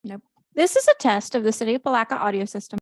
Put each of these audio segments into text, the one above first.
Nope. This is a test of the City of Palatka audio system.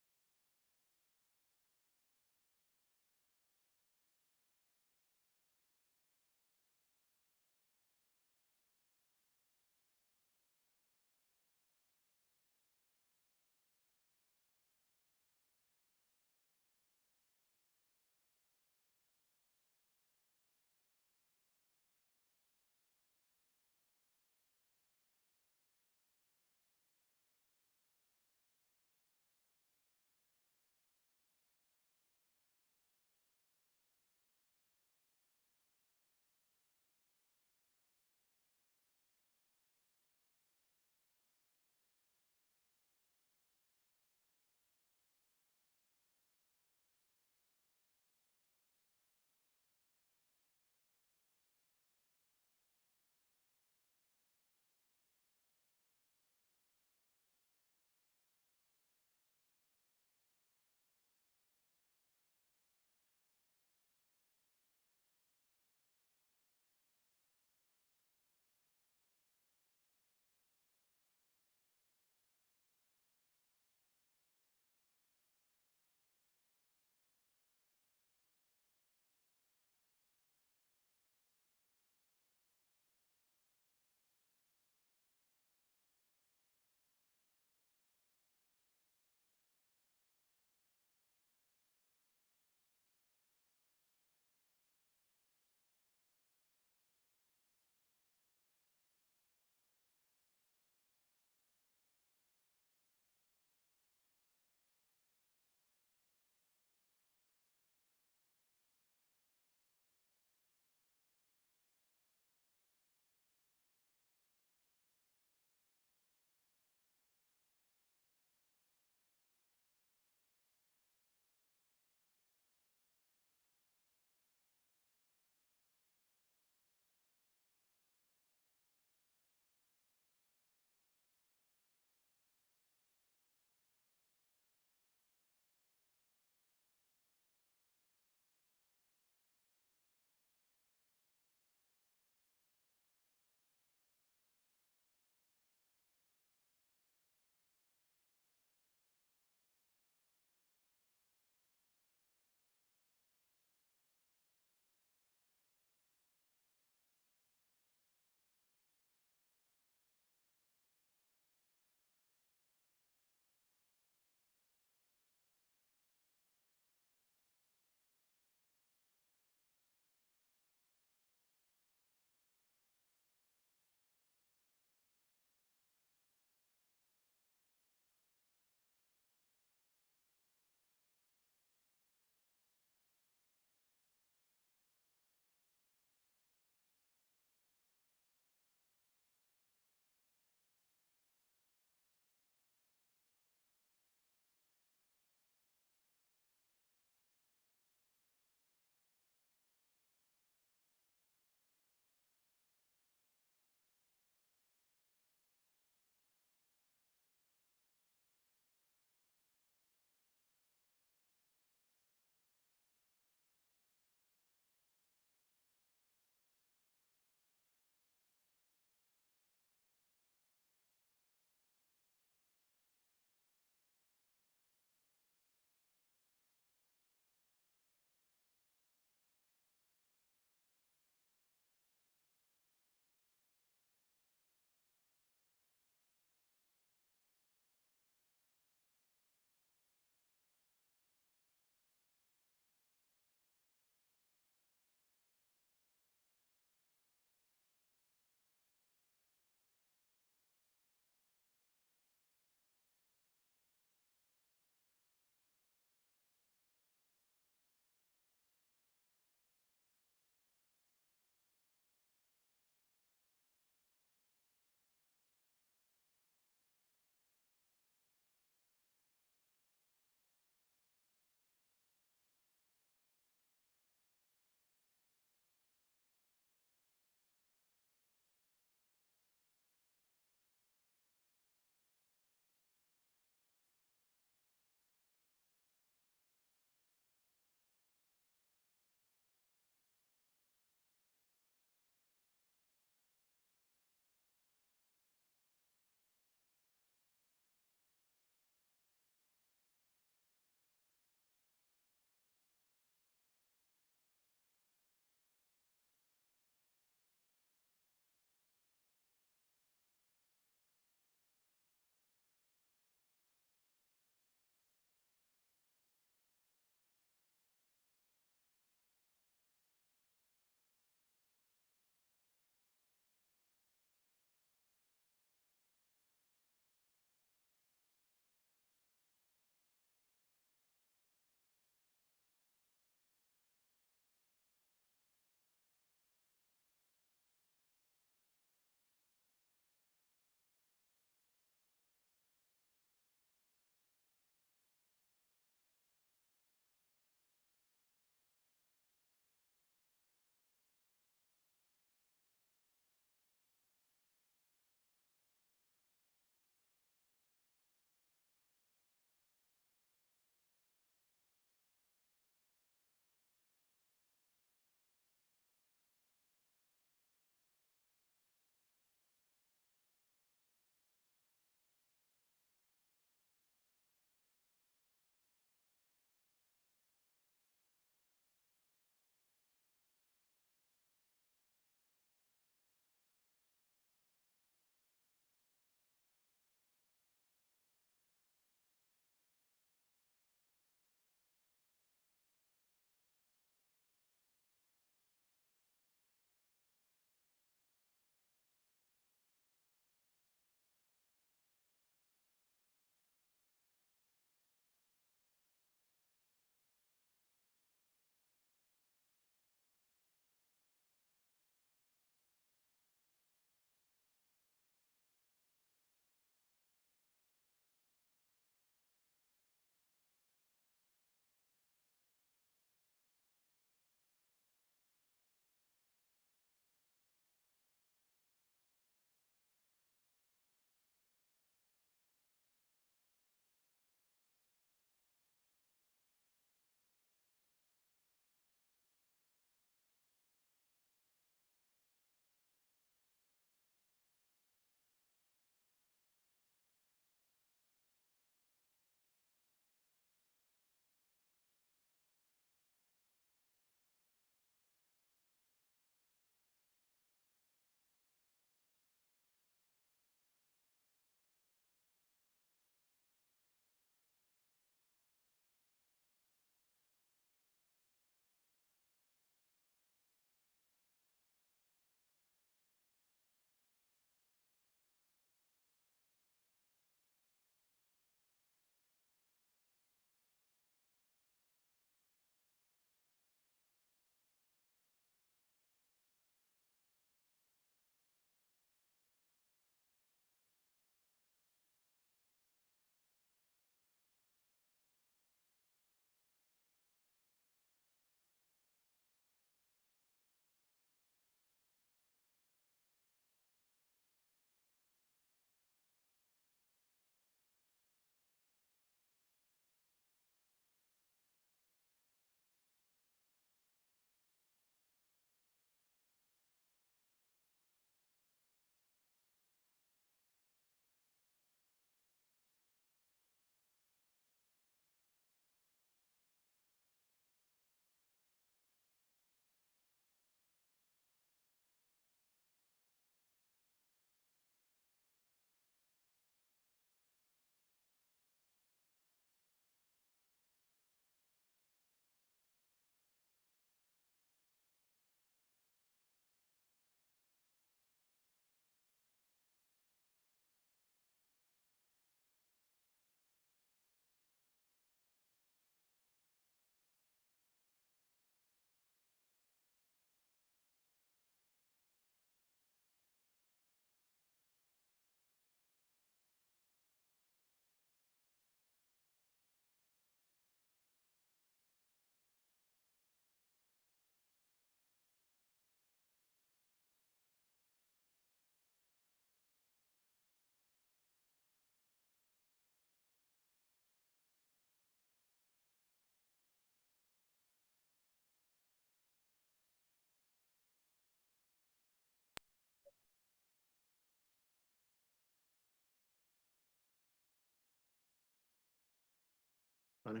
Honey.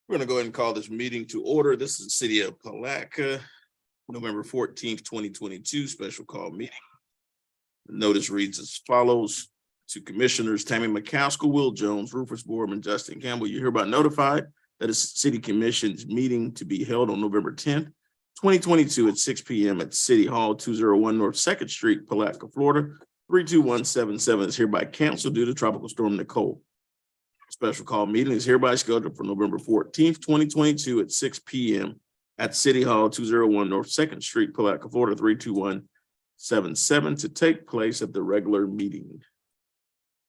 We're gonna go ahead and call this meeting to order. This is the city of Palatka, November 14th, 2022, special call meeting. The notice reads as follows: to Commissioners Tammy McCaskill, Will Jones, Rufus Boardman, Justin Campbell, you're hereby notified that a city commission's meeting to be held on November 10th, 2022 at 6 p.m. at City Hall, 201 North Second Street, Palatka, Florida, 32177 is hereby canceled due to Tropical Storm Nicole. Special call meeting is hereby scheduled for November 14th, 2022 at 6 p.m. at City Hall, 201 North Second Street, Palatka, Florida, 32177 to take place at the regular meeting.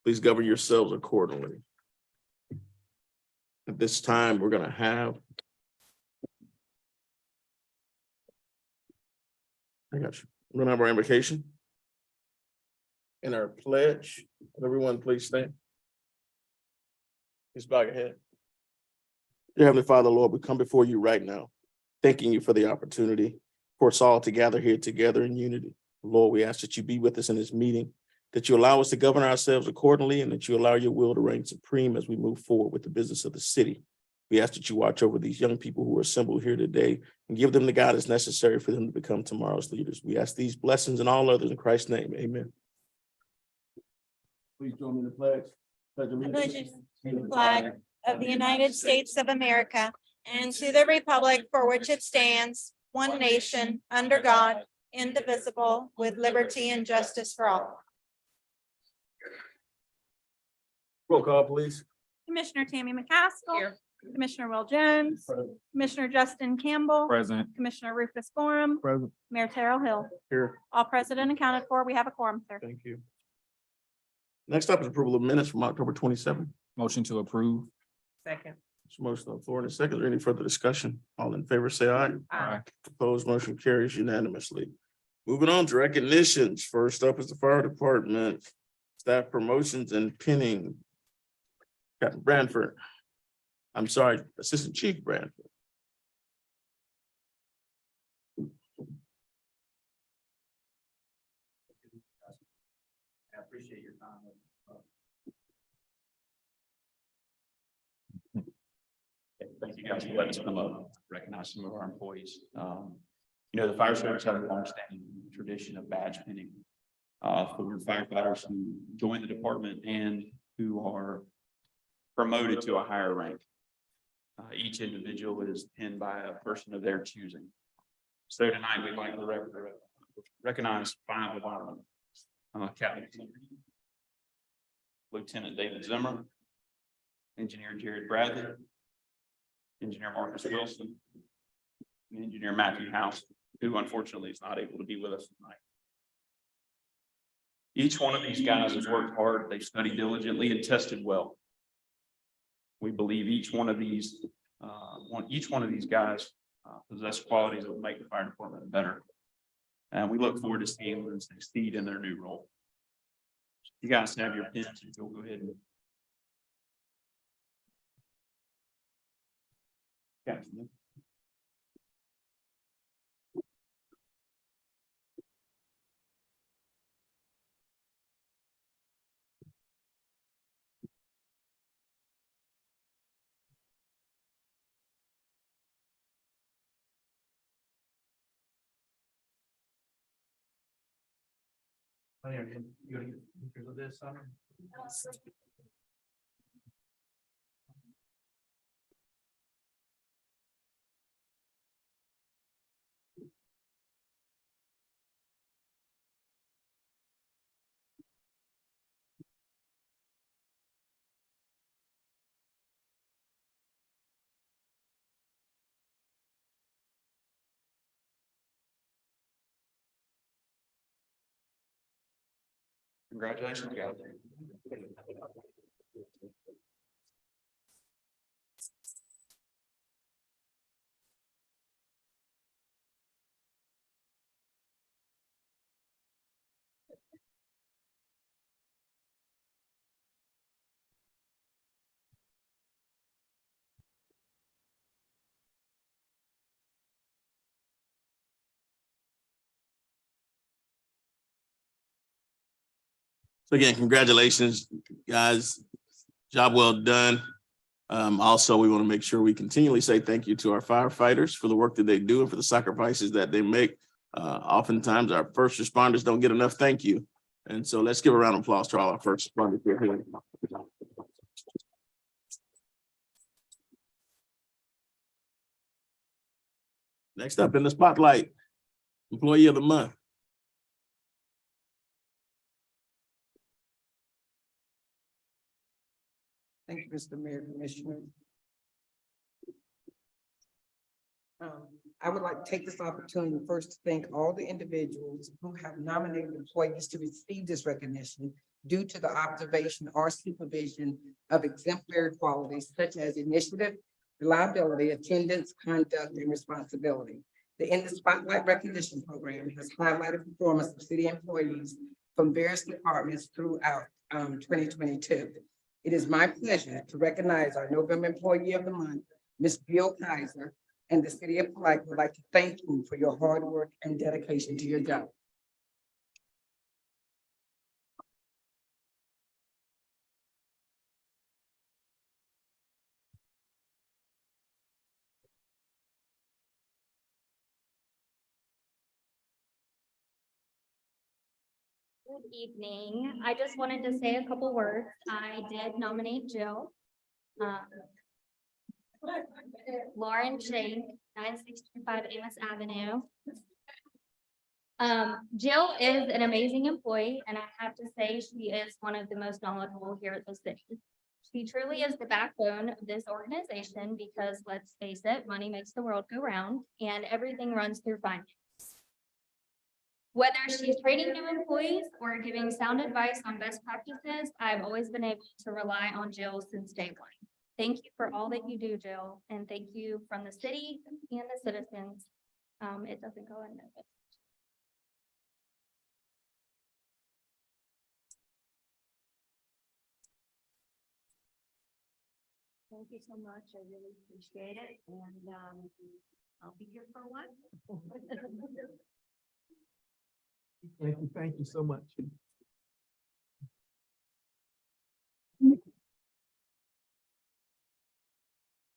Please govern yourselves accordingly. At this time, we're gonna have. I got you. We're gonna have our invocation and our pledge. Everyone, please stand. Please bow your head. Dear Heavenly Father, Lord, we come before you right now, thanking you for the opportunity for us all to gather here together in unity. Lord, we ask that you be with us in this meeting, that you allow us to govern ourselves accordingly, and that you allow your will to reign supreme as we move forward with the business of the city. We ask that you watch over these young people who are assembled here today and give them the guidance necessary for them to become tomorrow's leaders. We ask these blessings and all others in Christ's name. Amen. Please join me in the pledge. Pledge allegiance to the flag of the United States of America and to the republic for which it stands, one nation, under God, indivisible, with liberty and justice for all. Roll call, please. Commissioner Tammy McCaskill. Commissioner Will Jones. Present. Commissioner Justin Campbell. Present. Commissioner Rufus Borum. Present. Mayor Terrell Hill. Here. All present and accounted for. We have a quorum, sir. Thank you. Next up is approval of minutes from October 27th. Motion to approve. Second. Motion on the floor in a second. Is there any further discussion? All in favor, say aye. Aye. Opposed, motion carries unanimously. Moving on to recognitions. First up is the fire department, staff promotions and pinning. Captain Branford. I'm sorry, Assistant Chief Branford. I appreciate your time. Thank you guys for letting us come up, recognize some of our employees. The fire service has a long-standing tradition of badge pinning for firefighters who join the department and who are promoted to a higher rank. Each individual is pinned by a person of their choosing. So tonight we'd like to recognize 5 of our Captain Lieutenant David Zimmer, Engineer Jared Bradley, Engineer Marcus Wilson, and Engineer Matthew House, who unfortunately is not able to be with us tonight. Each one of these guys has worked hard, they've studied diligently and tested well. We believe each one of these guys possess qualities that will make the fire department better. And we look forward to seeing them succeed in their new role. You guys have your pins, you'll go ahead and. Yeah. You gonna get pictures of this, Summer? Congratulations, guys. So again, congratulations, guys. Job well done. Also, we want to make sure we continually say thank you to our firefighters for the work that they do and for the sacrifices that they make. Oftentimes, our first responders don't get enough thank you. And so let's give a round of applause to all our first responders here. Next up in the spotlight, Employee of the Month. Thank you, Mr. Mayor, Commissioner. I would like to take this opportunity first to thank all the individuals who have nominated employees to receive this recognition due to the observation or supervision of exemplary qualities such as initiative, reliability, attendance, conduct, and responsibility. The In the Spotlight Recognition Program has highlighted performance of city employees from various departments throughout 2022. It is my pleasure to recognize our November Employee of the Month, Ms. Bill Kaiser, and the city of Palatka would like to thank you for your hard work and dedication to your job. Good evening. I just wanted to say a couple words. I did nominate Jill. Lauren Shank, 9625 Amos Avenue. Jill is an amazing employee, and I have to say she is one of the most knowledgeable here at the city. She truly is the backbone of this organization because let's face it, money makes the world go round and everything runs through finance. Whether she's training new employees or giving sound advice on best practices, I've always been able to rely on Jill since day one. Thank you for all that you do, Jill, and thank you from the city and the citizens. It doesn't go unnoticed. Thank you so much. I really appreciate it. And I'll be here for a while. Thank you so much.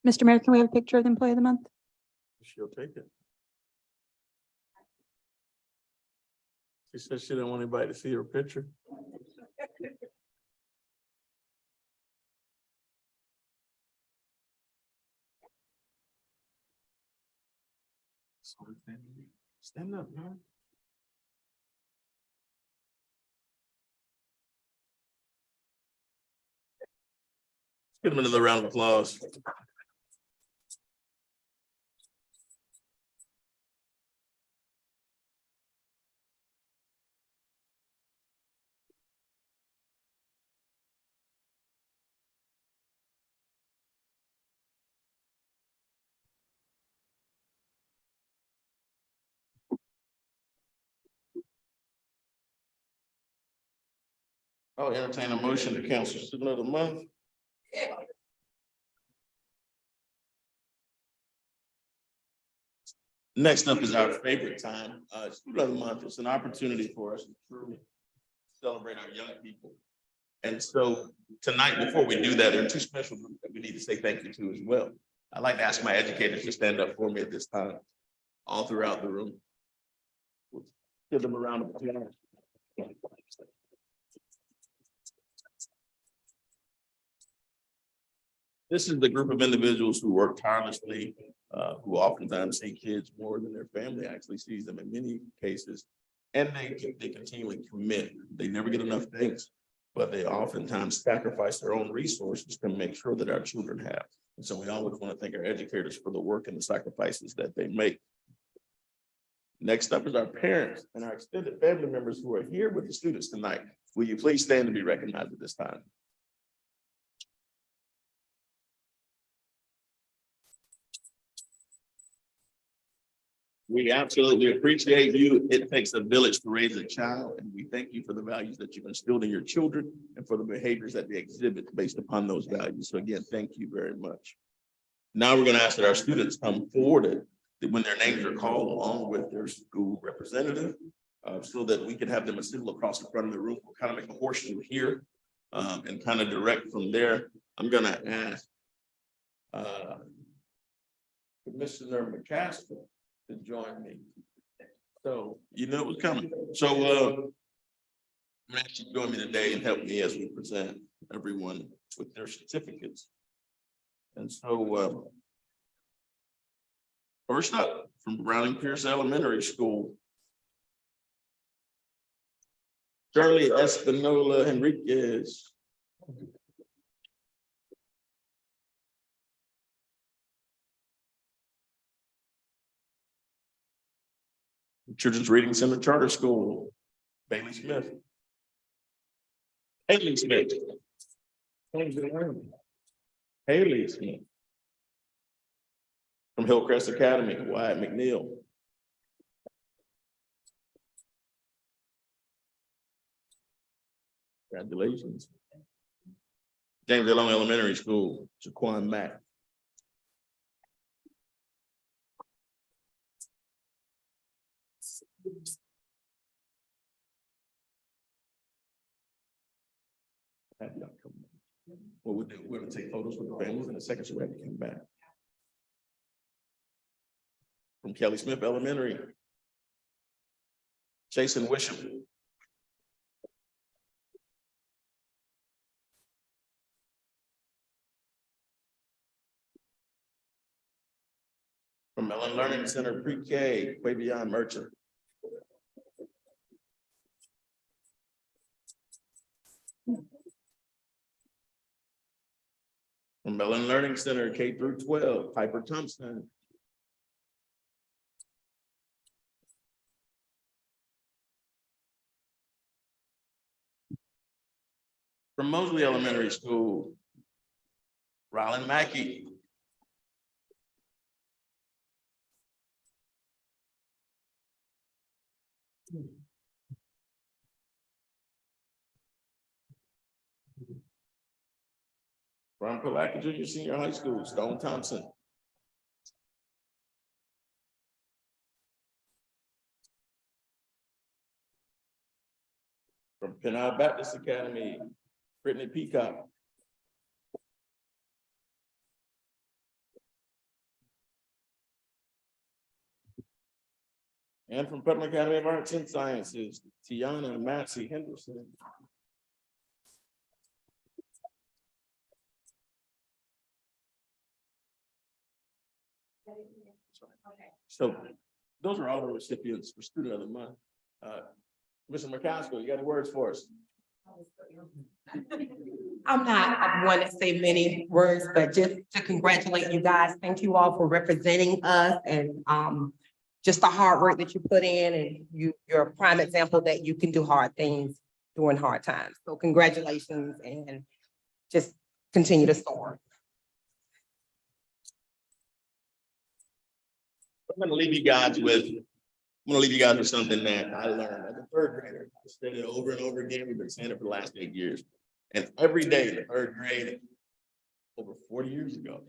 Mr. Mayor, can we have a picture of the Employee of the Month? She'll take it. She said she didn't want anybody to see her picture. Stand up, man. Give them another round of applause. I'll entertain a motion to cancel student of the month. Next up is our favorite time, student of the month. It's an opportunity for us to truly celebrate our young people. And so tonight, before we do that, there are two special groups that we need to say thank you to as well. I'd like to ask my educators to stand up for me at this time, all throughout the room. Give them a round of applause. This is the group of individuals who work tirelessly, who oftentimes see kids more than their family actually sees them in many cases. And they continually commit. They never get enough things, but they oftentimes sacrifice their own resources to make sure that our children have. And so we always want to thank our educators for the work and the sacrifices that they make. Next up is our parents and our extended family members who are here with the students tonight. Will you please stand to be recognized at this time? We absolutely appreciate you. It takes a village to raise a child, and we thank you for the values that you've instilled in your children and for the behaviors that they exhibit based upon those values. So again, thank you very much. Now we're going to ask that our students come forward when their names are called along with their school representative. so that we can have them assemble across the front of the room. We'll kind of make a horseshoe here, and kind of direct from there. I'm gonna ask Commissioner McCaskill to join me. So you know what's coming. So I'm gonna ask you to join me today and help me as we present everyone with their certificates. And so first up, from Browning Pierce Elementary School, Shirley Espinola Henriquez. Children's Reading Center Charter School, Bailey Smith. Haley Smith. Haley Smith. From Hillcrest Academy, Wyatt McNeil. Congratulations. James Elon Elementary School, Jaquan Mack. What we do, we're gonna take photos with the families in a second, so we have to come back. From Kelly Smith Elementary, Jason Wisham. From Mellon Learning Center Pre-K, Quavion Merchant. From Mellon Learning Center K through 12, Piper Thompson. From Mosley Elementary School, Rylan Mackey. From Palatka Junior Senior High School, Stone Thompson. From Pinal Baptist Academy, Brittany Peacock. And from Putnam Academy of Arts and Sciences, Tiana Matsy Henderson. So those are all the recipients for Student of the Month. Mr. McCaskill, you got any words for us? I'm not one to say many words, but just to congratulate you guys. Thank you all for representing us and just the hard work that you put in, and you're a prime example that you can do hard things during hard times. So congratulations and just continue to soar. I'm gonna leave you guys with something that I learned as a third grader. I said it over and over again. We've been saying it for the last 8 years. And every day in the third grade, over 40 years ago,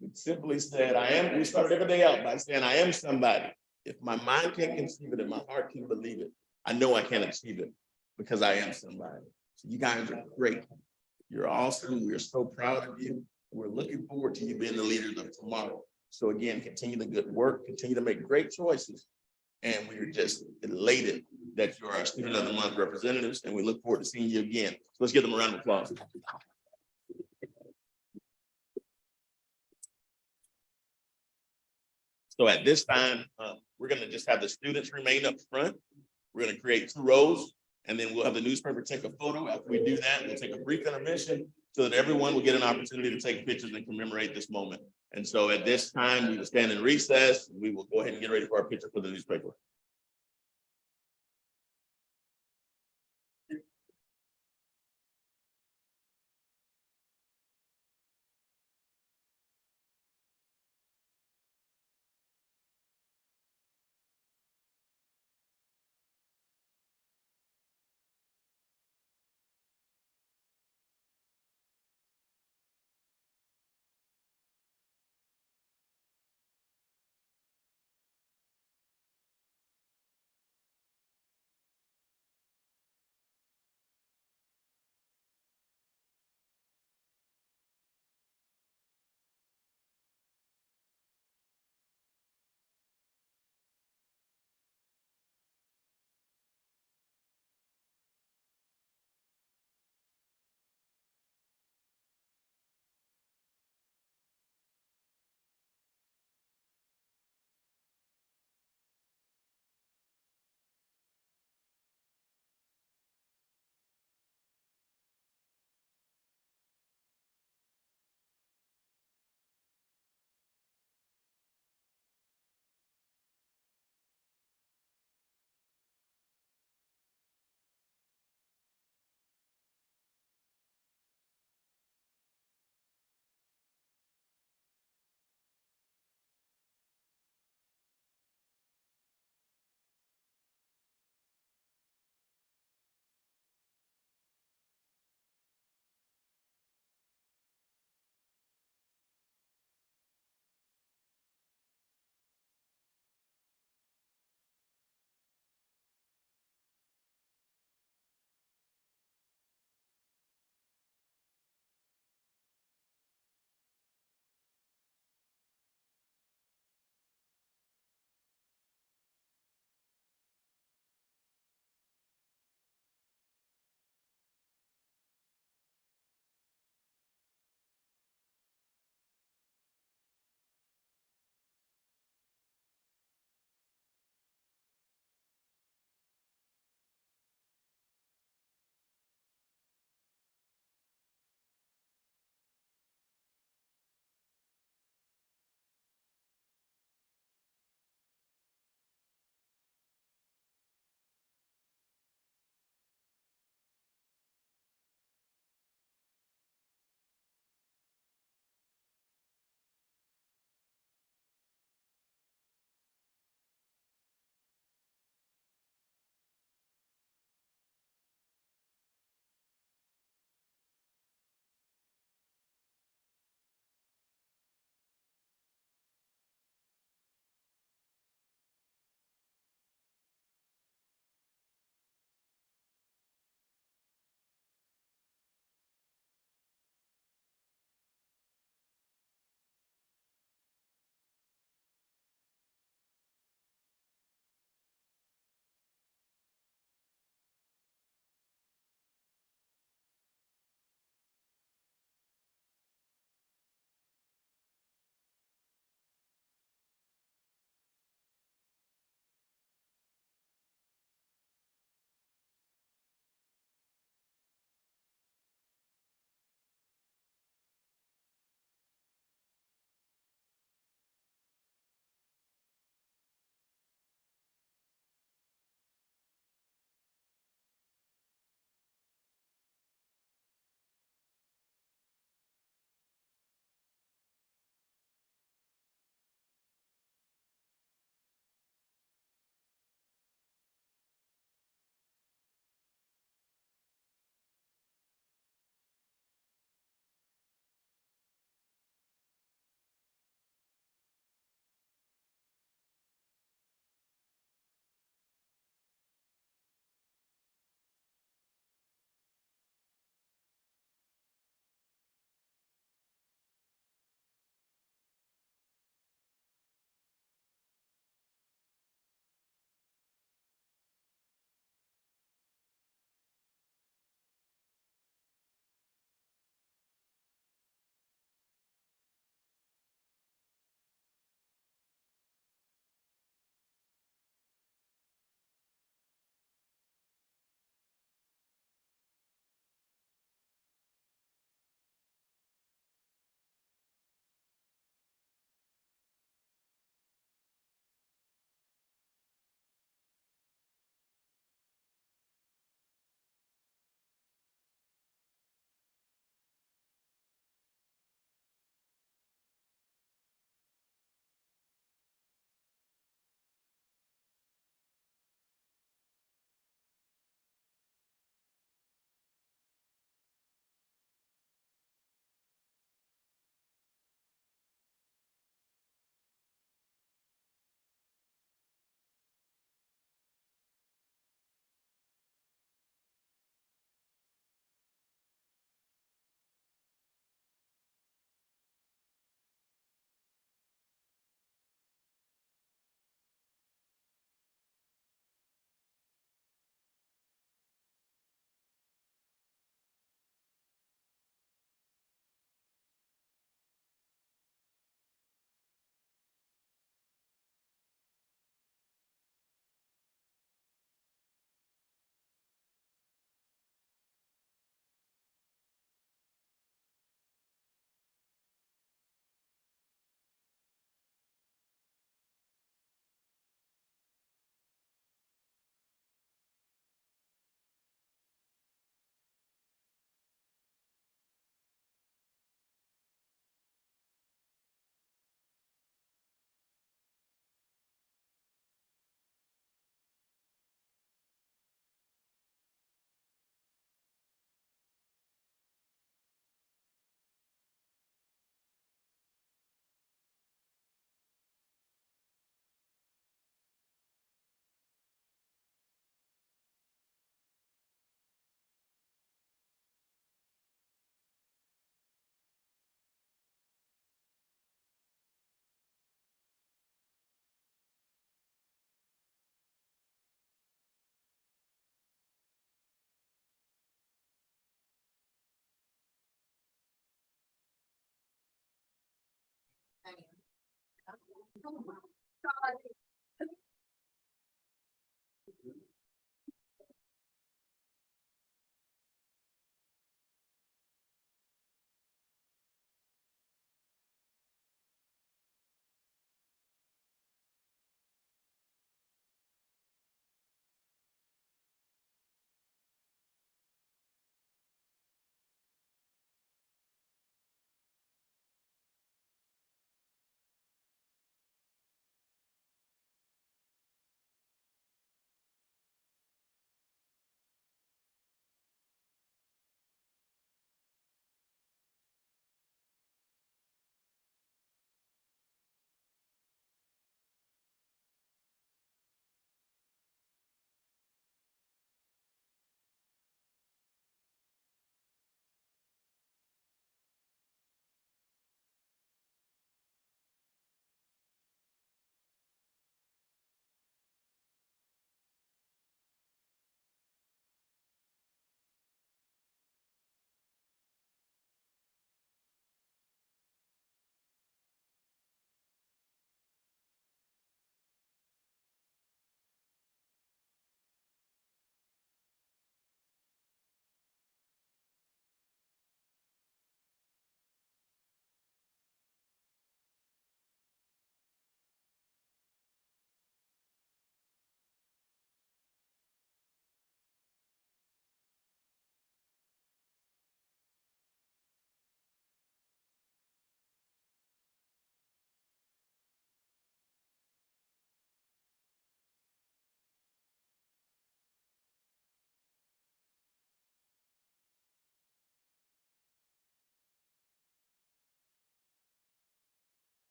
we simply said, we started every day out by saying, I am somebody. If my mind can't conceive it, if my heart can believe it, I know I can achieve it because I am somebody. So you guys are great. You're awesome. We're so proud of you. We're looking forward to you being the leaders of tomorrow. So again, continue the good work, continue to make great choices. And we're just elated that you're our Student of the Month representatives, and we look forward to seeing you again. So let's give them a round of applause. So at this time, we're gonna just have the students remain up front. We're gonna create 2 rows, and then we'll have the newspaper take a photo. After we do that, we'll take a brief intermission so that everyone will get an opportunity to take pictures and commemorate this moment. And so at this time, we will stand in recess. We will go ahead and get ready for our picture for the newspaper.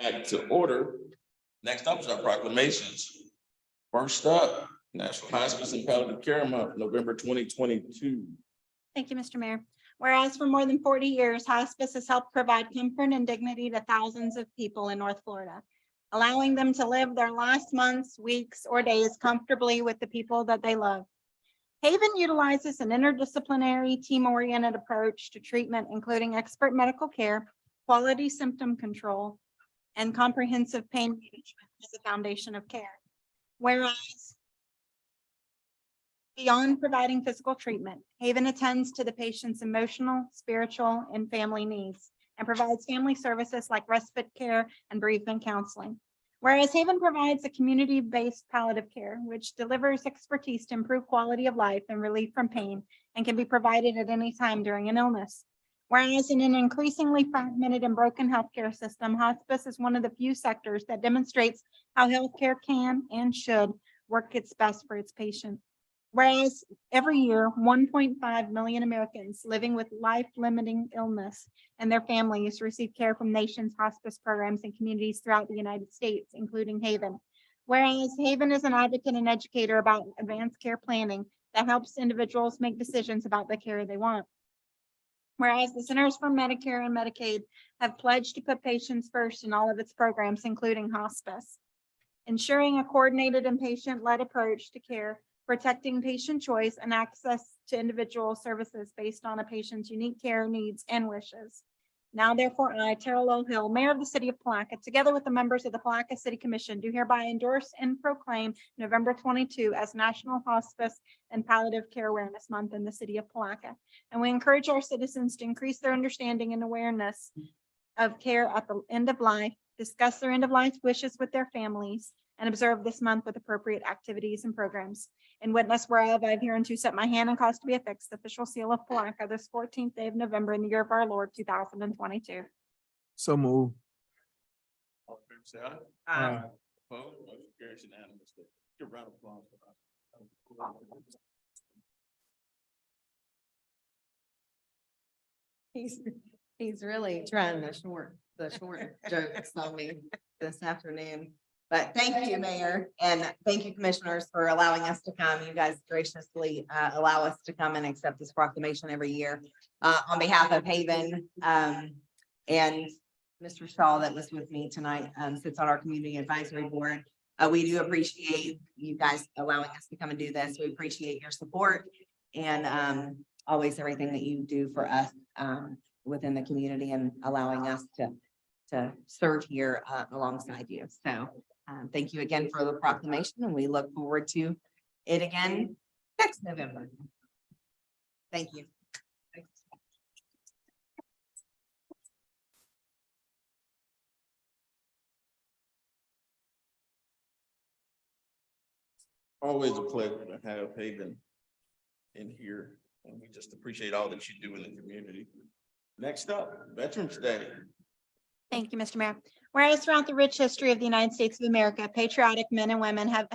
Back to order. Next up is our proclamations. First up, National Hospice and Palliative Care Month, November 2022. Thank you, Mr. Mayor. Whereas for more than 40 years, hospice has helped provide comfort and dignity to thousands of people in North Florida, allowing them to live their last months, weeks, or days comfortably with the people that they love. Haven utilizes an interdisciplinary, team-oriented approach to treatment, including expert medical care, quality symptom control, and comprehensive pain management as the foundation of care. Whereas beyond providing physical treatment, Haven attends to the patient's emotional, spiritual, and family needs and provides family services like respite care and bereavement counseling. Whereas Haven provides a community-based palliative care, which delivers expertise to improve quality of life and relief from pain and can be provided at any time during an illness. Whereas in an increasingly fragmented and broken healthcare system, hospice is one of the few sectors that demonstrates how healthcare can and should work its best for its patients. Whereas every year, 1.5 million Americans living with life-limiting illness and their families receive care from nation's hospice programs and communities throughout the United States, including Haven. Whereas Haven is an advocate and educator about advanced care planning that helps individuals make decisions about the care they want. Whereas the Centers for Medicare and Medicaid have pledged to put patients first in all of its programs, including hospice, ensuring a coordinated and patient-led approach to care, protecting patient choice and access to individual services based on a patient's unique care needs and wishes. Now therefore, I, Terrell Hill, Mayor of the City of Palatka, together with the members of the Palatka City Commission, do hereby endorse and proclaim November 22 as National Hospice and Palliative Care Awareness Month in the City of Palatka. And we encourage our citizens to increase their understanding and awareness of care at the end of life, discuss their end of life wishes with their families, and observe this month with appropriate activities and programs. In witness whereof, I have hereunto set my hand and caused to be affixed the official seal of Palatka this 14th day of November in the year of our Lord, 2022. So move. All in favor, say aye. Opposed, motion carries unanimously. Give a round of applause for us. He's really trying the short jokes on me this afternoon. But thank you, Mayor, and thank you, Commissioners, for allowing us to come. You guys graciously allow us to come and accept this proclamation every year. On behalf of Haven and Mr. Shaw that was with me tonight, sits on our Community Advisory Board. We do appreciate you guys allowing us to come and do this. We appreciate your support. And always everything that you do for us within the community and allowing us to serve here alongside you. So thank you again for the proclamation, and we look forward to it again next November. Thank you. Always a pleasure to have Haven in here, and we just appreciate all that you do in the community. Next up, Veterans Day. Thank you, Mr. Mayor. Whereas throughout the rich history of the United States of America, patriotic men and women have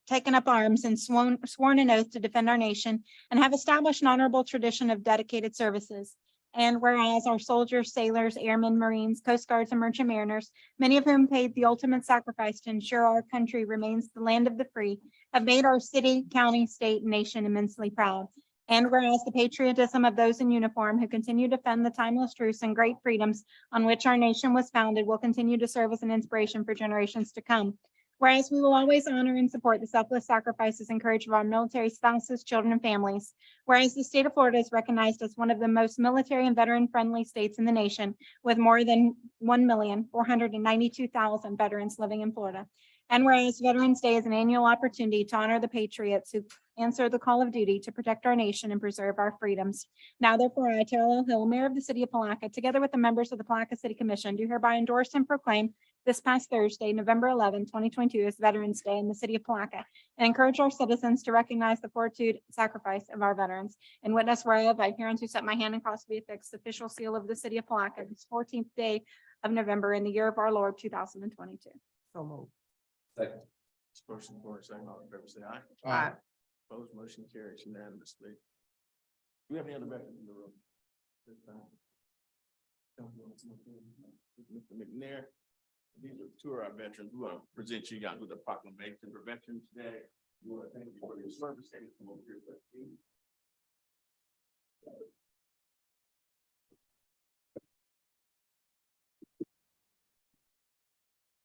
taken up arms and sworn an oath to defend our nation and have established an honorable tradition of dedicated services. And whereas our soldiers, sailors, airmen, Marines, Coast Guards, and merchant mariners, many of whom paid the ultimate sacrifice to ensure our country remains the land of the free, have made our city, county, state, and nation immensely proud. And whereas the patriotism of those in uniform who continue to defend the timeless truths and great freedoms on which our nation was founded will continue to serve as an inspiration for generations to come. Whereas we will always honor and support the selfless sacrifices and courage of our military spouses, children, and families. Whereas the state of Florida is recognized as one of the most military and veteran-friendly states in the nation, with more than 1,492,000 veterans living in Florida. And whereas Veterans Day is an annual opportunity to honor the patriots who answer the call of duty to protect our nation and preserve our freedoms. Now therefore, I, Terrell L. Hill, Mayor of the City of Palatka, together with the members of the Palatka City Commission, do hereby endorse and proclaim this past Thursday, November 11, 2022, as Veterans Day in the City of Palatka, and encourage our citizens to recognize the fortitude and sacrifice of our veterans. In witness whereof, I hereunto set my hand and cause to be affixed the official seal of the City of Palatka this 14th day of November in the year of our Lord 2022. So moved. Second. Motion for second, all in favor, say aye. Aye. Opposed, motion carries unanimously. Do we have any other veterans in the room? This time? Mr. McNair, these are two of our veterans. We want to present you guys with a proclamation for Veterans Day. We want to thank you for your service. And come over here, please.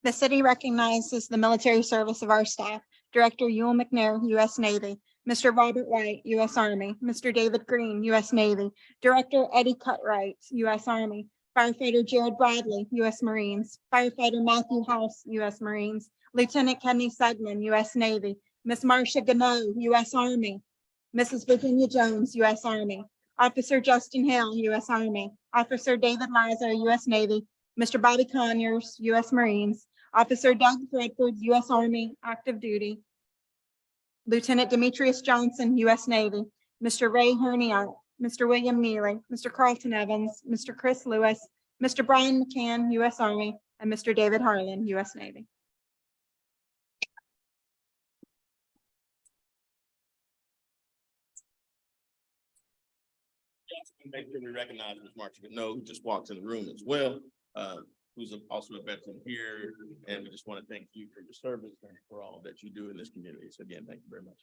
The city recognizes the military service of our staff. Director Ewell McNair, U.S. Navy. Mr. Robert White, U.S. Army. Mr. David Green, U.S. Navy. Director Eddie Cutright, U.S. Army. Firefighter Jared Bradley, U.S. Marines. Firefighter Matthew House, U.S. Marines. Lieutenant Kenny Sugman, U.S. Navy. Miss Marcia Gano, U.S. Army. Mrs. Virginia Jones, U.S. Army. Officer Justin Hale, U.S. Army. Officer David Liza, U.S. Navy. Mr. Bobby Conyers, U.S. Marines. Officer Doug Threadford, U.S. Army, active duty. Lieutenant Demetrius Johnson, U.S. Navy. Mr. Ray Herniak, Mr. William Neely, Mr. Carlton Evans, Mr. Chris Lewis, Mr. Brian McCann, U.S. Army, and Mr. David Harlan, U.S. Navy. Make sure we recognize Ms. Marcia Gano, who just walked in the room as well, who's also a veteran here. And we just want to thank you for your service and for all that you do in this community. So again, thank you very much.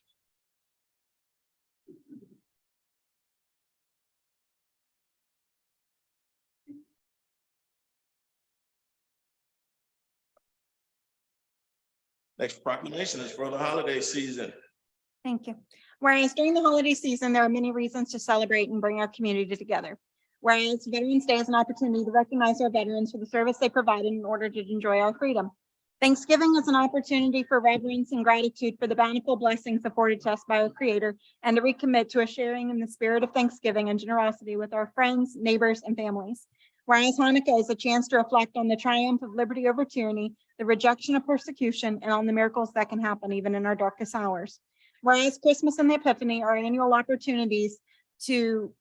Next proclamation is for the holiday season. Thank you. Whereas during the holiday season, there are many reasons to celebrate and bring our community together. Whereas Veterans Day is an opportunity to recognize our veterans for the service they provided in order to enjoy our freedom. Thanksgiving is an opportunity for reverence and gratitude for the bountiful blessings afforded to us by our Creator, and to recommit to a sharing in the spirit of thanksgiving and generosity with our friends, neighbors, and families. Whereas Hanukkah is a chance to reflect on the triumph of liberty over tyranny, the rejection of persecution, and on the miracles that can happen even in our darkest hours. Whereas Christmas and the Epiphany are annual opportunities to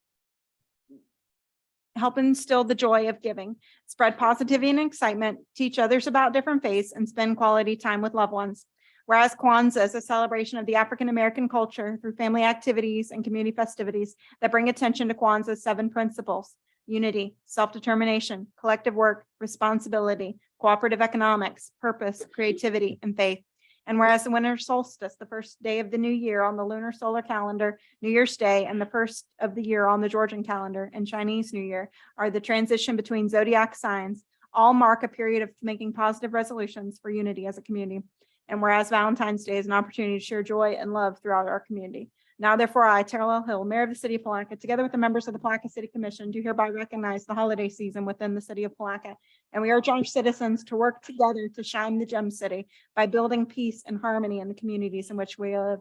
help instill the joy of giving, spread positivity and excitement, teach others about different faiths, and spend quality time with loved ones. Whereas Kwanzaa is a celebration of the African-American culture through family activities and community festivities that bring attention to Kwanzaa's 7 principles: unity, self-determination, collective work, responsibility, cooperative economics, purpose, creativity, and faith. And whereas the winter solstice, the first day of the new year on the lunar solar calendar, New Year's Day, and the first of the year on the Georgian calendar and Chinese New Year are the transition between zodiac signs, all mark a period of making positive resolutions for unity as a community. And whereas Valentine's Day is an opportunity to share joy and love throughout our community. Now therefore, I, Terrell L. Hill, Mayor of the City of Palatka, together with the members of the Palatka City Commission, do hereby recognize the holiday season within the city of Palatka. And we urge our citizens to work together to shine the gem city by building peace and harmony in the communities in which we live.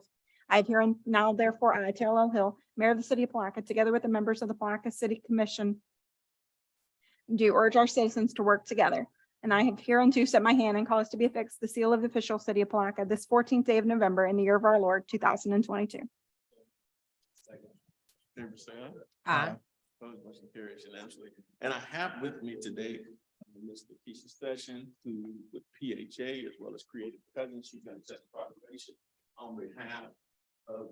I have here and now therefore, I, Terrell L. Hill, Mayor of the City of Palatka, together with the members of the Palatka City Commission, do urge our citizens to work together. And I have hereunto set my hand and cause to be affixed the seal of the official city of Palatka this 14th day of November in the year of our Lord, 2022. Favor say aye. Aye. Opposed, motion carries unanimously. And I have with me today, Ms. Lakeisha Session, who with PHA as well as Creative Cousins, she's going to set the proclamation on behalf of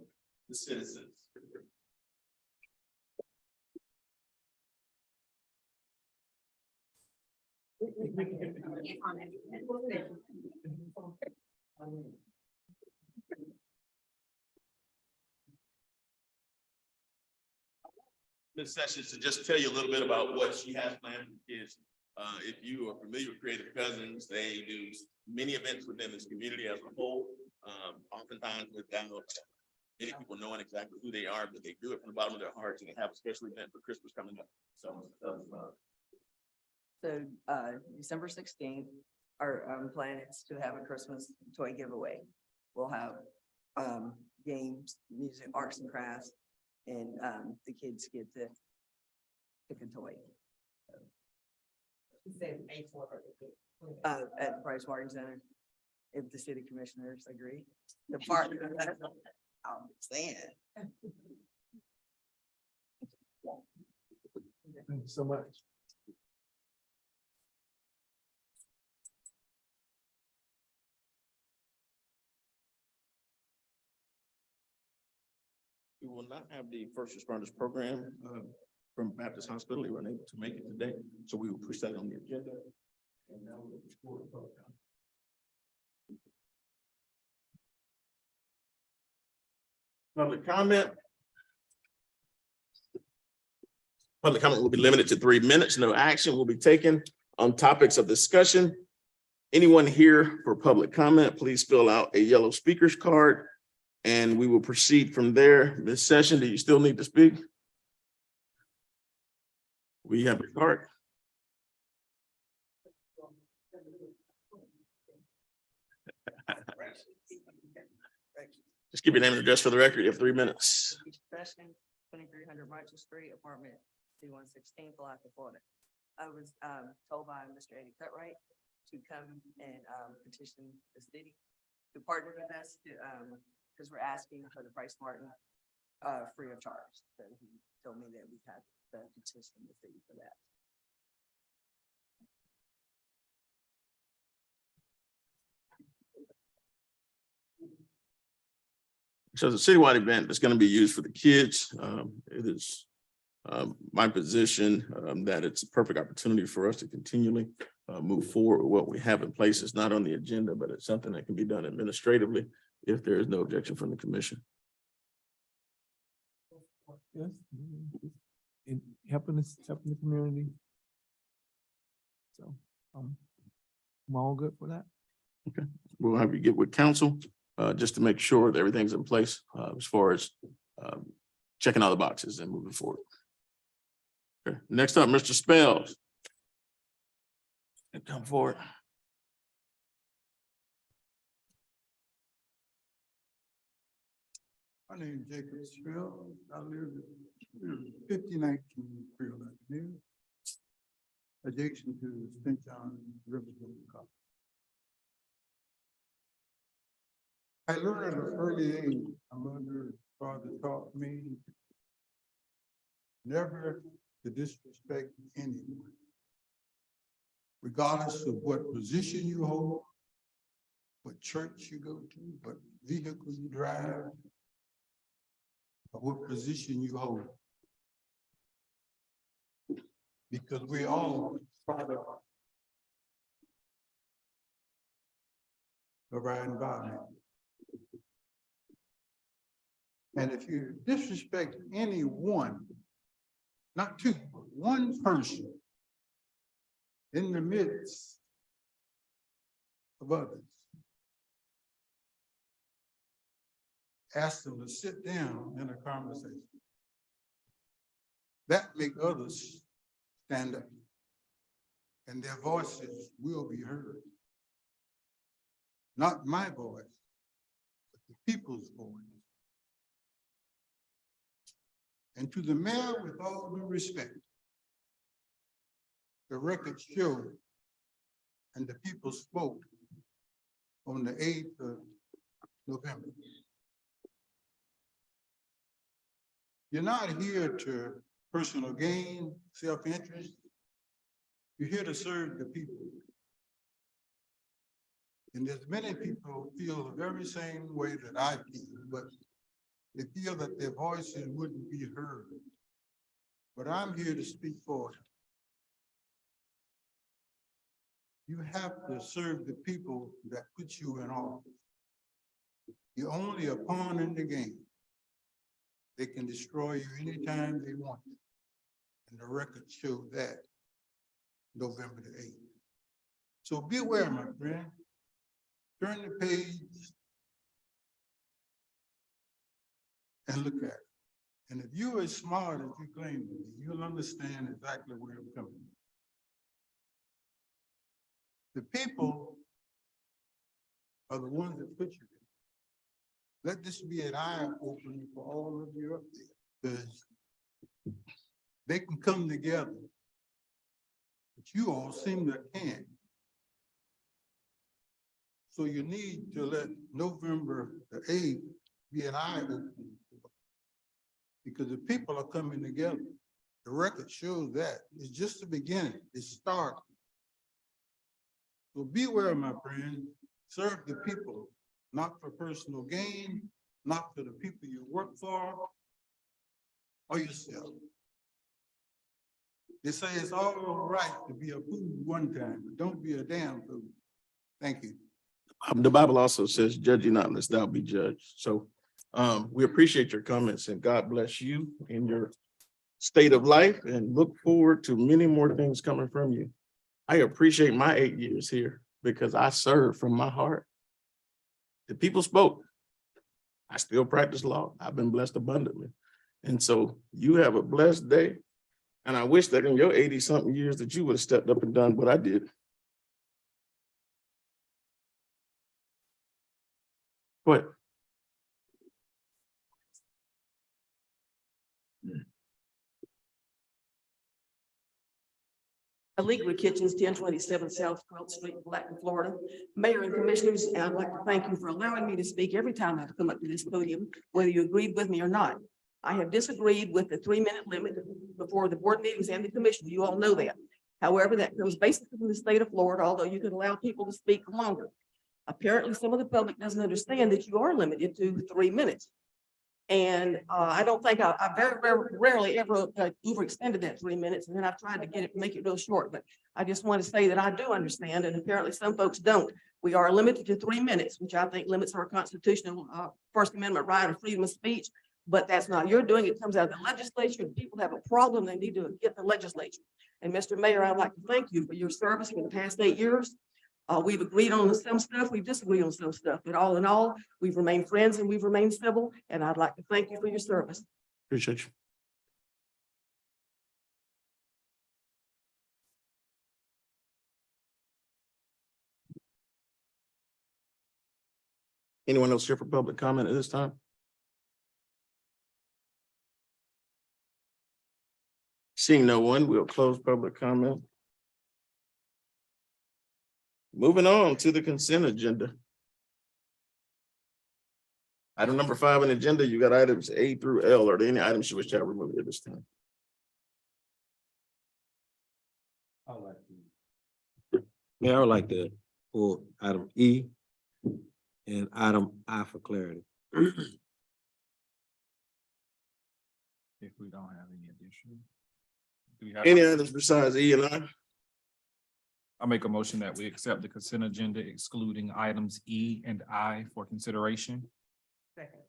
the citizens. Ms. Sessions, to just tell you a little bit about what she has planned for kids. If you are familiar with Creative Cousins, they do many events within this community as a whole. Oftentimes without many people knowing exactly who they are, but they do it from the bottom of their hearts, and they have a special event for Christmas coming up. So, December 16th, our plan is to have a Christmas toy giveaway. We'll have, games, music, arts and crafts, and, the kids get to pick a toy. At the Price Martin Center, if the city commissioners agree. The park, I'm saying. Thank you so much. We will not have the first responders program from Baptist Hospital. They were unable to make it today, so we will push that on the agenda. And now we'll explore the public comment. Public comment. Public comment will be limited to 3 minutes. No action will be taken on topics of discussion. Anyone here for public comment, please fill out a yellow speaker's card and we will proceed from there. Ms. Session, do you still need to speak? We have your card. Just give your name and address for the record. You have 3 minutes. Session, 2300 Marshall Street, apartment 2116, Palatka, Florida. I was told by Mr. Eddie Cutright to come and petition the city to partner with us to because we're asking for the Price Martin free of charge. So he told me that we had to petition the city for that. So it's a citywide event that's going to be used for the kids. It is my position that it's a perfect opportunity for us to continually move forward with what we have in place. It's not on the agenda, but it's something that can be done administratively if there is no objection from the commission. Yes. In helping the community. So, I'm all good for that. We'll have you get with council just to make sure that everything's in place as far as checking all the boxes and moving forward. Okay, next up, Mr. Spells. Come forward. My name is Jacob Spell. I live at 5019 Creole Avenue, adjacent to St. John River. I learned at an early age, my mother, father taught me never to disrespect anyone, regardless of what position you hold, what church you go to, what vehicle you drive, or what position you hold. Because we all part of our environment. And if you disrespect anyone, not two, but one person in the midst of others, ask them to sit down in a conversation. That make others stand up. And their voices will be heard. Not my voice, but the people's voice. And to the mayor, with all due respect, the record show and the people spoke on the 8th of November. You're not here to personal gain, self-interest. You're here to serve the people. And there's many people who feel the very same way that I feel, but they feel that their voices wouldn't be heard. But I'm here to speak for them. You have to serve the people that put you in office. You're only a pawn in the game. They can destroy you anytime they want. And the record showed that November the 8th. So beware, my friend. Turn the page and look at it. And if you're as smart as you claim to be, you'll understand exactly where I'm coming from. The people are the ones that put you there. Let this be an eye-opener for all of you up there, because they can come together, but you all seem to can't. So you need to let November the 8th be an eye-opener, because the people are coming together. The record shows that. It's just the beginning. It's starting. So beware, my friend. Serve the people, not for personal gain, not for the people you work for, or yourself. They say it's all right to be a fool one time, but don't be a damn fool. Thank you. The Bible also says, judge you not, lest thou be judged. So we appreciate your comments, and God bless you in your state of life, and look forward to many more things coming from you. I appreciate my 8 years here because I served from my heart. The people spoke. I still practice law. I've been blessed abundantly. And so you have a blessed day. And I wish that in your 80-something years that you would have stepped up and done what I did. What? Illegal Kitchens, 1027 South 12th Street, Palatka, Florida. Mayor and Commissioners, and I'd like to thank you for allowing me to speak every time I come up to this podium, whether you agreed with me or not. I have disagreed with the 3-minute limit before the board meetings and the commission. You all know that. However, that comes basically from the state of Florida, although you can allow people to speak longer. Apparently, some of the public doesn't understand that you are limited to 3 minutes. And I don't think I very rarely ever overextended that 3 minutes, and then I've tried to make it real short, but I just want to say that I do understand, and apparently some folks don't. We are limited to 3 minutes, which I think limits our constitutional First Amendment right of freedom of speech, but that's not your doing. It comes out of the legislature, and people have a problem, they need to get the legislature. And Mr. Mayor, I'd like to thank you for your service for the past 8 years. We've agreed on some stuff, we've disagreed on some stuff, but all in all, we've remained friends and we've remained civil, and I'd like to thank you for your service. Appreciate you. Anyone else here for public comment at this time? Seeing no one, we'll close public comment. Moving on to the consent agenda. Item number 5 on the agenda, you got items A through L. Are there any items you wish to have removed at this time? Yeah, I would like to pull item E and item I for clarity. If we don't have any additional. Do we have? Any items besides E and I? I make a motion that we accept the consent agenda excluding items E and I for consideration. Second.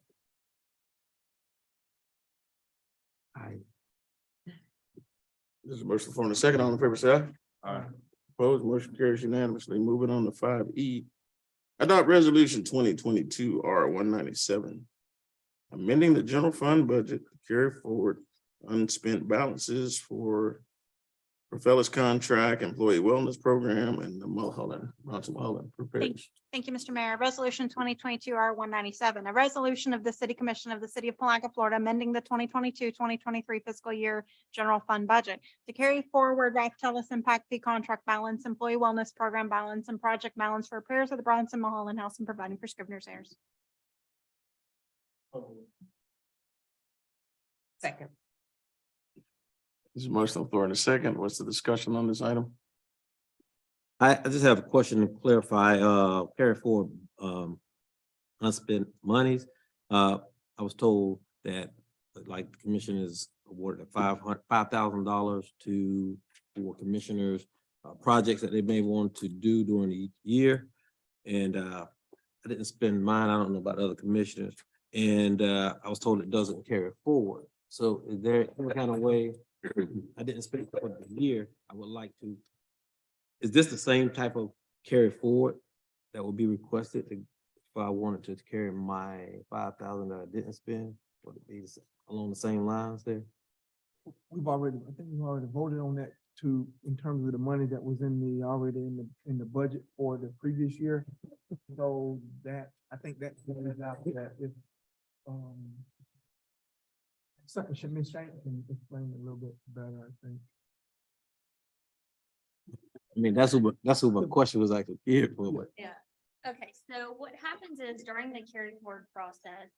There's a motion for a second. All in favor, say aye. Aye. Opposed, motion carries unanimously. Moving on to 5E. Adopt resolution 2022 R197. amending the general fund budget to carry forward unspent balances for Fellas contract, employee wellness program, and the Mulholland repairs. Thank you, Mr. Mayor. Resolution 2022 R197, a resolution of the City Commission of the City of Palatka, Florida, amending the 2022-2023 fiscal year general fund budget to carry forward Raftellus impact fee contract balance, employee wellness program balance, and project balance for repairs of the Bronson Mulholland House and providing for Scrivener's errors. Second. This is motion on the floor in a second. What's the discussion on this item? I just have a question to clarify, carry forward, unspent monies. I was told that, like, the commission is awarded $5,000 to, for commissioners, projects that they may want to do during the year. And, I didn't spend mine. I don't know about other commissioners. And, I was told it doesn't carry forward. So is there any kind of way, I didn't spend it for the year, I would like to, is this the same type of carry forward that will be requested if I wanted to carry my 5,000 that I didn't spend? Would it be along the same lines there? I think we've already voted on that too, in terms of the money that was already in the budget for the previous year. So that, I think that goes out that if, Secretary Ms. Shank can explain it a little bit better, I think. I mean, that's what my question was actually here for, but Yeah. Okay, so what happens is during the carry forward process,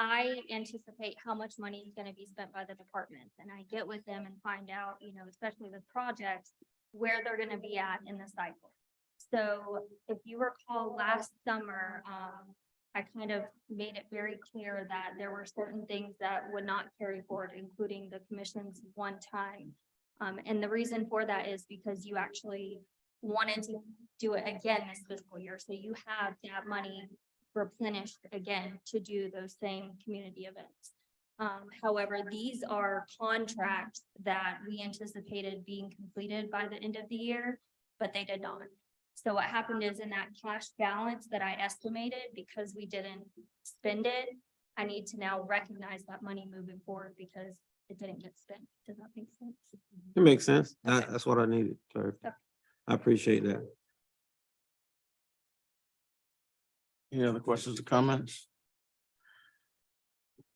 I anticipate how much money is gonna be spent by the departments, and I get with them and find out, especially with projects, where they're gonna be at in the cycle. So if you recall last summer, I kind of made it very clear that there were certain things that would not carry forward, including the commission's one time. And the reason for that is because you actually wanted to do it again this fiscal year. So you have that money replenished again to do those same community events. However, these are contracts that we anticipated being completed by the end of the year, but they did not. So what happened is in that cash balance that I estimated, because we didn't spend it, I need to now recognize that money moving forward because it didn't get spent. Does that make sense? it makes sense. That's what I needed. Sorry. Okay. I appreciate that. Any other questions or comments?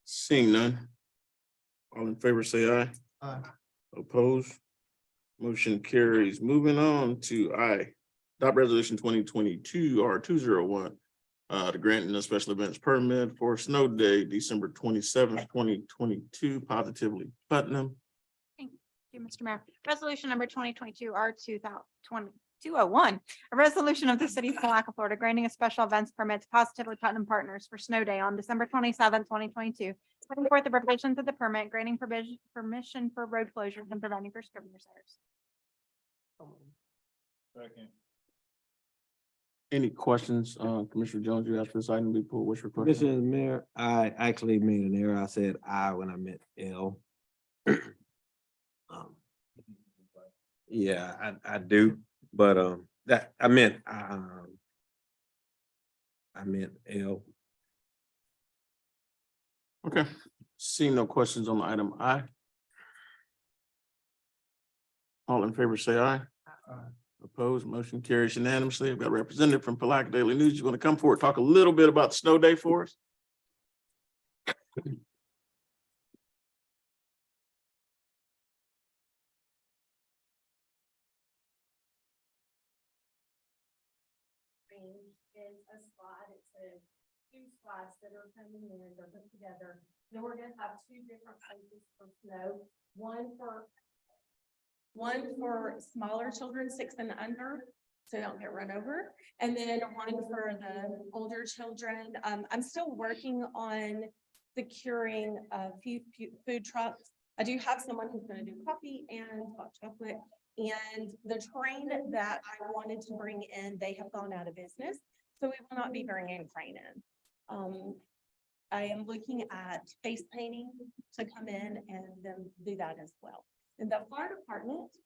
Seeing none. All in favor, say aye. Aye. Opposed? Motion carries. Moving on to I. Adopt resolution 2022 R201. The granting a special events permit for snow day, December 27th, 2022, positively Putnam. Thank you, Mr. Mayor. Resolution number 2022 R201, a resolution of the City of Palatka, Florida, granting a special events permit to Positively Putnam Partners for snow day on December 27th, 2022. Putting forth the provisions of the permit, granting permission for road closures and preventing for Scrivener's errors. Second. Any questions? Commissioner Jones, you asked for this item to be pulled. What's your question? Commissioner Mayor, I actually made an error. I said I when I meant L. Yeah, I do, but that I meant L. Okay, seeing no questions on the item I. All in favor, say aye. Opposed, motion carries unanimously. I've got a representative from Palatka Daily News. You want to come forward, talk a little bit about the snow day for us? Is a slide, it's two slides that are coming in, they're put together. Then we're gonna have two different places for snow, one for smaller children, 6 and under, so they don't get run over. And then one for the older children. I'm still working on securing a few food trucks. I do have someone who's gonna do coffee and hot chocolate. And the train that I wanted to bring in, they have gone out of business, so we will not be bringing a train in. I am looking at face painting to come in and then do that as well. And the fire department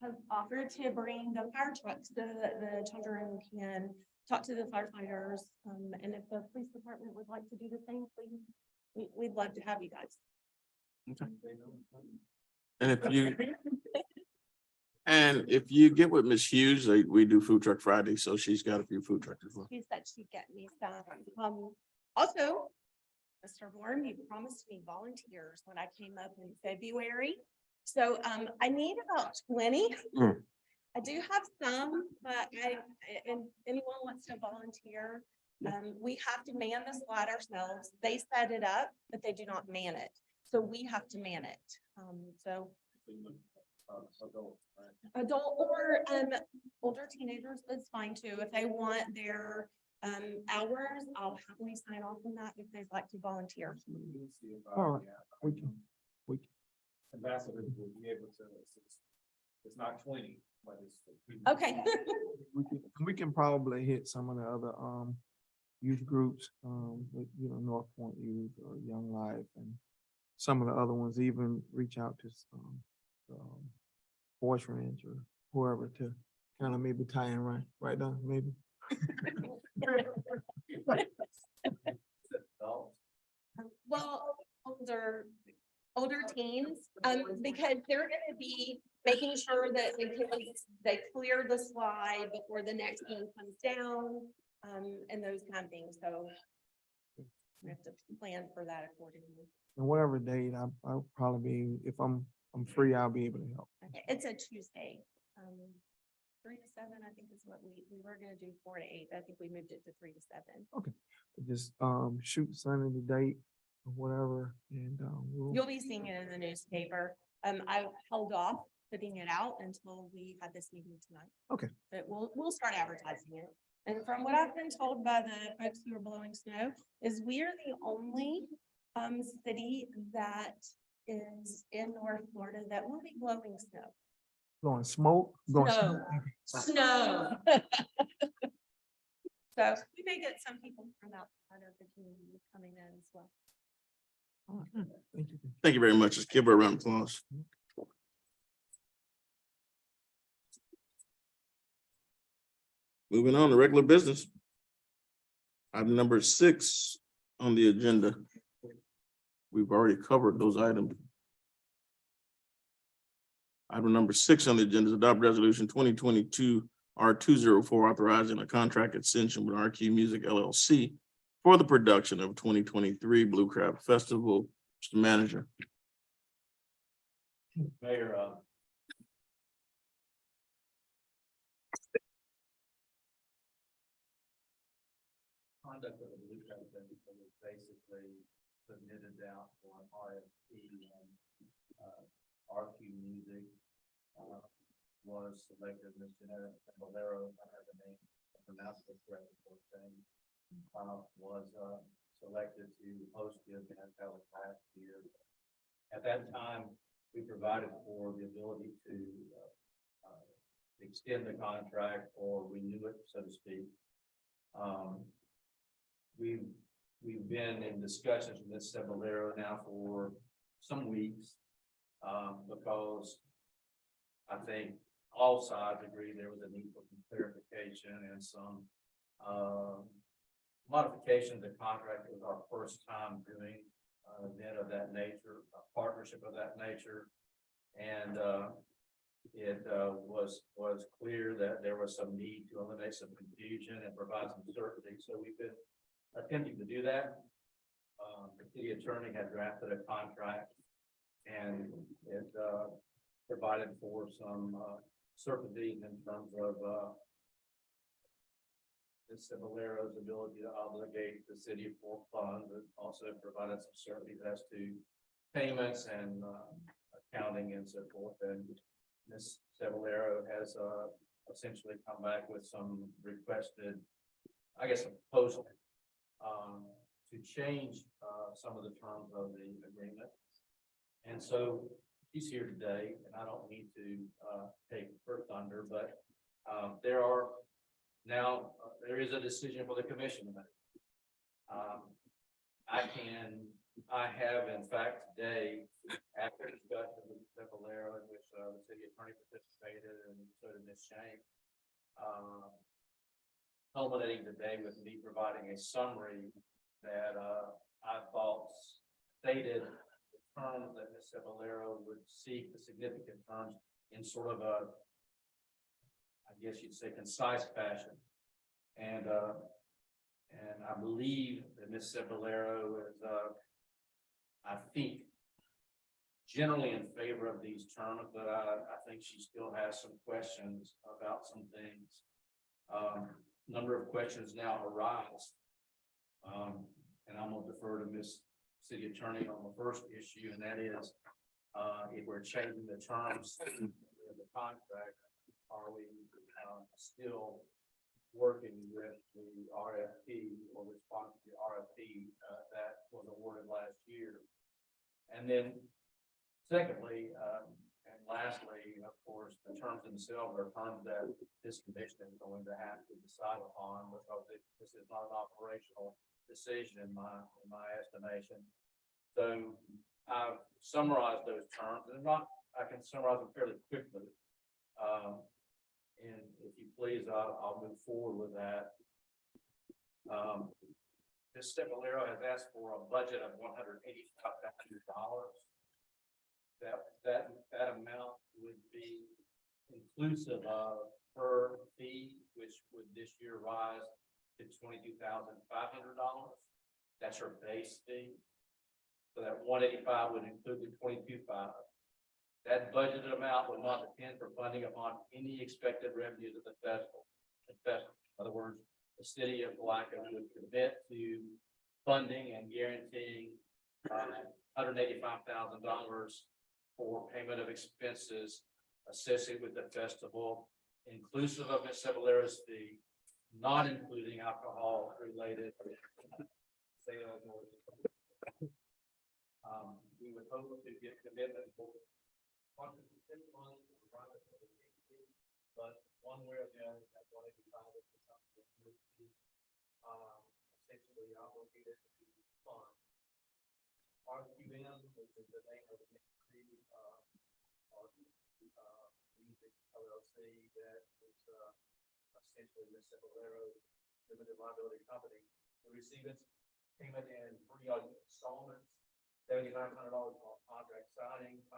has offered to bring the fire trucks, the children can talk to the firefighters. And if the police department would like to do the same, please we'd love to have you guys. And if you get with Ms. Hughes, we do Food Truck Friday, so she's got a few food trucks as well. She said she'd get me some. Also, Mr. Warren, you promised me volunteers when I came up in February. So, I need about 20. Mm. I do have some, but and anyone wants to volunteer, we have to man the slide ourselves. They set it up, but they do not man it. So we have to man it. So adult or, older teenagers is fine too. If they want their, hours, I'll happily sign off on that if they'd like to volunteer. All right, we can. Ambassadors will be able to, it's not 20, but it's. Okay. We can probably hit some of the other, youth groups, like, North Point Youth or Young Life and some of the other ones, even reach out to, Forest Ranch or whoever to kind of maybe tie in right now, maybe. Well, older teens, because they're gonna be making sure that they clear the slide before the next one comes down, and those kind of things, so we have to plan for that accordingly. And whatever date, I'll probably be, if I'm free, I'll be able to help. Okay, it's a Tuesday, 3 to 7, I think is what we were gonna do 4 to 8, I think we moved it to 3 to 7. Just, shoot Sunday the date or whatever, and, You'll be seeing it in the newspaper. I held off putting it out until we had this meeting tonight. Okay. But we'll start advertising it. And from what I've been told by the folks who are blowing snow, is we are the only city that is in North Florida that will be blowing snow. blowing smoke, blowing Snow. smoke. Snow. So we may get some people from outside of the community coming in as well. Thank you. Thank you very much. Let's give her a round of applause. Moving on to regular business. Item number 6 on the agenda. We've already covered those items. Item number 6 on the agenda is adopt resolution 2022 R204 authorizing a contract extension with RQ Music LLC for the production of 2023 Blue Crab Festival. Mr. Manager. Mayor, conduct of the Blue Crab Festival was basically submitted out for an RFP and RQ Music was selected. Ms. Janetta Valero, I have the name, pronounced it correctly, was selected to host the event. That was last year. At that time, we provided for the ability to extend the contract or renew it, so to speak. We've been in discussions with Ms. Valero now for some weeks because I think all sides agree there was a need for some clarification and some modification of the contract. It was our first time doing an event of that nature, a partnership of that nature. And it was clear that there was some need to eliminate some confusion and provide some certainty. So we've been attempting to do that. The city attorney had drafted a contract and it provided for some certainty in terms of Ms. Valero's ability to obligate the city for funds. It also provided some certainty as to payments and accounting and so forth. And Ms. Valero has essentially come back with some requested, I guess, a proposal to change some of the terms of the agreement. And so she's here today, and I don't need to take her thunder, but there is a decision for the commission to make. I have in fact today, after discussion with Ms. Valero, in which the city attorney participated and so did Ms. Shank, culminating today with me providing a summary that I thought stated the terms that Ms. Cebollero would seek, the significant terms, in sort of a, I guess you'd say, concise fashion. And I believe that Ms. Cebollero is, I think, generally in favor of these terms, but I think she still has some questions about some things. Number of questions now arise. And I'm gonna defer to Ms. City Attorney on the first issue, and that is, if we're changing the terms of the contract, are we still working with the RFP or responding to the RFP that was awarded last year? And then secondly, and lastly, of course, the terms themselves are terms that this commission is going to have to decide upon, because this is not an operational decision in my estimation. So I've summarized those terms, and I can summarize them fairly quickly. And if you please, I'll move forward with that. Ms. Cebollero has asked for a budget of $185,000. That amount would be inclusive of her fee, which would this year rise to $22,500. That's her base fee. So that 185 would include the 22,500. That budgeted amount will not depend for funding upon any expected revenues of the festival. In other words, the city of Palatka would commit to funding and guaranteeing $185,000 for payment of expenses associated with the festival, inclusive of Ms. Cebollero's fee, not including alcohol-related sales. We would hope to get commitment for but one way or the other, that one eighty five is something that would be essentially obligated to fund. RQM, which is the name of the entity, music LLC, that is essentially Ms. Cebollero Limited Liability Company, to receive its payment in 3 installments. $7,500 on contract signing, $5,000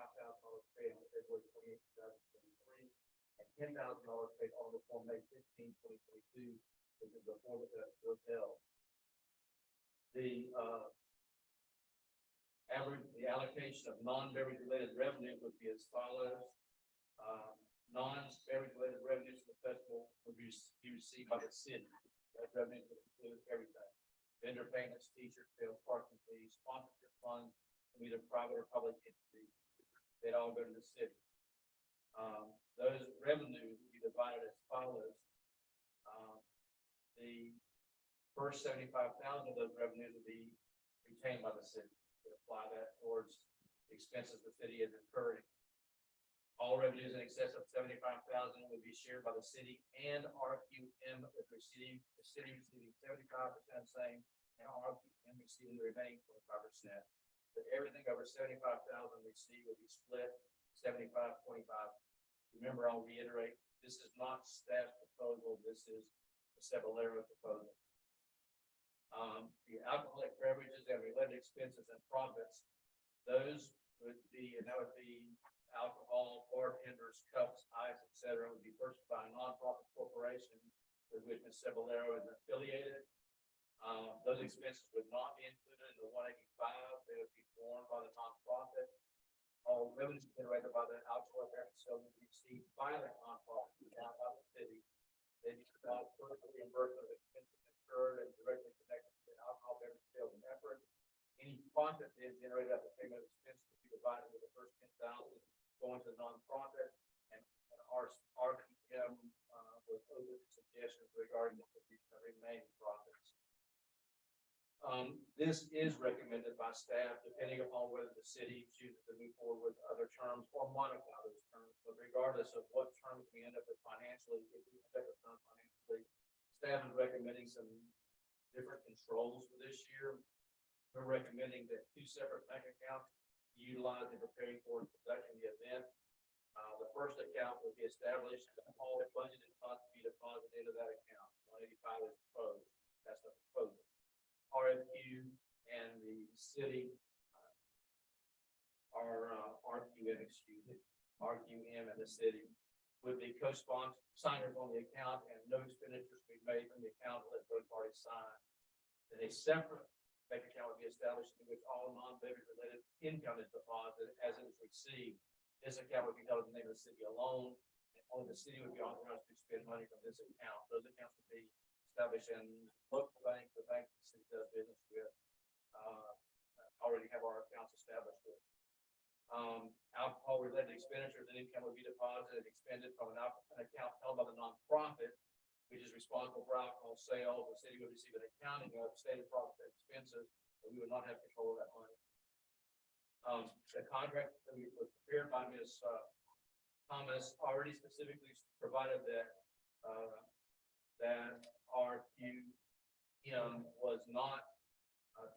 paid on February 28, 2023, and $10,000 paid on the form May 15, 2022, which is before the hotel. The allocation of non-beverage related revenue would be as follows. Non-beverage related revenues for the festival would be received by the city. That revenue would include everything: vendor payments, t-shirt sales, parking fees, sponsorship funds from either private or public entities. They'd all go to the city. Those revenues would be divided as follows. The first 75,000 of those revenues would be retained by the city. We apply that towards the expenses the city is incurring. All revenues in excess of 75,000 would be shared by the city and RQM, with the city receiving 75% same, and RQM receiving the remaining 25%. But everything over 75,000 received will be split 75-25. Remember, I'll reiterate, this is not staff's proposal. This is the Cebollero proposal. The alcoholic beverages and related expenses and profits, those would be, and that would be alcohol, bartenders, cups, ice, etc., would be purchased by a nonprofit corporation with which Ms. Cebollero is affiliated. Those expenses would not be included in the 185. They would be borne by the nonprofit. All revenues generated by the alcohol beverage sales would be received by the nonprofit, not by the city. They need to provide further reimbursement of expenses incurred and directly connected to the alcohol beverage sales and effort. Any profit that is generated at the payment of expenses will be divided with the first 10,000 going to the nonprofit, and our RPM with other suggestions regarding the remaining profits. This is recommended by staff, depending upon whether the city chooses to move forward with other terms or modify those terms. But regardless of what terms we end up with financially, if we end up with them financially, staff is recommending some different controls for this year. We're recommending that 2 separate bank accounts be utilized in preparing for and conducting the event. The first account will be established and all budgeted funds be deposited into that account. 185 is proposed. That's the proposal. RFQ and the city RQM and the city would be co-sponsor signers on the account and no expenditures be made from the account unless both parties sign. Then a separate bank account would be established in which all non-budget related income is deposited as it is received. This account would be held in the name of the city alone, and only the city would be authorized to spend money from this account. Those accounts would be established in local bank, the bank the city does business with. Already have our accounts established with. Alcohol related expenditures and income would be deposited and expended from an account held by the nonprofit, which is responsible for alcohol sales. The city would receive an accounting of stated profit and expenses, but we would not have control of that money. The contract that was prepared by Ms. Thomas already specifically provided that that RQM was not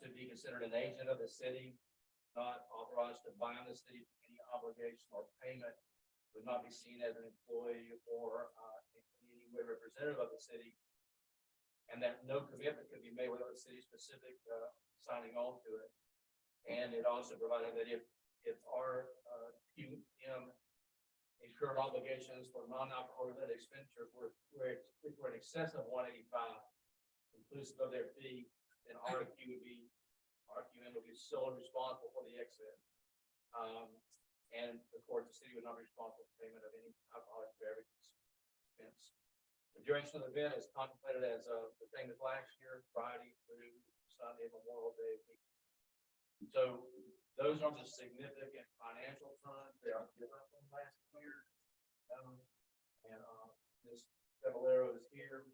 to be considered an agent of the city, not authorized to bind the city to any obligation or payment, would not be seen as an employee or in any way representative of the city, and that no commitment could be made without the city specific signing on to it. And it also provided that if RQM incurred obligations for non-alcohol related expenditures which were in excess of 185, inclusive of their fee, then RQM would be solely responsible for the excess. And of course, the city would not be responsible for payment of any alcoholic beverage expense. The duration of the event is contemplated as the same as last year, Friday through Sunday, Memorial Day. So those are the significant financial funds. They are different from last year. This Caballero is here.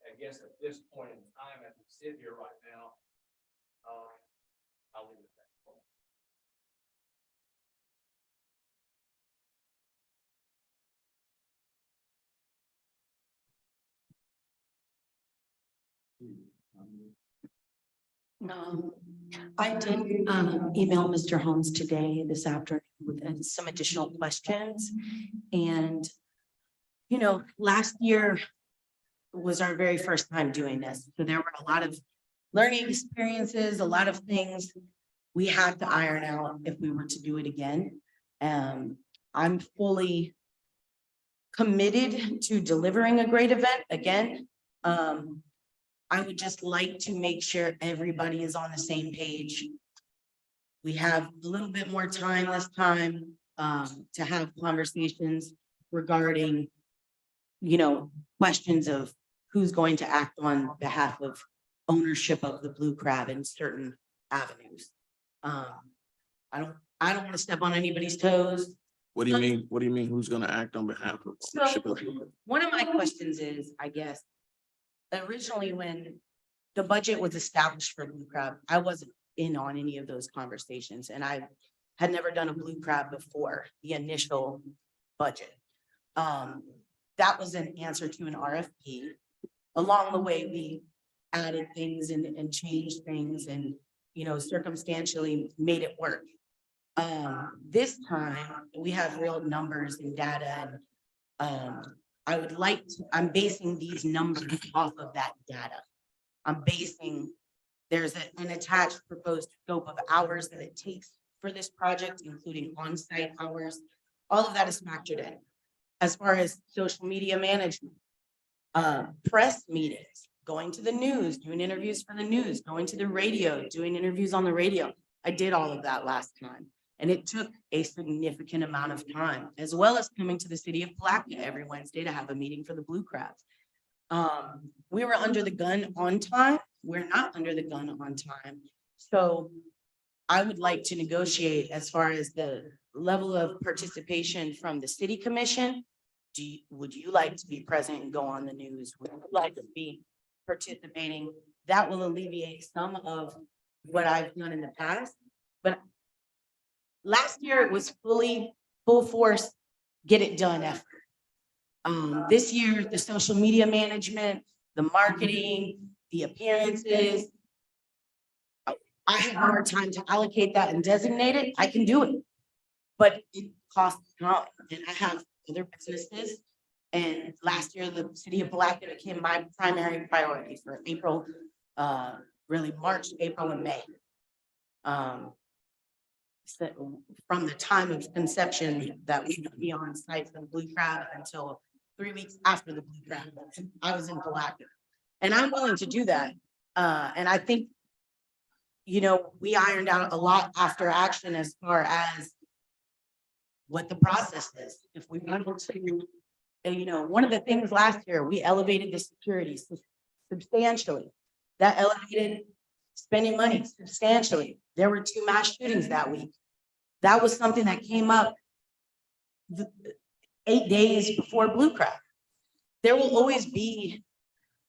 I guess at this point in time, as we sit here right now, I'll leave it at that. I did email Mr. Holmes today, this afternoon, with some additional questions. And, you know, last year was our very first time doing this. So there were a lot of learning experiences, a lot of things we had to iron out if we were to do it again. I'm fully committed to delivering a great event again. I would just like to make sure everybody is on the same page. We have a little bit more time this time to have conversations regarding, you know, questions of who's going to act on behalf of ownership of the Blue Crab in certain avenues. I don't want to step on anybody's toes. What do you mean? What do you mean? Who's gonna act on behalf of? So one of my questions is, I guess, originally when the budget was established for Blue Crab, I wasn't in on any of those conversations, and I had never done a Blue Crab before the initial budget. That was an answer to an RFP. Along the way, we added things and changed things and, you know, circumstantially made it work. This time we have real numbers and data, and I would like to, I'm basing these numbers off of that data. There's an attached proposed scope of hours that it takes for this project, including on-site hours. All of that is factored in. As far as social media management, press meetings, going to the news, doing interviews for the news, going to the radio, doing interviews on the radio. I did all of that last time. And it took a significant amount of time, as well as coming to the city of Palatka every Wednesday to have a meeting for the Blue Crabs. We were under the gun on time. We're not under the gun on time. So I would like to negotiate as far as the level of participation from the city commission. Would you like to be present and go on the news? Would you like to be participating? That will alleviate some of what I've done in the past. But last year it was full force, get it done effort. This year, the social media management, the marketing, the appearances, I have more time to allocate that and designate it. I can do it, but it costs time, and I have other businesses. And last year, the city of Palatka became my primary priority for April, really March, April, and May. from the time of conception that we would be on site for the Blue Crab until 3 weeks after the Blue Crab. I was in Palatka. And I'm willing to do that. And I think, you know, we ironed out a lot after action as far as what the process is. If we wanted to, you know, one of the things last year, we elevated the security substantially. That elevated spending money substantially. There were 2 mass shootings that week. That was something that came up 8 days before Blue Crab. There will always be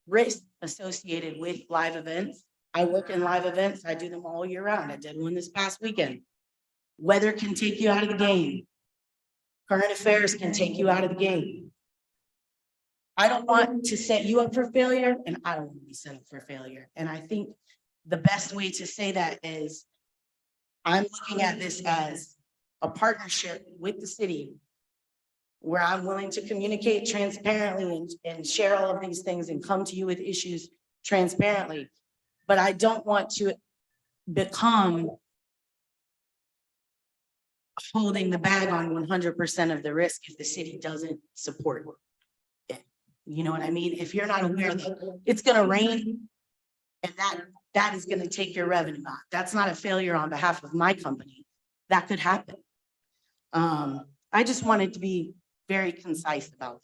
risk associated with live events. I work in live events. I do them all year round. I did one this past weekend. Weather can take you out of the game. Current affairs can take you out of the game. I don't want to set you up for failure, and I don't want to be set up for failure. And I think the best way to say that is I'm looking at this as a partnership with the city where I'm willing to communicate transparently and share all of these things and come to you with issues transparently. But I don't want to become holding the bag on 100% of the risk if the city doesn't support it. You know what I mean? If you're not aware that it's gonna rain and that is gonna take your revenue out. That's not a failure on behalf of my company. That could happen. I just wanted to be very concise about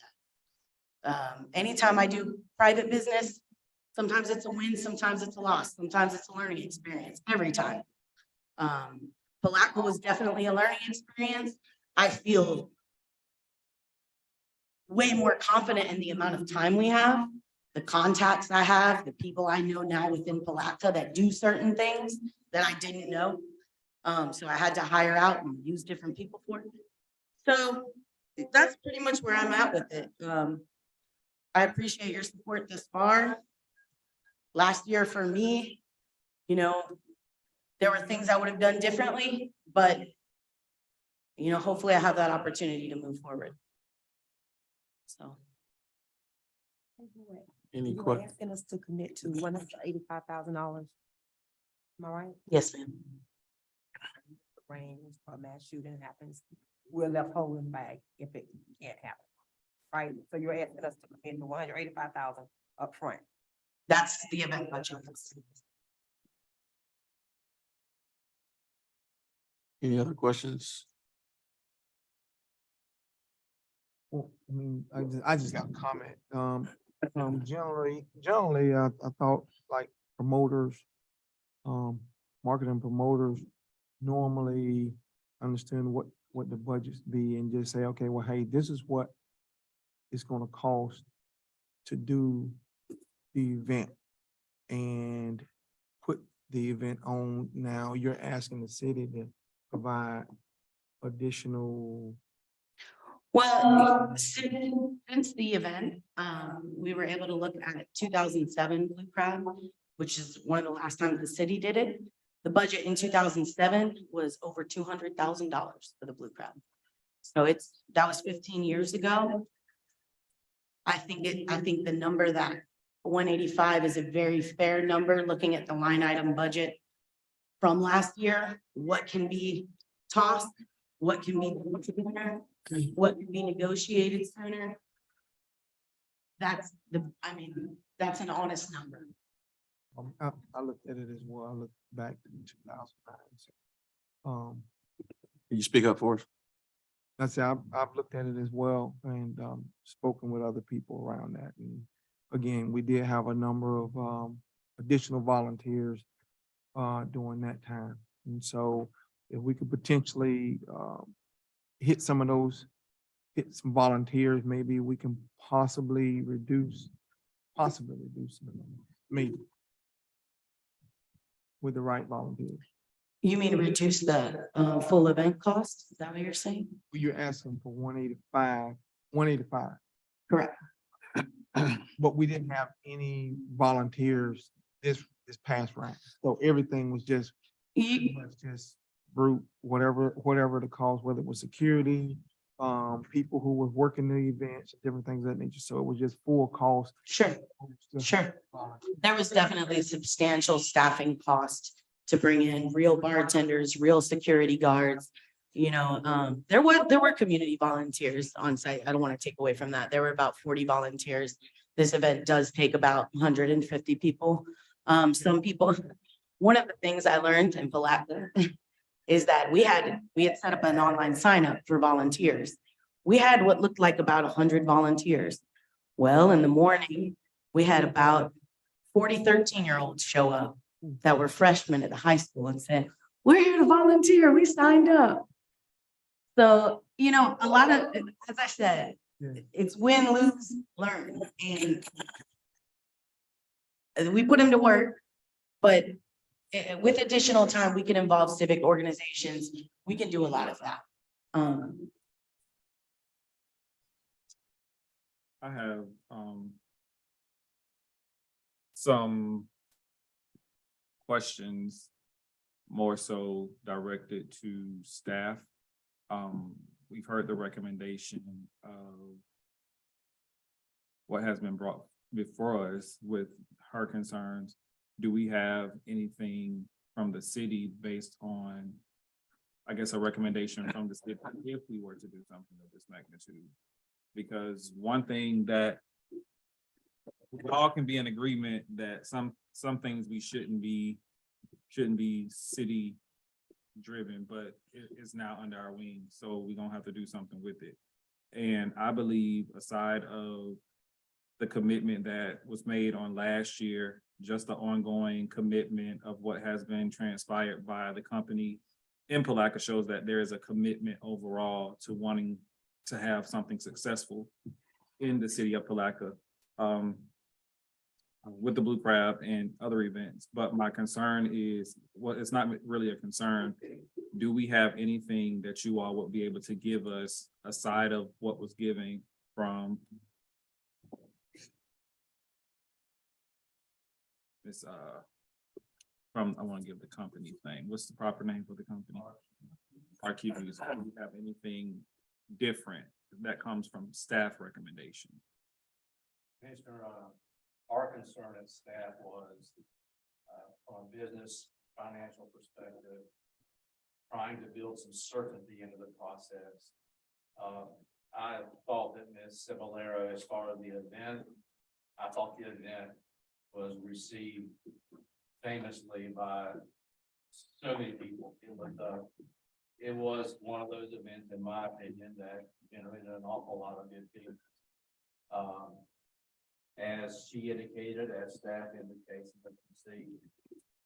that. Anytime I do private business, sometimes it's a win, sometimes it's a loss, sometimes it's a learning experience, every time. Palatka was definitely a learning experience. I feel way more confident in the amount of time we have, the contacts I have, the people I know now within Palatka that do certain things that I didn't know. So I had to hire out and use different people for it. So that's pretty much where I'm at with it. I appreciate your support this far. Last year for me, you know, there were things I would have done differently, but you know, hopefully I have that opportunity to move forward. So. Any You questions? asking us to commit to $185,000. Am I right? Yes, ma'am. Rains or mass shooting happens, we're left holding the bag if it can't happen. Right? So you're asking us to commit to 185,000 upfront. That's the event budget. Any other questions? Well, I mean, I just got a comment. Generally, I thought like promoters, marketing promoters normally understand what the budgets be and just say, okay, well, hey, this is what it's gonna cost to do the event and put the event on. Now you're asking the city to provide additional. Well, since the event, we were able to look at 2007 Blue Crab, which is one of the last times the city did it. The budget in 2007 was over $200,000 for the Blue Crab. So that was 15 years ago. I think the number that 185 is a very fair number, looking at the line item budget from last year. What can be tossed, what can be what can be negotiated sooner. That's that's an honest number. I looked at it as well. I looked back to 2009. Can you speak up for us? That's it. I've looked at it as well and spoken with other people around that. And again, we did have a number of additional volunteers during that time. And so if we could potentially hit some volunteers, maybe we can possibly reduce maybe with the right volunteers. You mean reduce the full event cost? Is that what you're saying? You're asking for 185. Correct. But we didn't have any volunteers this past round. So everything was just pretty much just brute, whatever the cost, whether it was security, people who were working the events, different things of that nature. So it was just full cost. Sure. Sure. There was definitely substantial staffing cost to bring in real bartenders, real security guards. You know, there were community volunteers on site. I don't want to take away from that. There were about 40 volunteers. This event does take about 150 people. Some people, one of the things I learned in Palatka is that we had set up an online sign up for volunteers. We had what looked like about 100 volunteers. Well, in the morning, we had about 40 13-year-olds show up that were freshmen at the high school and said, "We're here to volunteer. We signed up." So, you know, a lot of, as I said, it's win, lose, learn. And we put them to work, but with additional time, we can involve civic organizations. We can do a lot of that. I have some questions more so directed to staff. We've heard the recommendation of what has been brought before us with her concerns. Do we have anything from the city based on, I guess, a recommendation from the city if we were to do something of this magnitude? Because one thing that we all can be in agreement that some things we shouldn't be city driven, but it is now under our wing, so we're gonna have to do something with it. And I believe, aside of the commitment that was made on last year, just the ongoing commitment of what has been transpired by the company in Palatka shows that there is a commitment overall to wanting to have something successful in the city of Palatka, with the Blue Crab and other events. But my concern is, well, it's not really a concern. Do we have anything that you all would be able to give us aside of what was given from this, I want to give the company thing. What's the proper name for the company? RQVs. Do we have anything different that comes from staff recommendation? Commissioner, our concern as staff was, from a business financial perspective, trying to build some certainty into the process. I thought that Ms. Cibolero, as far as the event, I thought the event was received famously by so many people. It was one of those events, in my opinion, that generated an awful lot of good feelings. As she indicated, as staff indicates,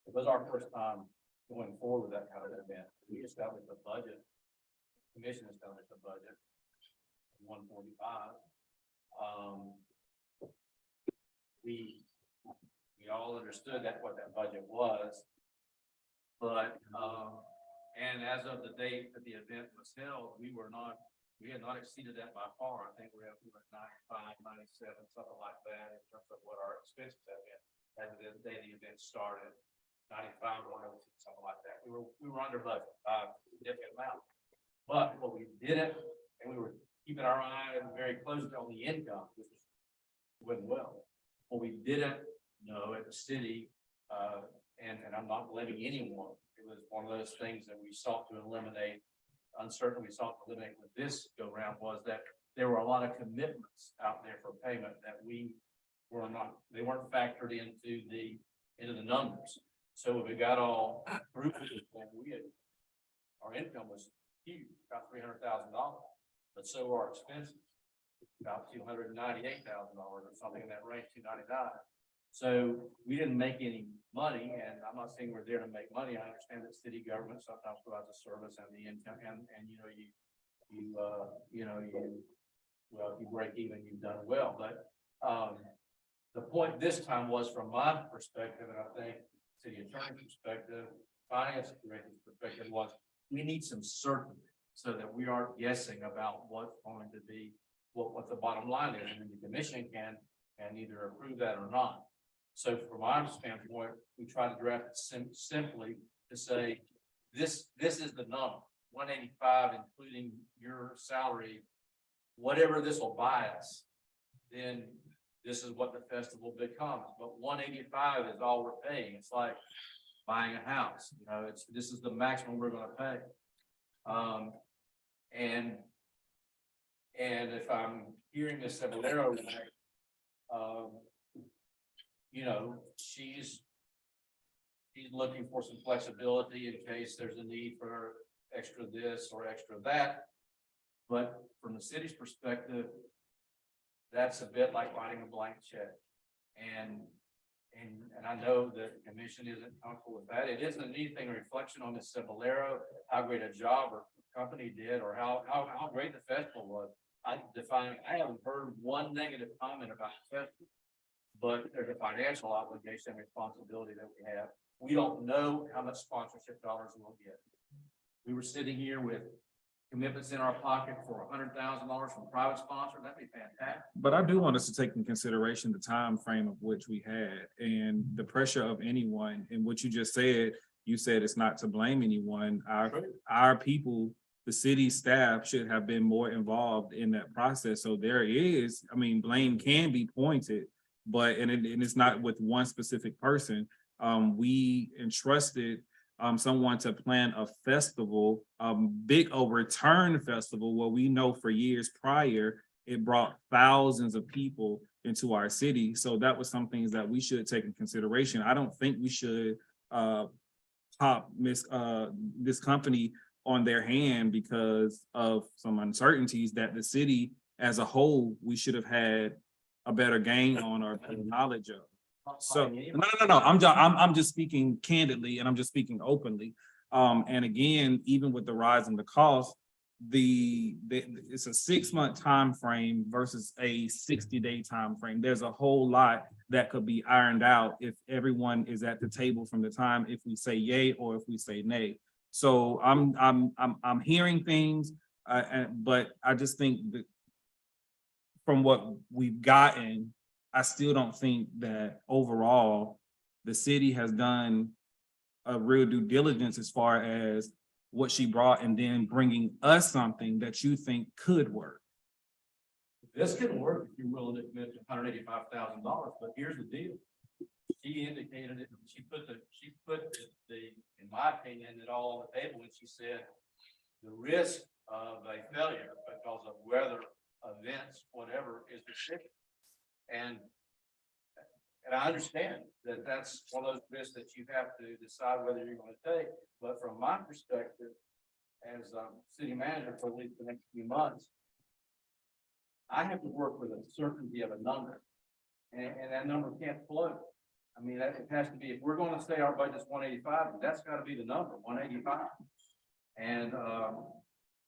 it was our first time going forward with that kind of event. We established a budget. Commission established a budget, 145. We all understood what that budget was, but and as of the date that the event was held, we had not exceeded that by far. I think we were at 95, 97, something like that in terms of what our expenses have been as of the day the event started. 95 or something like that. We were under budget by a significant amount. But what we didn't, and we were keeping our eye very closely on the income, which went well. What we didn't know at the city, and I'm not blaming anyone, it was one of those things that we sought to eliminate. Uncertainty we sought to eliminate with this go round was that there were a lot of commitments out there for payment that they weren't factored into the numbers. So we got all through, our income was huge, about $300,000, but so were our expenses, about $298,000 or something in that range, 299. So we didn't make any money, and I'm not saying we're there to make money. I understand that city government sometimes provides a service and the income, and if you break even, you've done well. But the point this time was, from my perspective, and I think city attorney's perspective, finance director's perspective, was we need some certainty so that we aren't guessing about what's going to be, what the bottom line is, and then the commission can either approve that or not. So from our standpoint, we try to draft it simply to say, this is the number, 185, including your salary, whatever this will buy us, then this is what the festival becomes. But 185 is all we're paying. It's like, buying a house. You know, this is the maximum we're gonna pay. And if I'm hearing Ms. Cebollero right, you know, she's looking for some flexibility in case there's a need for extra this or extra that. But from the city's perspective, that's a bit like writing a blank check. And I know that the commission isn't comfortable with that. It isn't anything a reflection on Ms. Cebollero, how great a job her company did, or how great the festival was. I haven't heard one negative comment about the festival, but there's a financial obligation and responsibility that we have. We don't know how much sponsorship dollars we'll get. We were sitting here with commitments in our pocket for $100,000 from private sponsor. That'd be fantastic. But I do want us to take in consideration the time frame of which we had and the pressure of anyone. And what you just said, you said it's not to blame anyone. Our people, the city staff should have been more involved in that process. So there is, I mean, blame can be pointed, but, and it's not with one specific person. We entrusted someone to plan a festival, big return festival, where we know for years prior, it brought thousands of people into our city. So that was some things that we should take in consideration. I don't think we should pop this company on their hand because of some uncertainties that the city as a whole, we should have had a better gain on or better knowledge of. So no. I'm just speaking candidly and I'm just speaking openly. And again, even with the rise in the cost, it's a 6-month time frame versus a 60-day time frame. There's a whole lot that could be ironed out if everyone is at the table from the time if we say yay or if we say nay. So I'm hearing things, but I just think that from what we've gotten, I still don't think that overall the city has done a real due diligence as far as what she brought and then bringing us something that you think could work. This could work if you're willing to commit to $185,000, but here's the deal. She indicated it, she put the, in my opinion, it all on the table when she said the risk of a failure because of weather events, whatever, is the ticket. And I understand that that's one of those risks that you have to decide whether you're going to take. But from my perspective, as city manager for at least the next few months, I have to work with a certainty of a number, and that number can't float. I mean, it has to be, if we're going to say our budget's 185, that's got to be the number, 185.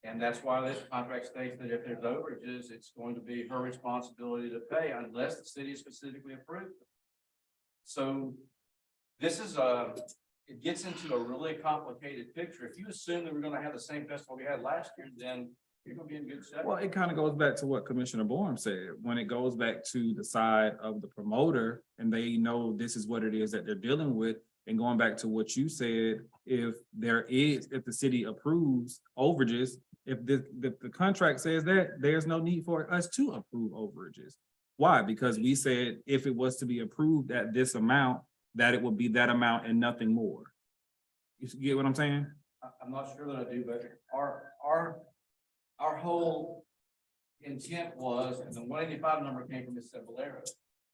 And that's why this contract states that if there's overages, it's going to be her responsibility to pay unless the city is specifically approved. So this is it gets into a really complicated picture. If you assume that we're going to have the same festival we had last year, then you're going to be in good shape. Well, it kind of goes back to what Commissioner Borum said, when it goes back to the side of the promoter and they know this is what it is that they're dealing with. And going back to what you said, if the city approves overages, if the contract says that, there's no need for us to approve overages. Why? Because we said if it was to be approved at this amount, that it would be that amount and nothing more. You get what I'm saying? I'm not sure that I do, but our whole intent was, and the 185 number came from Ms. Cebollero,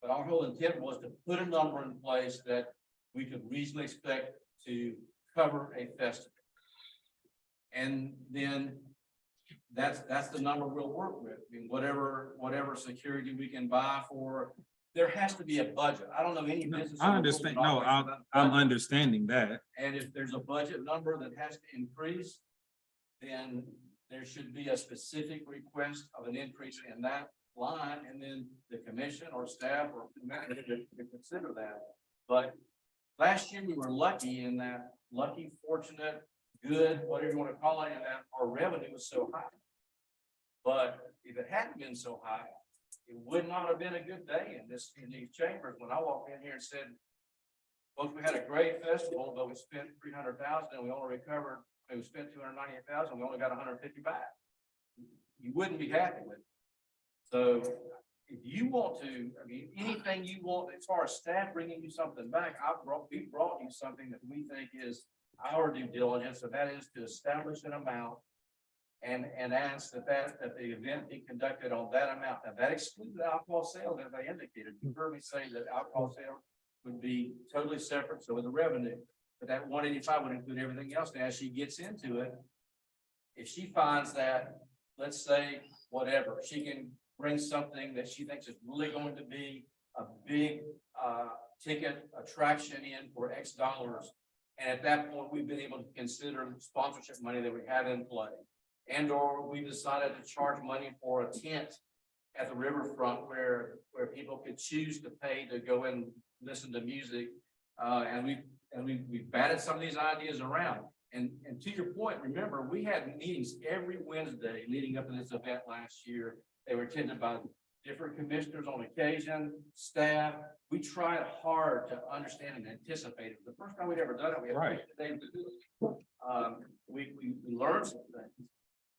but our whole intent was to put a number in place that we could reasonably expect to cover a festival. And then that's the number we'll work with. I mean, whatever security we can buy for, there has to be a budget. I don't know any business. I understand. No, I'm understanding that. And if there's a budget number that has to increase, then there should be a specific request of an increase in that line, and then the commission or staff or to consider that. But last year we were lucky in that, fortunate, good, whatever you want to call it, in that our revenue was so high. But if it hadn't been so high, it would not have been a good day in these chambers. When I walked in here and said, folks, we had a great festival, but we spent $300,000 and we only recovered. We spent $298,000. We only got $150 back. You wouldn't be happy with it. So if you want to, I mean, anything you want, as far as staff bringing you something back, we brought you something that we think is our due diligence, and that is to establish an amount and ask that the event be conducted on that amount. Now, that excluded alcohol sales, as I indicated. You heard me say that alcohol sales would be totally separate, so would the revenue. But that 185 would include everything else. Now, as she gets into it, if she finds that, let's say, whatever, she can bring something that she thinks is really going to be a big ticket attraction in for X dollars. And at that point, we've been able to consider sponsorship money that we have in play. And or we decided to charge money for a tent at the riverfront where people could choose to pay to go and listen to music. And we've batted some of these ideas around. And to your point, remember, we had meetings every Wednesday leading up to this event last year. They were attended by different commissioners on occasion, staff. We tried hard to understand and anticipate it. The first time we'd ever done it, we had Right. days to do it. We learned some things.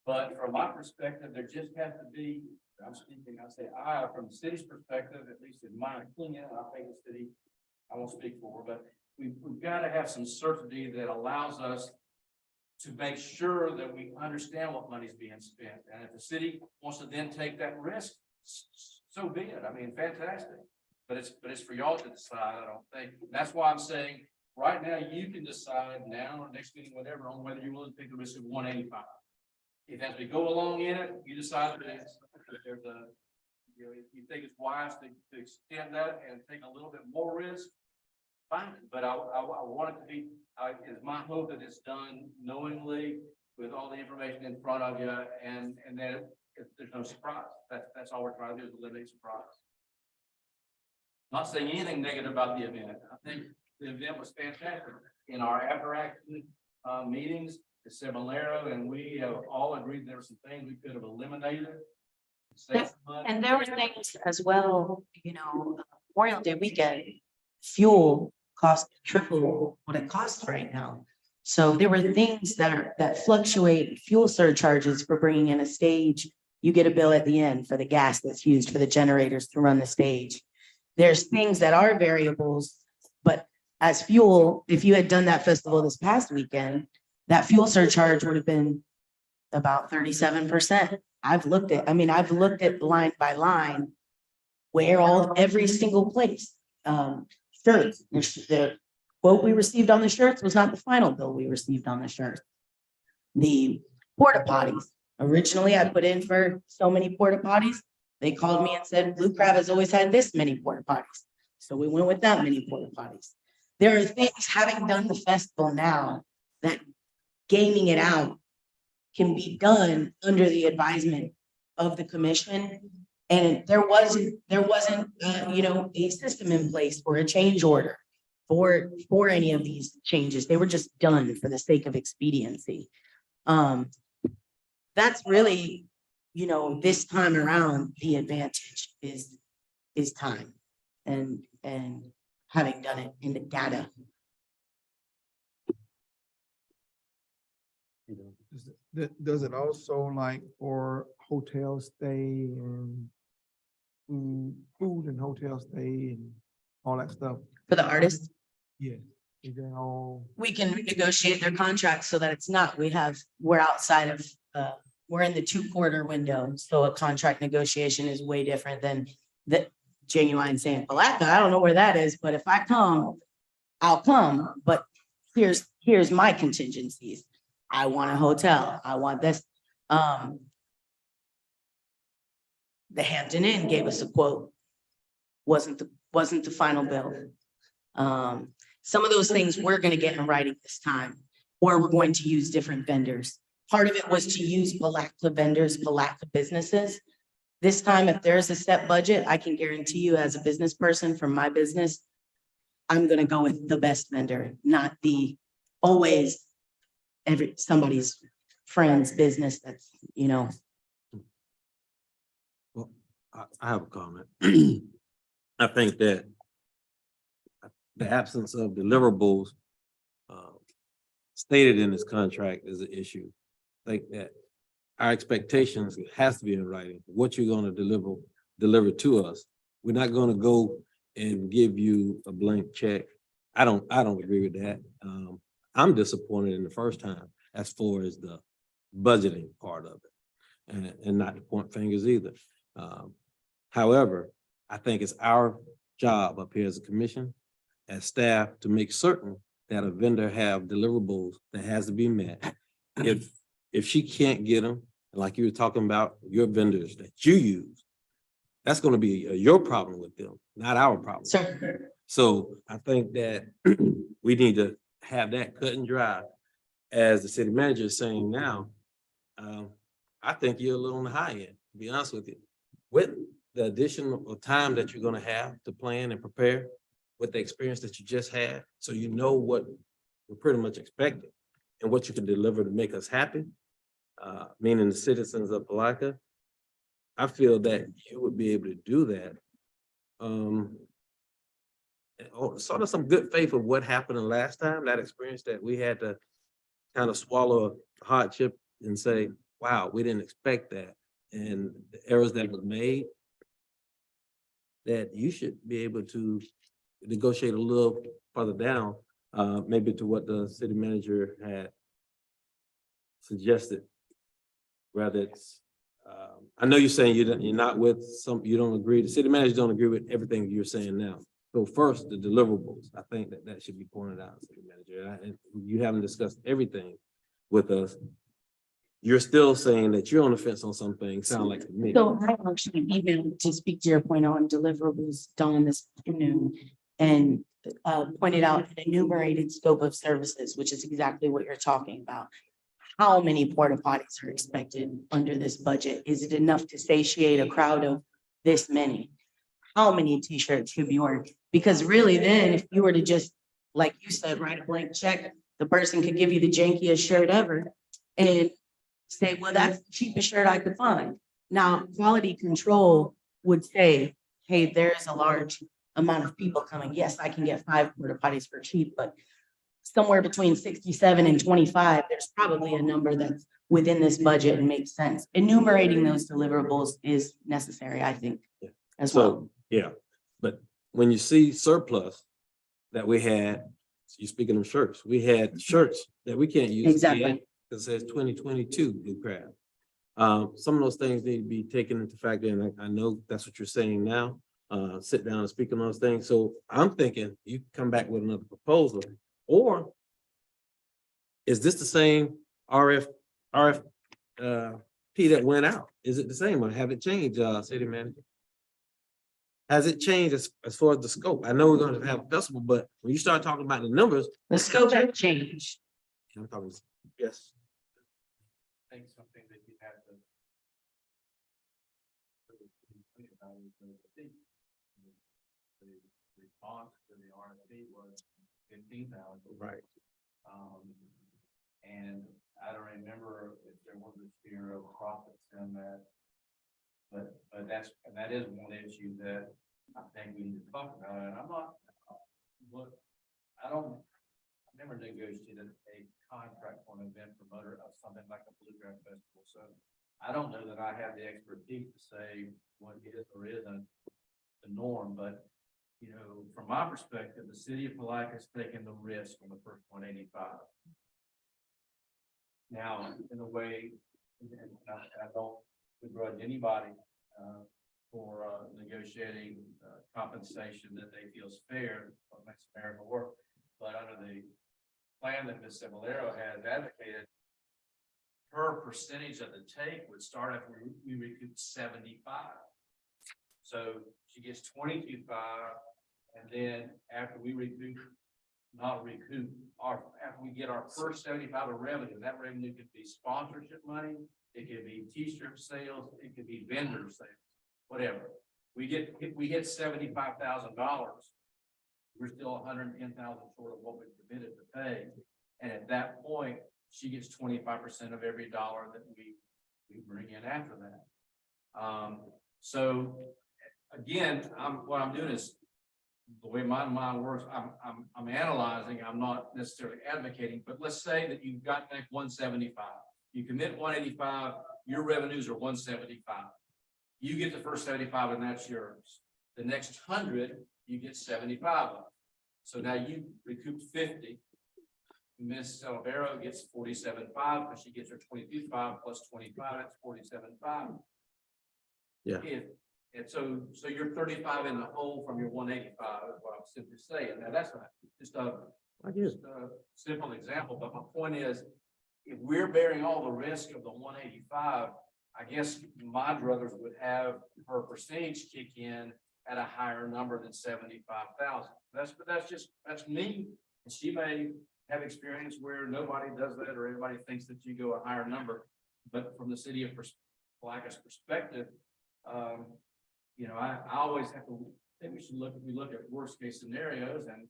But from my perspective, there just has to be, I'm speaking, I say from the city's perspective, at least in my opinion, I think the city, I won't speak for, but we've got to have some certainty that allows us to make sure that we understand what money's being spent. And if the city wants to then take that risk, so be it. I mean, fantastic. But it's for y'all to decide, I don't think. That's why I'm saying right now you can decide now or next meeting, whatever, on whether you're willing to take the risk of 185. If as we go along in it, you decide that there's a, you know, if you think it's wise to extend that and take a little bit more risk, fine. But I want it to be, it's my hope that it's done knowingly with all the information in front of you, and then if there's no surprise. That's all we're trying to do is eliminate surprise. Not saying anything negative about the event. I think the event was fantastic. In our after action meetings, the Seminaro, and we have all agreed there were some things we could have eliminated. And there were things as well, Memorial Day weekend, fuel cost triple what it costs right now. So there were things that fluctuate, fuel surcharges for bringing in a stage. You get a bill at the end for the gas that's used for the generators to run the stage. There's things that are variables, but as fuel, if you had done that festival this past weekend, that fuel surcharge would have been about 37%. I've looked at line by line where every single place. Shirts, the quote we received on the shirts was not the final bill we received on the shirt. The porta potties, originally I put in for so many porta potties. They called me and said, Blue Crab has always had this many porta potties. So we went with that many porta potties. There are things, having done the festival now, that gaming it out can be done under the advisement of the commission. And there wasn't a system in place or a change order for any of these changes. They were just done for the sake of expediency. That's really, this time around, the advantage is time and having done it in the data. Does it also like for hotel stay and food and hotel stay and all that stuff? For the artists, Yeah. Is that all? we can negotiate their contracts so that it's not, we're outside of, we're in the 2-quarter window. So a contract negotiation is way different than the Genuine saying, Palatka, I don't know where that is, but if I come, I'll come. But here's my contingencies. I want a hotel. I want this. The Hampton Inn gave us a quote. Wasn't the final bill. Some of those things we're going to get in writing this time, or we're going to use different vendors. Part of it was to use Palatka vendors, Palatka businesses. This time, if there's a set budget, I can guarantee you as a business person from my business, I'm going to go with the best vendor, not the always somebody's friend's business that's, Well, I have a comment. I think that the absence of deliverables stated in this contract is an issue. I think that our expectations has to be in writing, what you're going to deliver delivered to us. We're not gonna go and give you a blank check. I don't agree with that. I'm disappointed in the first time as far as the budgeting part of it. And not to point fingers either. However, I think it's our job up here as a commission, as staff, to make certain that a vendor have deliverables that has to be met. If she can't get them, like you were talking about your vendors that you use, that's gonna be your problem with them, not our problem. Sir, So I think that we need to have that cut and dry. As the city manager is saying now, I think you're a little on the high end, to be honest with you. With the additional time that you're gonna have to plan and prepare, with the experience that you just had, so you know what we're pretty much expecting and what you can deliver to make us happy, meaning the citizens of Palatka, I feel that you would be able to do that. Sort of some good faith of what happened the last time, that experience that we had to kind of swallow a hardship and say, wow, we didn't expect that. And the errors that were made, that you should be able to negotiate a little further down, maybe to what the city manager had suggested. Rather it's, I know you're saying you're not with some, you don't agree, the city manager don't agree with everything you're saying now. So first, the deliverables, I think that should be pointed out, city manager, and you haven't discussed everything with us. You're still saying that you're on the fence on some things, sound like to me. so I actually emailed to speak to your point on deliverables done this afternoon and pointed out an enumerated scope of services, which is exactly what you're talking about. How many porta potties are expected under this budget? Is it enough to satiate a crowd of this many? How many t-shirts could be ordered? Because really then, if you were to just, like you said, write a blank check, the person could give you the jankiest shirt ever and say, well, that's the cheapest shirt I could find. Now, quality control would say, hey, there's a large amount of people coming. Yes, I can get 5 porta potties for cheap, but somewhere between 67 and 25, there's probably a number that's within this budget and makes sense. Enumerating those deliverables is necessary, I think, as well. Yeah, but when you see surplus that we had, you're speaking of shirts, we had shirts that we can't use. Exactly. Because it says 2022 Blue Crab. Some of those things need to be taken into factor, and I know that's what you're saying now. Sit down and speak on those things. So I'm thinking you come back with another proposal, or is this the same RFP that went out? Is it the same or have it changed, city manager? Has it changed as far as the scope? I know we're gonna have a festival, but when you start talking about the numbers. The scope has changed. I'm talking, yes. I think something that you have to. The response to the RFP was 15,000. Right. And I don't remember if there was a share of profits in that. But that is one issue that I think we need to talk about, and I'm not, look, I've never negotiated a contract for an event promoter of something like a bluegrass festival, so I don't know that I have the expertise to say what is or isn't the norm, but you know, from my perspective, the city of Palatka has taken the risk on the first 185. Now, in a way, I don't begrudge anybody for negotiating compensation that they feel is fair, what makes America work. But under the plan that Ms. Semilero has advocated, her percentage of the take would start after we recoup 75. So she gets 22.5, and then after we recoup, after we get our first 75 of revenue, that revenue could be sponsorship money, it could be t-shirt sales, it could be vendor sales, whatever. We get $75,000. We're still $110,000 short of what we committed to pay. And at that point, she gets 25% of every dollar that we bring in after that. So again, what I'm doing is the way my mind works. I'm analyzing. I'm not necessarily advocating, but let's say that you've got back 175. You commit 185. Your revenues are 175. You get the first 75 and that's yours. The next 100, you get 75 of. So now you recoup 50. Miss Olivero gets 47.5 because she gets her 22.5 plus 25, that's 47.5. Yeah. And so you're 35 in the hole from your 185 is what I'm simply saying. Now, that's not just a simple example, but my point is, if we're bearing all the risk of the 185, I guess my druthers would have her percentage kick in at a higher number than 75,000. That's me. And she may have experience where nobody does that or everybody thinks that you go a higher number. But from the city of Palaka's perspective, you know, I always have to think we look at worst case scenarios, and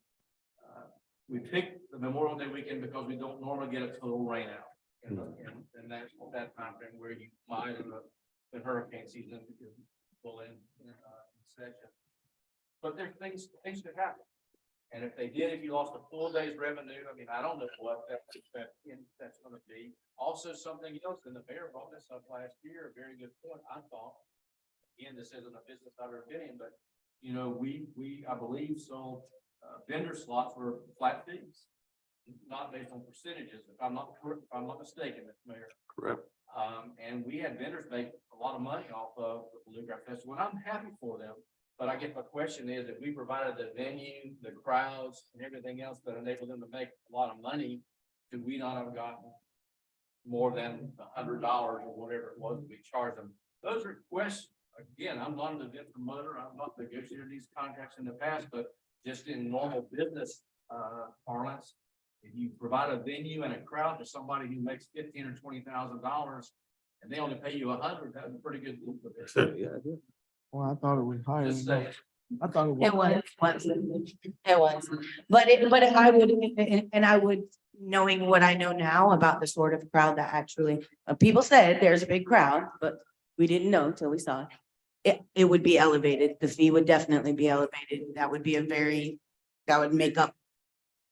we pick the Memorial Day weekend because we don't normally get a total rain out. And that's that time frame where you might in the hurricane season pull in session. But there's things that happen. And if they did, if you lost a full day's revenue, I mean, I don't know what that's going to be. Also, something else, and the mayor brought this up last year, a very good point, I thought. Again, this isn't a business owner opinion, but you know, I believe sold vendor slots were flat fees, not based on percentages. If I'm not mistaken, Mr. Mayor. Correct. And we had vendors make a lot of money off of the Bluegrass Festival, and I'm happy for them. But I guess my question is, if we provided the venue, the crowds, and everything else that enabled them to make a lot of money, could we not have gotten more than $100 or whatever it was we charged them? Those are questions. Again, I'm not an event promoter. I've not negotiated these contracts in the past, but just in normal business parlance, if you provide a venue and a crowd to somebody who makes $15,000 or $20,000 and they only pay you $100, that's a pretty good deal for this. Yeah, I do. Well, I thought it was higher. Just than say, that. I thought it was. It was, but I would, and I would, knowing what I know now about the sort of crowd that actually, people said there's a big crowd, but we didn't know until we saw it. It would be elevated. The fee would definitely be elevated. That would be that would make up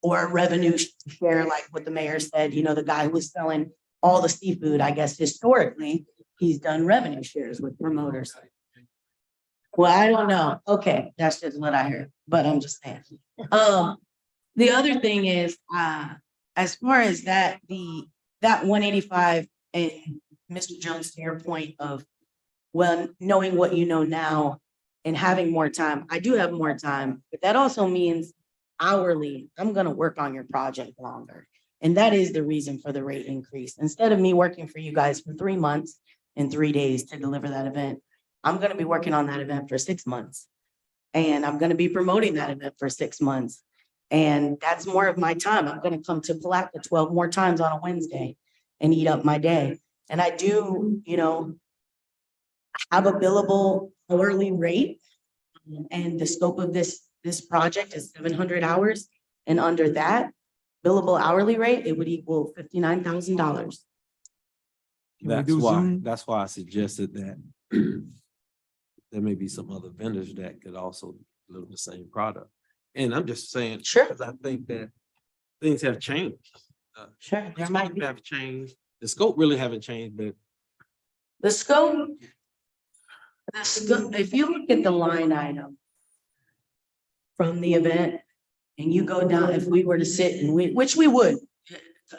or a revenue share, like what the mayor said, you know, the guy who was selling all the seafood, I guess historically, he's done revenue shares with promoters. Well, I don't know. Okay, that's just what I heard, but I'm just saying. The other thing is, as far as that 185 and Mr. Jones, to your point of, well, knowing what you know now and having more time, I do have more time, but that also means hourly, I'm gonna work on your project longer. And that is the reason for the rate increase. Instead of me working for you guys for 3 months and 3 days to deliver that event, I'm gonna be working on that event for 6 months. And I'm gonna be promoting that event for 6 months. And that's more of my time. I'm gonna come to Palatka 12 more times on a Wednesday and eat up my day. And I do, you know, have a billable hourly rate. And the scope of this project is 700 hours. And under that billable hourly rate, it would equal $59,000. That's why I suggested that there may be some other vendors that could also deliver the same product. And I'm just saying, Sure. because I think that things have changed. Sure, there might be. Have changed. The scope really haven't changed, but The scope, if you look at the line item from the event and you go down, if we were to sit and which we would,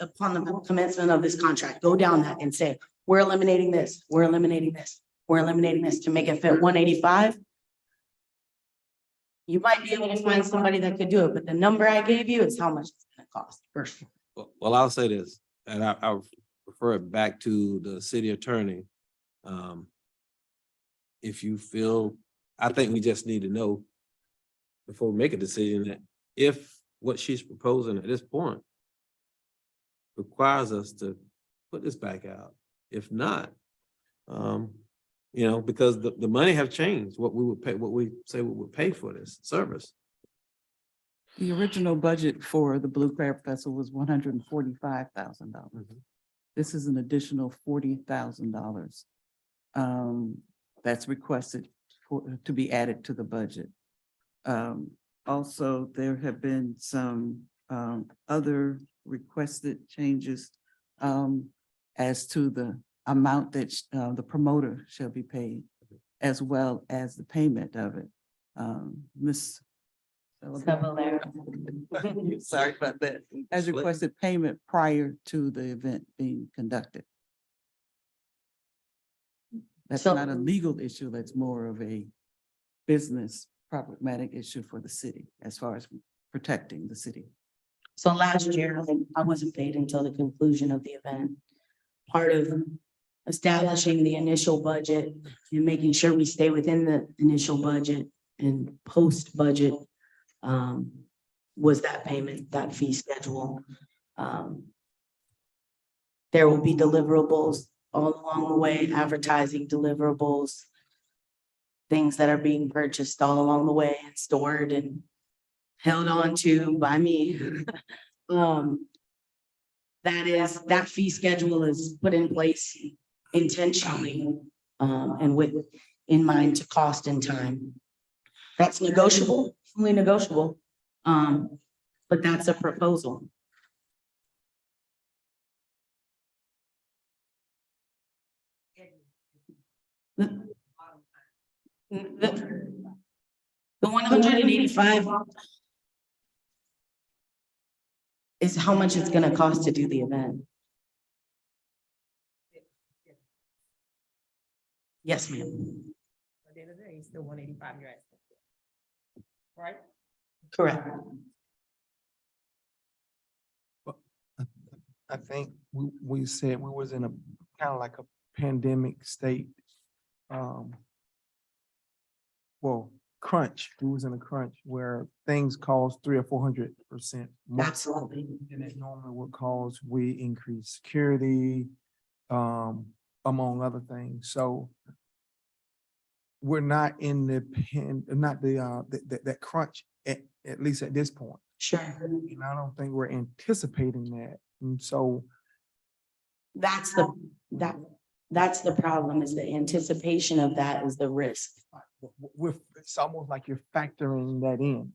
upon the commencement of this contract, go down that and say, we're eliminating this, we're eliminating this, we're eliminating this to make it fit 185. You might be able to find somebody that could do it, but the number I gave you is how much it's gonna cost for sure. well, I'll say this, and I'll refer it back to the city attorney. If you feel, I think we just need to know before we make a decision that if what she's proposing at this point requires us to put this back out, if not, you know, because the money have changed, what we would pay, what we say we would pay for this service. The original budget for the Blue Crab Festival was $145,000. This is an additional $40,000. That's requested to be added to the budget. Also, there have been some other requested changes as to the amount that the promoter shall be paid. as well as the payment of it. Ms. Sorry about that. Has requested payment prior to the event being conducted. That's So- not a legal issue, that's more of a business problematic issue for the city as far as protecting the city. So last year, I wasn't paid until the conclusion of the event. Part of establishing the initial budget and making sure we stay within the initial budget and post-budget was that payment, that fee schedule. There will be deliverables all along the way, advertising deliverables, things that are being purchased all along the way and stored and held on to by me. That fee schedule is put in place intentionally, and with, in mind to cost and time. That's negotiable, fully negotiable, but that's a proposal. The 185 is how much it's gonna cost to do the event. Yes, ma'am. At the end of the day, it's still 185 you're asking for, right? Correct. I think we said we was in a kind of like a pandemic state. Well, crunch, we was in a crunch where things cost 300 or 400% more Absolutely. than it normally would cause. We increase security, among other things. So we're not in the that crunch at least at this point. Sure. And I don't think we're anticipating that. And so That's the problem, is the anticipation of that is the risk. it's almost like you're factoring that in.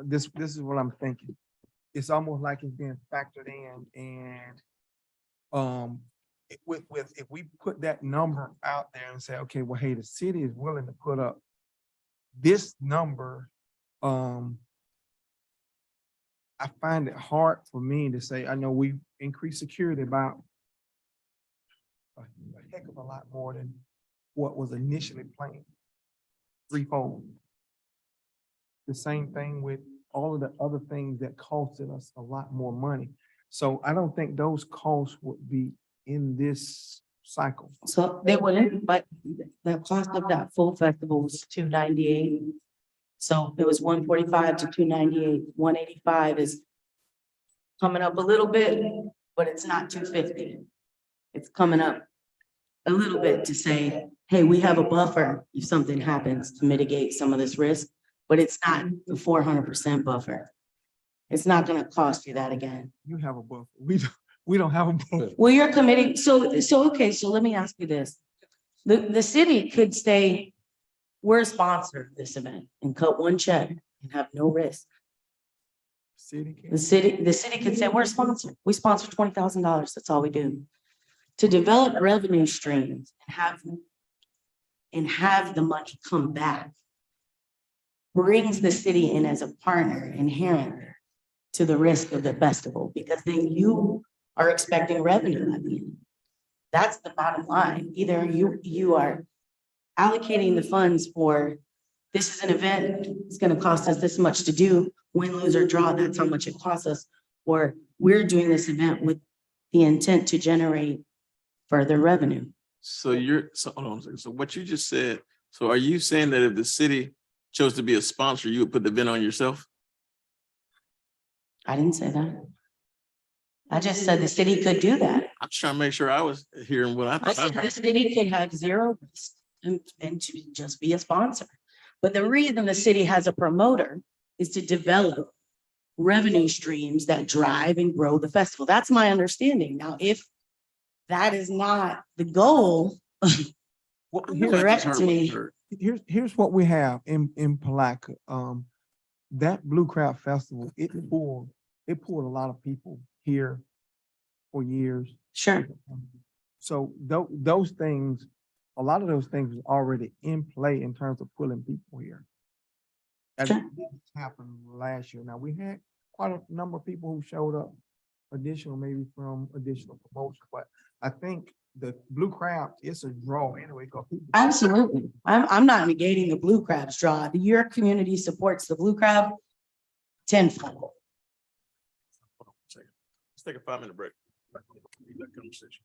This is what I'm thinking. It's almost like it's being factored in, and if we put that number out there and say, okay, well, hey, the city is willing to put up this number, I find it hard for me to say, I know we increased security about a heck of a lot more than what was initially planned. Threefold. The same thing with all of the other things that costed us a lot more money. So I don't think those costs would be in this cycle. So they wouldn't, but the cost of that full festival was $298. So it was 145 to 298. 185 is coming up a little bit, but it's not 250. It's coming up a little bit to say, hey, we have a buffer if something happens to mitigate some of this risk, but it's not the 400% buffer. It's not gonna cost you that again. You have a buffer. We don't have a buffer. Well, you're committing, okay, so let me ask you this. The city could say, we're a sponsor of this event and cut one check and have no risk. The city could say, we're a sponsor. We sponsor $20,000. That's all we do. To develop revenue streams and have the money come back brings the city in as a partner inherent to the risk of the festival, because then you are expecting revenue at the end. That's the bottom line. Either you are allocating the funds for, this is an event, it's gonna cost us this much to do, win, lose, or draw, that's how much it costs us. Or we're doing this event with the intent to generate further revenue. So hold on a second. So what you just said, so are you saying that if the city chose to be a sponsor, you would put the event on yourself? I didn't say that. I just said the city could do that. I'm just trying to make sure I was hearing what I I thought. said the city could have zero risk and to just be a sponsor. But the reason the city has a promoter is to develop revenue streams that drive and grow the festival. That's my understanding. Now, if that is not the goal, correct me. Here's what we have in Palatka. That Blue Crab Festival, it pulled a lot of people here for years. Sure. So those things a lot of those things was already in play in terms of pulling people here. That Sure. didn't happen last year. Now, we had quite a number of people who showed up additional, maybe from additional promotion, but I think the Blue Crab is a draw anyway, because people. Absolutely. I'm not negating the Blue Crab's draw. Your community supports the Blue Crab tenfold. Hold on a second. Let's take a 5-minute break. That conversation.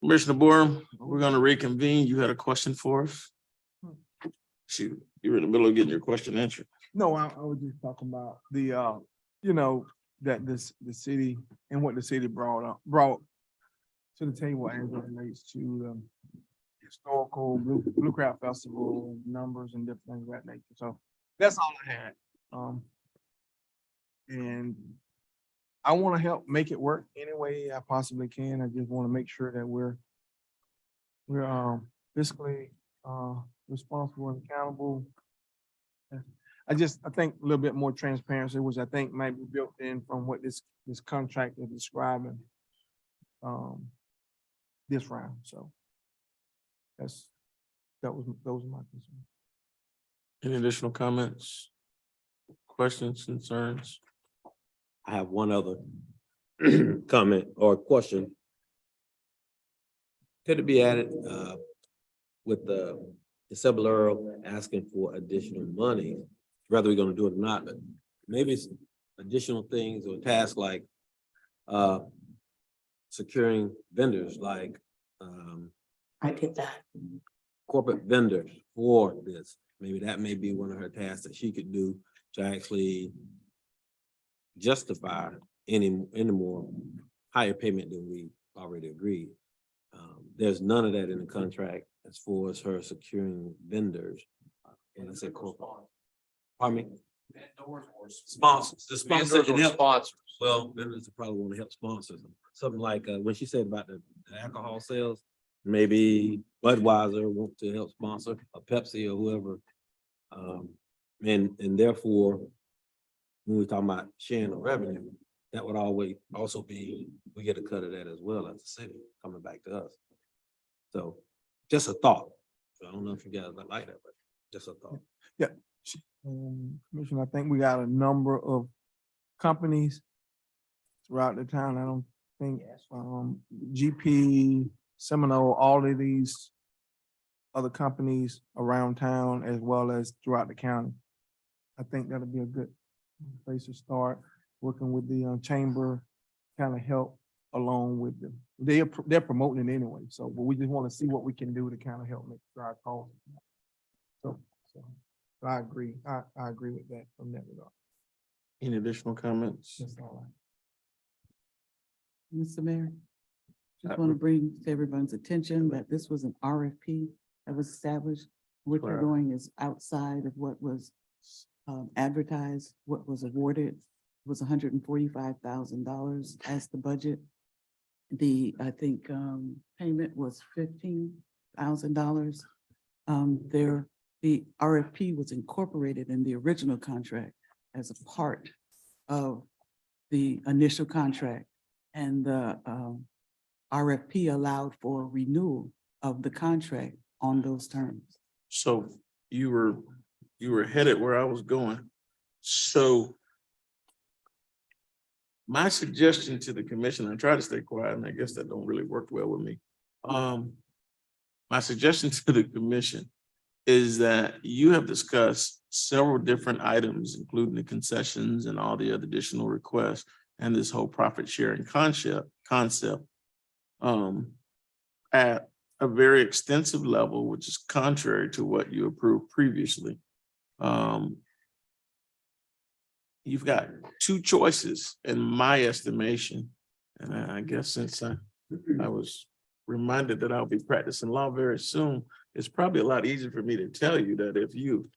Commissioner Borum, we're gonna reconvene. You had a question for us? Shoot, you were in the middle of getting your question answered. No, I was just talking about the, you know, that the city and what the city brought to the table as it relates to historical Blue Crab Festival numbers and different things of that nature. So that's all I had. And I want to help make it work any way I possibly can. I just want to make sure that we're fiscally responsible and accountable. I think a little bit more transparency, which I think might be built in from what this contract is describing this round. So those are my concerns. Any additional comments? Questions, concerns? I have one other comment or question. Could it be added with the Earl asking for additional money, whether we're gonna do it or not, but maybe it's additional things or tasks like securing vendors, like I get that. corporate vendors for this. Maybe that may be one of her tasks that she could do to actually justify any more higher payment than we already agreed. There's none of that in the contract as far as her securing vendors. And I said corporate. Pardon me? Sponsors. The sponsors. Sponsors. Well, vendors probably want to help sponsors. Something like when she said about the alcohol sales, maybe Budweiser want to help sponsor, or Pepsi or whoever. And therefore, when we're talking about sharing the revenue, that would always also be, we get a cut of that as well as the city coming back to us. So just a thought. So I don't know if you guys like that, but just a thought. Yeah. Commissioner, I think we got a number of companies throughout the town. I don't think GP, Seminole, all of these other companies around town as well as throughout the county. I think that'll be a good place to start, working with the chamber, kind of help along with them. They're promoting it anyway, so but we just want to see what we can do to kind of help make our cause. So I agree. I agree with that from that regard. Any additional comments? That's all Mr. Mayor, just want to bring to everyone's attention that this was an RFP that was established. What you're Correct. doing is outside of what was advertised, what was awarded was $145,000 as the budget. I think payment was $15,000. The RFP was incorporated in the original contract as a part of the initial contract. And the RFP allowed for renewal of the contract on those terms. So you were headed where I was going. So my suggestion to the commission, I try to stay quiet, and I guess that don't really work well with me. My suggestion to the commission is that you have discussed several different items, including the concessions and all the other additional requests and this whole profit sharing concept at a very extensive level, which is contrary to what you approved previously. You've got two choices in my estimation. And I guess since I was reminded that I'll be practicing law very soon, it's probably a lot easier for me to tell you that if you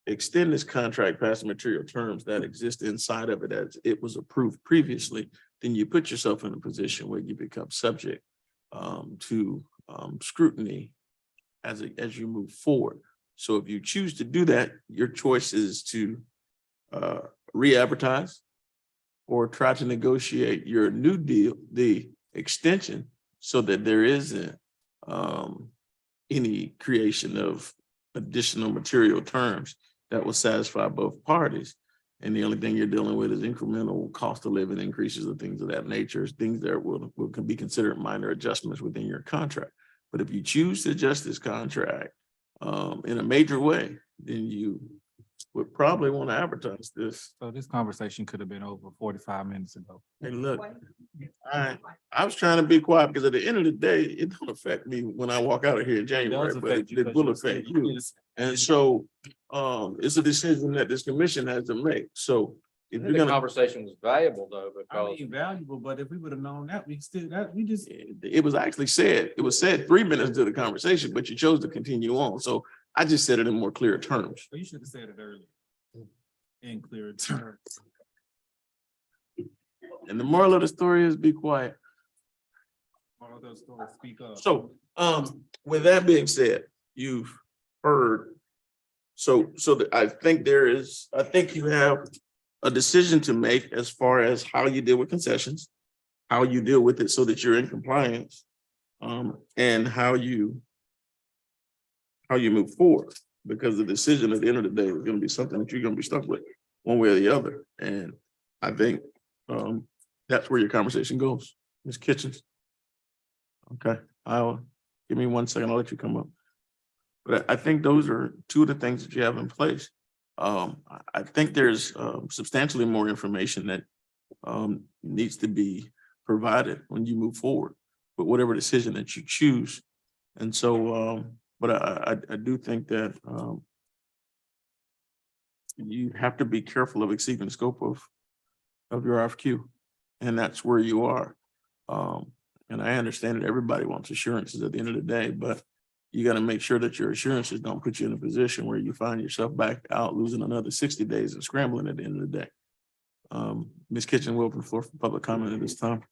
extend this contract past the material terms that exist inside of it as it was approved previously, then you put yourself in a position where you become subject to scrutiny as you move forward. So if you choose to do that, your choice is to re-advertise or try to negotiate your new deal, the extension, so that there isn't any creation of additional material terms that will satisfy both parties. And the only thing you're dealing with is incremental cost of living increases and things of that nature, things that can be considered minor adjustments within your contract. But if you choose to adjust this contract in a major way, then you would probably want to advertise this. So this conversation could have been over 45 minutes ago. Hey, look, I was trying to be quiet because at the end of the day, it don't affect me when I walk out of here in January, but it will affect you. And so, it's a decision that this commission has to make. So if you're The gonna, conversation was valuable though, I because mean, valuable, but if we would have known that, we still, that, we just. it was actually said, it was said 3 minutes into the conversation, but you chose to continue on. So I just said it in more clear terms. You should have said it earlier. In clear terms. And the moral of the story is be quiet. All those stories speak up. So, with that being said, you've heard. I think you have a decision to make as far as how you deal with concessions, how you deal with it so that you're in compliance, and how you move forward. Because the decision at the end of the day is gonna be something that you're gonna be stuck with one way or the other. And I think, that's where your conversation goes, Ms. Kitchens. Okay, give me 1 second, I'll let you come up. But I think those are two of the things that you have in place. I think there's substantially more information that needs to be provided when you move forward with whatever decision that you choose. And so, but I do think that you have to be careful of exceeding the scope of your RFQ, and that's where you are. And I understand that everybody wants assurances at the end of the day, but you got to make sure that your assurances don't put you in a position where you find yourself back out losing another 60 days and scrambling at the end of the day. Ms. Kitchen will open the floor for public comment at this time.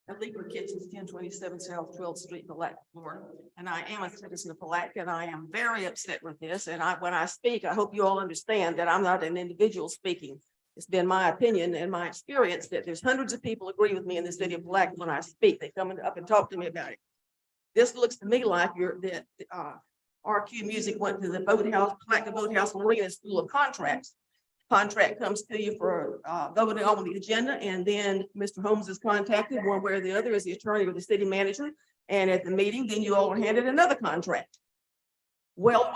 Illegal Kitchens, 1027 South 12th Street, Palatka, Florida. And I am a citizen of Palatka, and I am very upset with this. And when I speak, I hope you all understand that I'm not an individual speaking. It's been my opinion and my experience that there's hundreds of people agree with me in the city of Palatka when I speak. They come up and talk to me about it. This looks to me like RQ Music went to the boathouse, Palatka Boathouse Marina School of Contracts. Contract comes to you for voting on the agenda, and then Mr. Holmes is contacted one way or the other as the attorney or the city manager. And at the meeting, then you all are handed another contract. Well.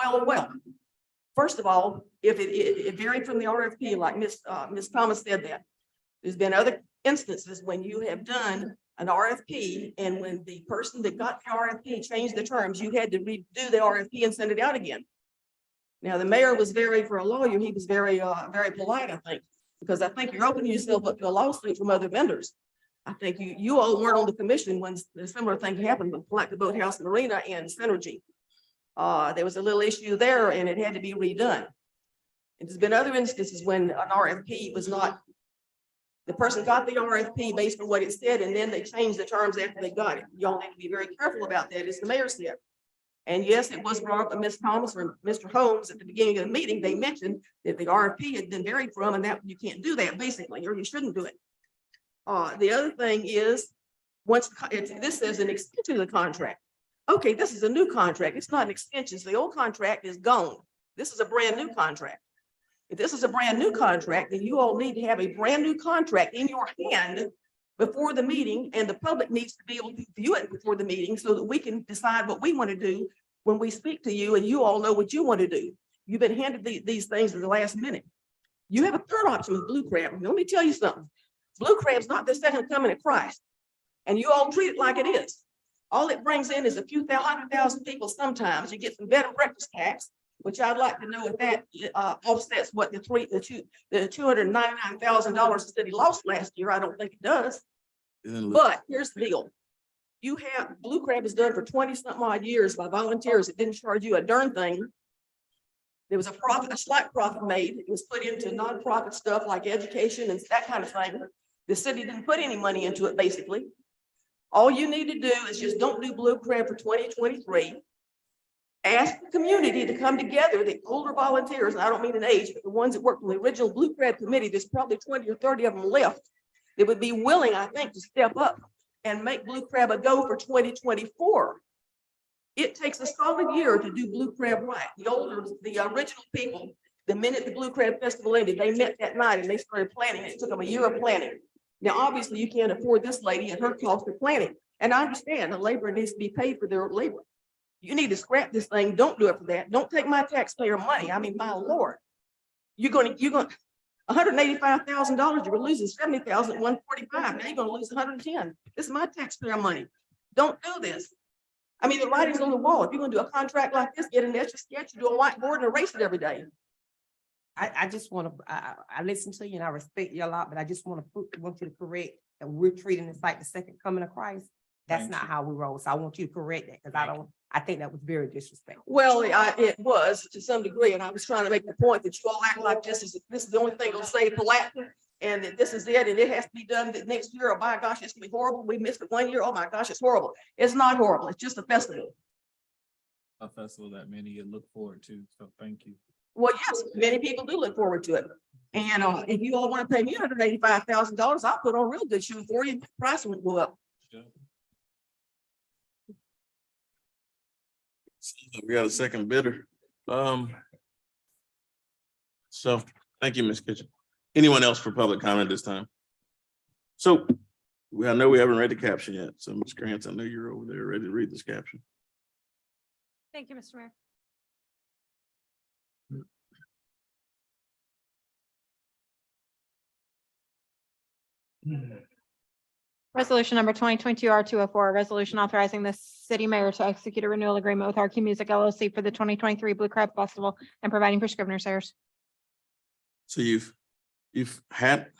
First of all, if it varied from the RFP, like Ms. Thomas said that, there's been other instances when you have done an RFP, and when the person that got the RFP changed the terms, you had to redo the RFP and send it out again. Now, the mayor was for a lawyer, he was very polite, I think, because I think you're opening yourself up to a lawsuit from other vendors. I think you all weren't on the commission when a similar thing happened with Palatka Boathouse Marina and Synergy. There was a little issue there and it had to be redone. And there's been other instances when an RFP was not, the person got the RFP based on what it said, and then they changed the terms after they got it. Y'all need to be very careful about that, as the mayor said. And yes, it was brought up by Ms. Thomas or Mr. Holmes at the beginning of the meeting. They mentioned that the RFP had been varied from, and that you can't do that basically, or you shouldn't do it. The other thing is, this says an extension of the contract. Okay, this is a new contract. It's not an extension. So the old contract is gone. This is a brand new contract. If this is a brand new contract, then you all need to have a brand new contract in your hand before the meeting, and the public needs to be able to view it before the meeting so that we can decide what we want to do when we speak to you, and you all know what you want to do. You've been handed these things at the last minute. You have a third option with Blue Crab. Let me tell you something. Blue Crab's not the second coming of Christ, and you all treat it like it is. All it brings in is a few 100,000 people sometimes. You get some bed and breakfast tax, which I'd like to know if that offsets what the $299,000 the city lost last year. I don't think it does. But here's the deal. You have, Blue Crab has done for 20 something odd years by volunteers. It didn't charge you a darn thing. There was a slight profit made. It was put into nonprofit stuff like education and that kind of thing. The city didn't put any money into it, basically. All you need to do is just don't do Blue Crab for 2023. Ask the community to come together, the older volunteers, and I don't mean an age, but the ones that worked on the original Blue Crab committee, there's probably 20 or 30 of them left. They would be willing, I think, to step up and make Blue Crab a go for 2024. It takes a solid year to do Blue Crab right. The original people, the minute the Blue Crab Festival ended, they met that night and they started planning. It took them a year of planning. Now, obviously, you can't afford this lady and her cost of planning. And I understand the labor needs to be paid for their labor. You need to scrap this thing. Don't do it for that. Don't take my taxpayer money. I mean, my lord. You're gonna, $185,000, you were losing 70,000 at 145. Now you're gonna lose 110. This is my taxpayer money. Don't do this. I mean, the writing's on the wall. If you're gonna do a contract like this, get an extra sketch, you do a whiteboard and erase it every day. I just want to, I listen to you and I respect you a lot, but I just want you to correct that we're treating this like the second coming of Christ. That's Thank not you. how we roll. So I want you to correct that because I think that was very disrespectful. Well, it was to some degree, and I was trying to make the point that you all act like this is the only thing that'll save Palatka, and that this is it, and it has to be done next year. Oh my gosh, it's gonna be horrible. We missed it 1 year. Oh my gosh, it's horrible. It's not horrible. It's just a festival. A festival that many look forward to, so thank you. Well, yes, many people do look forward to it. And if you all want to pay me $185,000, I'll put on a real good shoe for you. The price won't go up. We got a second bidder. So thank you, Ms. Kitchen. Anyone else for public comment this time? So I know we haven't read the caption yet. So Ms. Grant, I know you're over there ready to read this caption. Thank you, Mr. Mayor. Resolution number 2022 R204, a resolution authorizing the city mayor to execute a renewal agreement with RQ Music LLC for the 2023 Blue Crab Festival and providing for Scrivener's errors. So we've had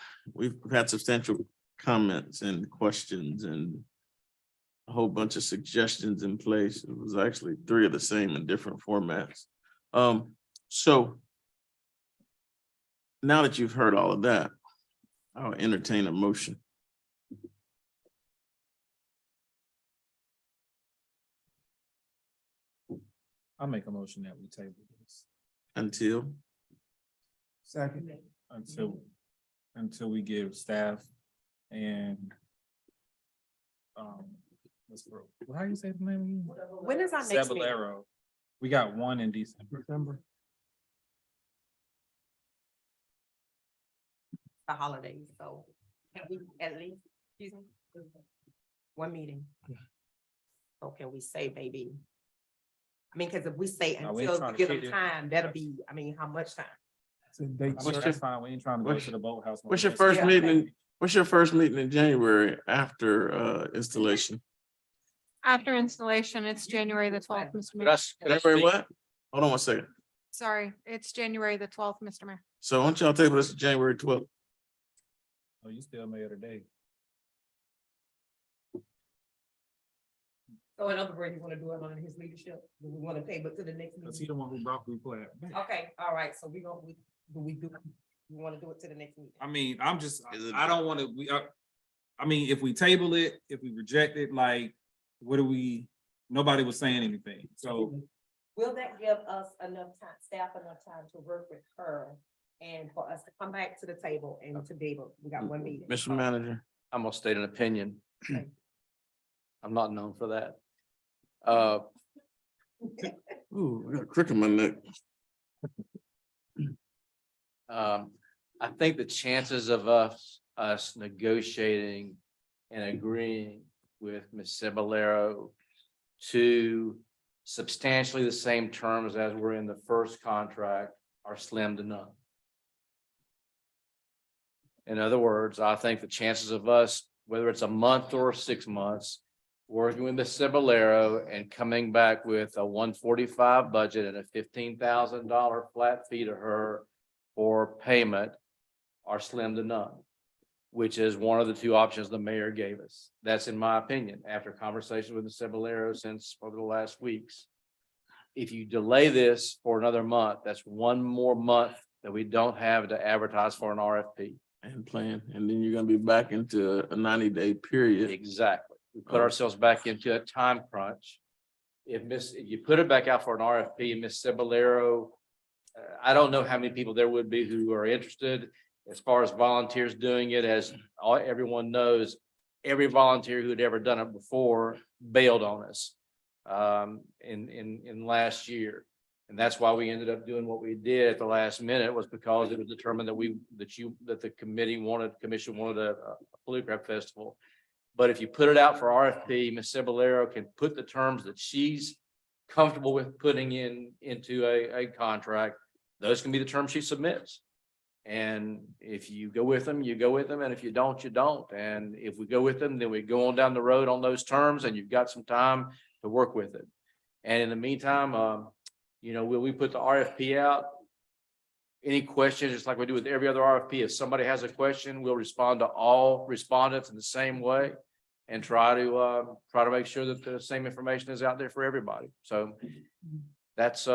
substantial comments and questions and a whole bunch of suggestions in place. It was actually 3 of the same in different formats. So now that you've heard all of that, I'll entertain a motion. I'll make a motion that we table this Until Second. until we give staff and how do you say the name again? When is our next meeting? Cebulero. We got one in December. The holidays, so can we at least, excuse me, one meeting? So can we say maybe? I mean, because if we say No, we ain't until trying we to give them kick it. time, that'll be, I mean, how much time? That's fine. We ain't trying to go to the boathouse. what's your first meeting? What's your first meeting in January after installation? After installation, it's January the 12th, Mr. Mayor. January what? Hold on 1 second. Sorry, it's January the 12th, Mr. Mayor. So why don't y'all table this to January 12th? Oh, you still mayor today. So in other words, you want to do it under his leadership? Do we want to table it to the next Cause he meeting? the one who brought Blue Crab back. Okay, all right, so we want to do it to the next meeting? I mean, Is it- I don't want to, I mean, if we table it, if we reject it, like, what do we, nobody was saying anything, so. Will that give us enough time, staff enough time to work with her and for us to come back to the table and to be able, we got one meeting. Mr. Manager. I'm gonna state an opinion. I'm not known for that. Ooh, I got a crick in my neck. I think the chances of us negotiating and agreeing with Ms. Cebulero to substantially the same terms as were in the first contract are slim to none. In other words, I think the chances of us, whether it's a month or 6 months, working with Ms. Cebulero and coming back with a 145 budget and a $15,000 flat fee to her for payment are slim to none, which is one of the 2 options the mayor gave us. That's in my opinion, after conversation with Ms. Cebulero since over the last weeks. If you delay this for another month, that's 1 more month that we don't have to advertise for an RFP. And plan, and then you're gonna be back into a 90-day period. Exactly. We put ourselves back into a time crunch. If you put it back out for an RFP and Ms. Cebulero, I don't know how many people there would be who are interested. As far as volunteers doing it, as everyone knows, every volunteer who'd ever done it before bailed on us in last year. And that's why we ended up doing what we did at the last minute, was because it was determined that the commission wanted a Blue Crab Festival. But if you put it out for RFP, Ms. Cebulero can put the terms that she's comfortable with putting into a contract, those can be the terms she submits. And if you go with them, you go with them, and if you don't, you don't. And if we go with them, then we go on down the road on those terms, and you've got some time to work with it. And in the meantime, will we put the RFP out? Any questions, just like we do with every other RFP, if somebody has a question, we'll respond to all respondents in the same way and try to make sure that the same information is out there for everybody. So that's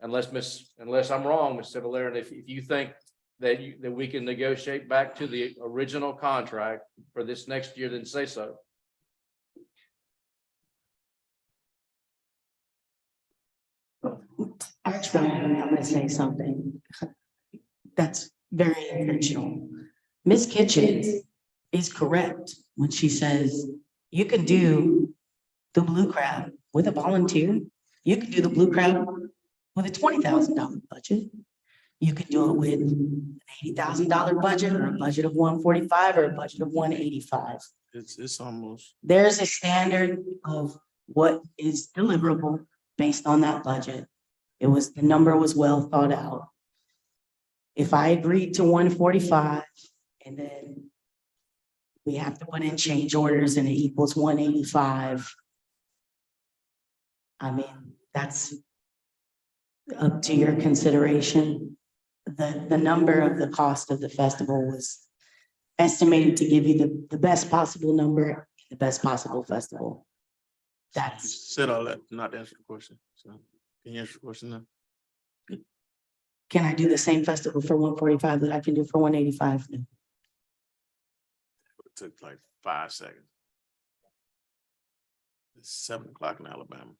unless I'm wrong, Ms. Cavalier, if you think that we can negotiate back to the original contract for this next year, then say so. Actually, I'm gonna say something that's very intentional. Ms. Kitchens is correct when she says you can do the Blue Crab with a volunteer. You can do the Blue Crab with a $20,000 budget. You can do it with an $80,000 budget, or a budget of 145, or a budget of 185. It's almost. There's a standard of what is deliverable based on that budget. The number was well thought out. If I agreed to 145 and then we have to put in change orders and it equals 185. I mean, that's up to your consideration. The number of the cost of the festival was estimated to give you the best possible number, the best possible festival. That's. Said all that, not to answer the question. So can you answer the question now? Can I do the same festival for 145 that I can do for 185? It took like 5 seconds. It's 7 o'clock in Alabama.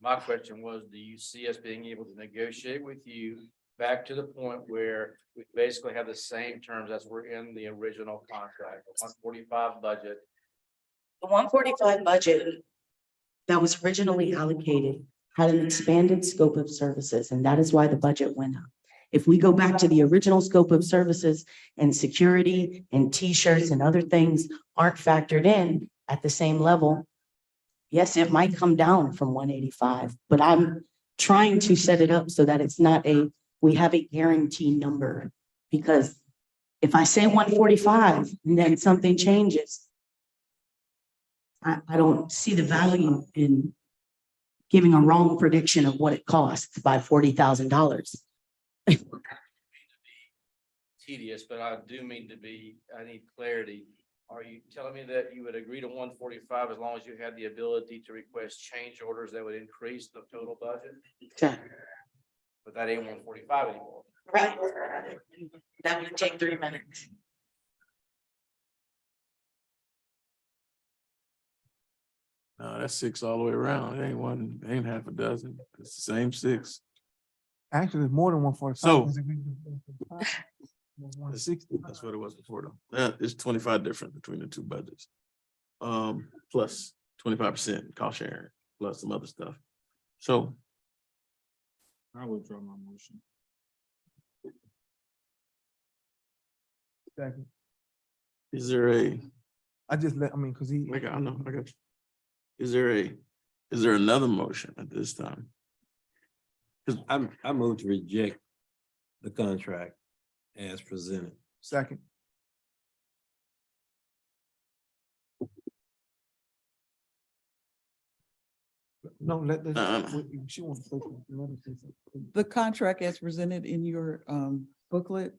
My question was, do you see us being able to negotiate with you back to the point where we basically have the same terms as were in the original contract, the 145 budget? The 145 budget that was originally allocated had an expanded scope of services, and that is why the budget went up. If we go back to the original scope of services and security and T-shirts and other things aren't factored in at the same level, yes, it might come down from 185, but I'm trying to set it up so that it's not we have a guaranteed number. Because if I say 145 and then something changes, I don't see the value in giving a wrong prediction of what it costs by $40,000. Tedious, but I do mean I need clarity. Are you telling me that you would agree to 145 as long as you had the ability to request change orders that would increase the total budget? Okay. But that ain't 145 anymore. Right. That would take 3 minutes. No, that's 6 all the way around. It ain't half a dozen. It's the same 6. Actually, it's more than 145. So- 160. That's what it was before though. It's 25 different between the two budgets. Plus 25% cost sharing, plus some other stuff. So I withdraw my motion. Second. is there Cause he. I know, I got you. Is there another motion at this time? I move to reject the contract as presented. Second. No, she wants to say something. Let her say something. The contract as presented in your booklet.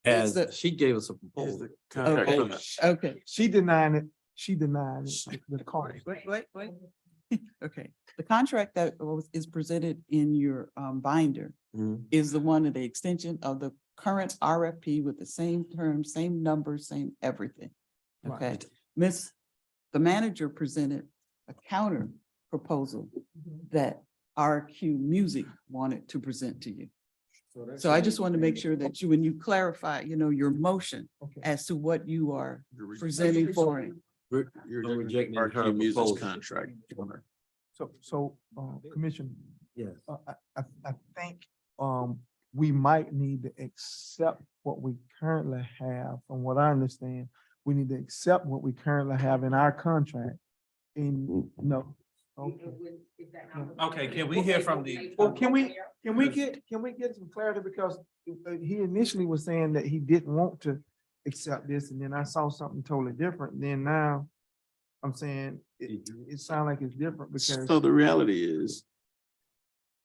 As the- she gave us a Is proposal. the contract Okay. for the- Okay, She denied it. The cost. wait. Okay, the contract that is presented in your binder Mhm. is the one of the extension of the current RFP with the same terms, same numbers, same everything. Okay, the manager presented a counter proposal that RQ Music wanted to present to you. So I just want to make sure that when you clarify, your motion Okay. as to what you are You're presenting for it. You're rejecting her RQ Music's proposal. contract. So, Commissioner, Yes. I think, we might need to accept what we currently have. From what I understand, we need to accept what we currently have in our contract No. Okay. Okay, can we hear from the? Well, can we get some clarity, because he initially was saying that he didn't want to accept this, and then I saw something totally different, then now I'm saying it sounds like it's different because. So the reality is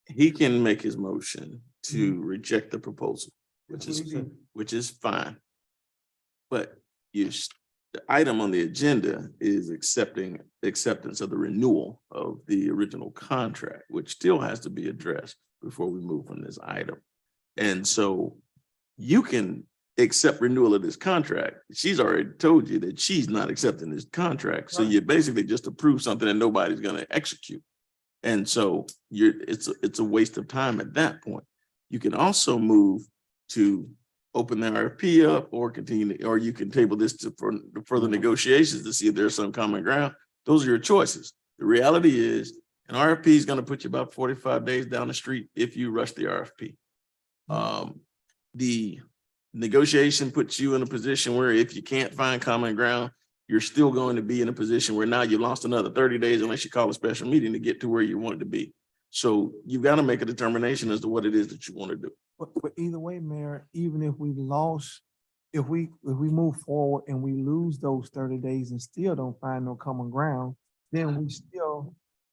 he can make his motion to reject the proposal, which That's what he did. which is fine. But the item on the agenda is acceptance of the renewal of the original contract, which still has to be addressed before we move from this item. And so you can accept renewal of this contract. She's already told you that she's not accepting this contract. So you basically just approve something that nobody's gonna execute. And so it's a waste of time at that point. You can also move to open the RFP up or or you can table this for further negotiations to see if there's some common ground. Those are your choices. The reality is an RFP is going to put you about 45 days down the street if you rush the RFP. The negotiation puts you in a position where if you can't find common ground, you're still going to be in a position where now you lost another 30 days unless you call a special meeting to get to where you want to be. So you've got to make a determination as to what it is that you want to do. But either way, Mayor, even if we lost, if we move forward and we lose those 30 days and still don't find no common ground, then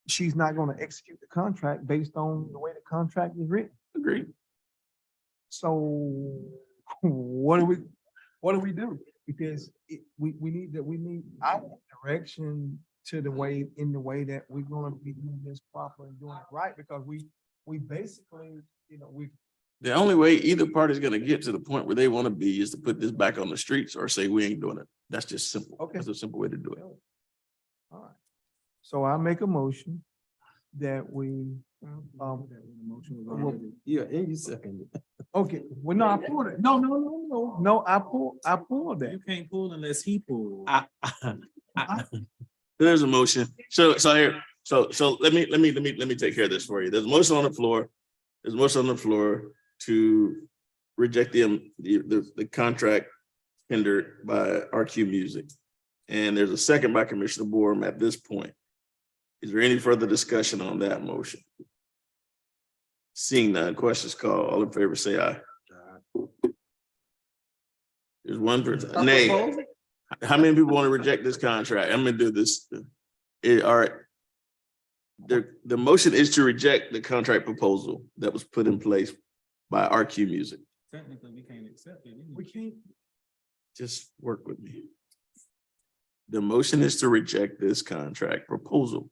she's not gonna execute the contract based on the way the contract is written. Agreed. So what do we do? Because we need our direction in the way that we're gonna be doing this properly and doing it right, because we basically, The only way either party's gonna get to the point where they want to be is to put this back on the streets or say, we ain't doing it. That's just simple. Okay. That's a simple way to do it. all right. So I make a motion that we, Yeah, and you second it. okay, well, no, I pulled it. No, I pulled that. You can't pull unless he pulls. There's a motion. So here, so let me take care of this for you. There's a motion on the floor. There's a motion on the floor to reject the contract tendered by RQ Music. And there's a second by Commissioner Borum at this point. Is there any further discussion on that motion? Seeing none, questions called. All in favor, say aye. There's one person, nay. How many people want to reject this contract? I'm gonna do this. All right. The motion is to reject the contract proposal that was put in place by RQ Music. Technically, we can't accept it. We can't. Just work with me. The motion is to reject this contract proposal.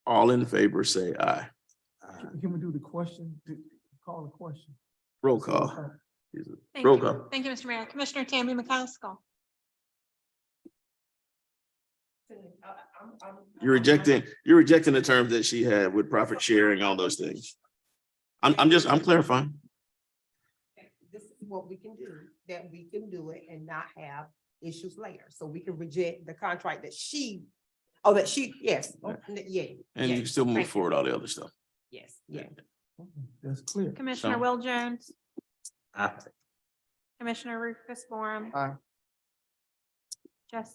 All in favor, say aye. Can we do the question? Call the question. Roll call. Thank Roll you. call. Thank you, Mr. Mayor. Commissioner Tammy McCaskill. You're rejecting the terms that she had with profit sharing, all those things. I'm clarifying. This is what we can do, that we can do it and not have issues later. So we can reject the contract yes. And you can still move forward all the other stuff. Yes, yeah. That's clear. Commissioner So- Will Jones, Aye. Commissioner Rufus Borum. Aye.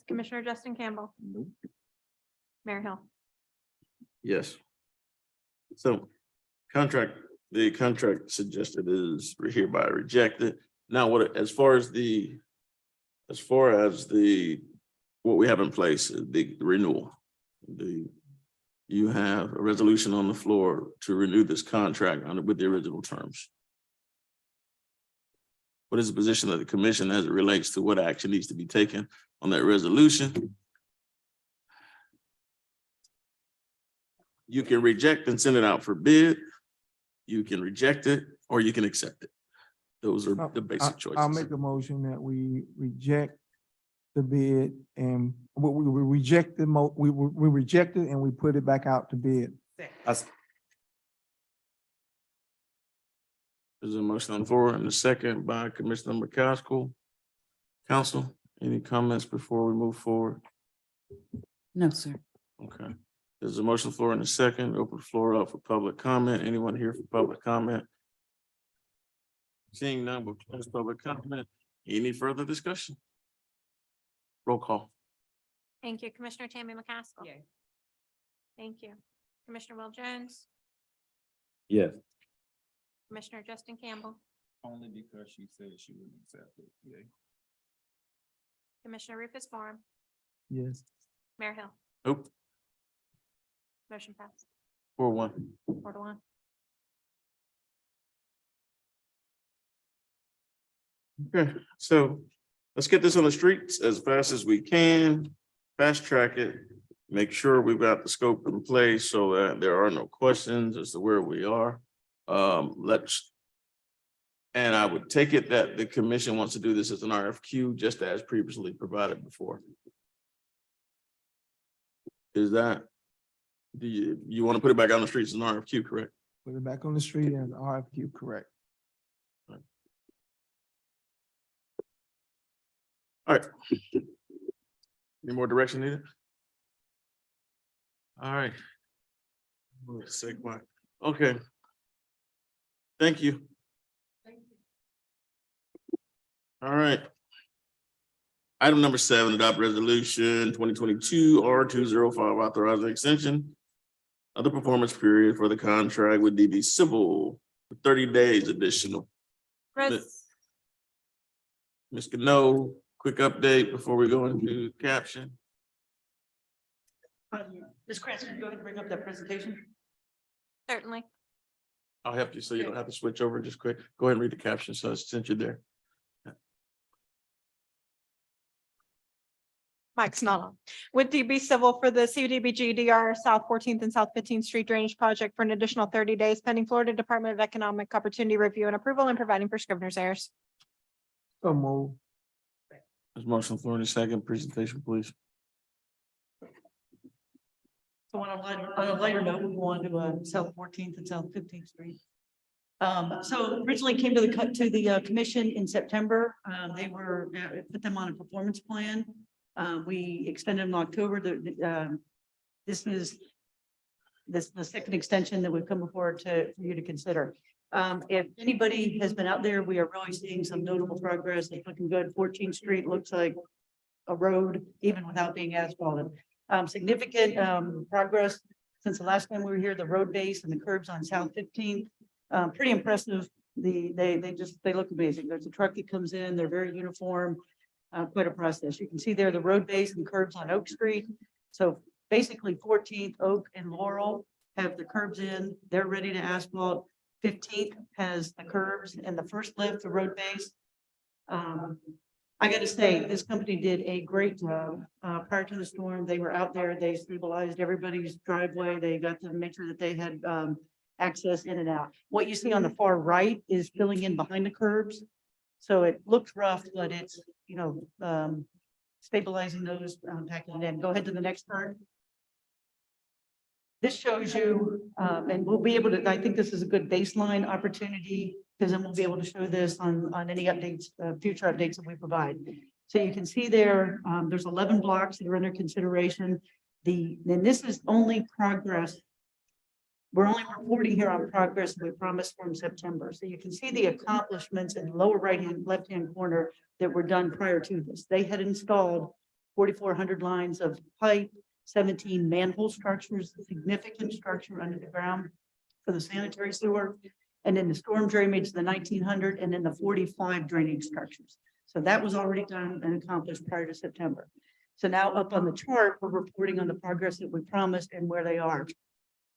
Commissioner Justin Campbell, Nope. Mayor Hill. Yes. So the contract suggested is hereby rejected. Now, as far as what we have in place, the renewal, you have a resolution on the floor to renew this contract with the original terms. What is the position of the commission as it relates to what action needs to be taken on that resolution? You can reject and send it out for bid. You can reject it or you can accept it. Those are the basic choices. I'll make a motion that we reject the bid and we reject we reject it and we put it back out to bid. There's a motion on the floor and a second by Commissioner McCaskill. Council, any comments before we move forward? No, sir. Okay. There's a motion on the floor and a second. Open the floor up for public comment. Anyone here for public comment? Seeing none, we'll close public comment. Any further discussion? Roll call. Thank you. Commissioner Tammy McCaskill. Thank you. Commissioner Will Jones, Yes. Commissioner Justin Campbell, Only because she said she wouldn't accept it. Yeah. Commissioner Rufus Forum, Yes. Mayor Hill. Nope, Motion passed 4-1. 4-1. Okay, so let's get this on the streets as fast as we can, fast track it. Make sure we've got the scope in place so that there are no questions as to where we are. And I would take it that the commission wants to do this as an RFQ, just as previously provided before. Is that, do you want to put it back on the streets as an RFQ, correct? Put it back on the street and RFQ, correct. All right. Any more direction needed? All right. Okay. Thank you. All right. Item number 7, adopt resolution 2022 R205 authorizing extension of the performance period for the contract with DB Civil for 30 days additional. Ms. Cano, quick update before we go into caption. Ms. Cranston, go ahead and bring up that presentation. Certainly. I'll help you so you don't have to switch over just quick. Go ahead and read the caption so since you're there. Mike's not on. With DB Civil for the CDBG DR South 14th and South 15th Street Drainage Project for an additional 30 days pending Florida Department of Economic Opportunity review and approval and providing for Scrivener's errors. So move. There's motion on the floor in a second. Presentation, please. So on a lighter note, we go on to South 14th and South 15th Street. So originally came to the commission in September. They were put them on a performance plan. We extended them in October. This is the second extension that we've come before for you to consider. If anybody has been out there, we are really seeing some notable progress. It's looking good. 14th Street looks like a road, even without being asphalted. Significant progress since the last time we were here. The road base and the curbs on South 15th, pretty impressive. They look amazing. There's a truck that comes in. They're very uniform. Quite a process. You can see there the road base and curbs on Oak Street. So basically 14th, Oak and Laurel have the curbs in. They're ready to asphalt. 15th has the curbs and the first lift, the road base. I got to say, this company did a great job prior to the storm. They were out there. They stabilized everybody's driveway. They got to make sure that they had access in and out. What you see on the far right is filling in behind the curbs. So it looks rough, but it's, stabilizing those, packing it in. Go ahead to the next part. This shows you, and we'll be able to, I think this is a good baseline opportunity because then we'll be able to show this on any updates, future updates that we provide. So you can see there, there's 11 blocks that are under consideration. Then this is only progress. We're only reporting here on progress we promised from September. So you can see the accomplishments in the lower left-hand corner that were done prior to this. They had installed 4,400 lines of pipe, 17 manhole structures, significant structure under the ground for the sanitary sewer, and then the storm drainage, the 1,900, and then the 45 drainage structures. So that was already done and accomplished prior to September. So now up on the chart, we're reporting on the progress that we promised and where they are.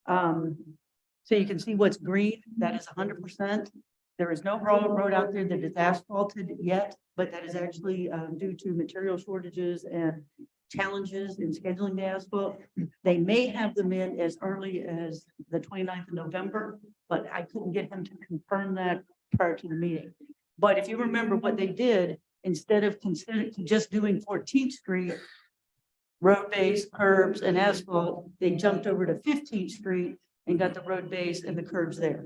So you can see what's green, that is 100%. There is no road out there that is asphalted yet, but that is actually due to material shortages and challenges in scheduling the asphalt. They may have them in as early as the 29th of November, but I couldn't get him to confirm that prior to the meeting. But if you remember what they did, instead of just doing 14th Street, road base, curbs, and asphalt, they jumped over to 15th Street and got the road base and the curbs there.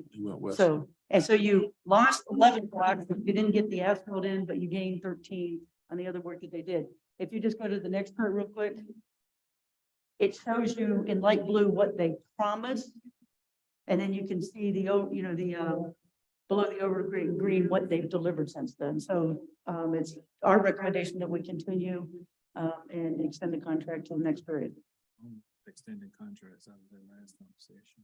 So you lost 11 blocks, you didn't get the asphalt in, but you gained 13 on the other work that they did. If you just go to the next part real quick, it shows you in light blue what they promised. And then you can see below the green, what they've delivered since then. So it's our recommendation that we continue and extend the contract till the next period. Extending contracts out of their last conversation.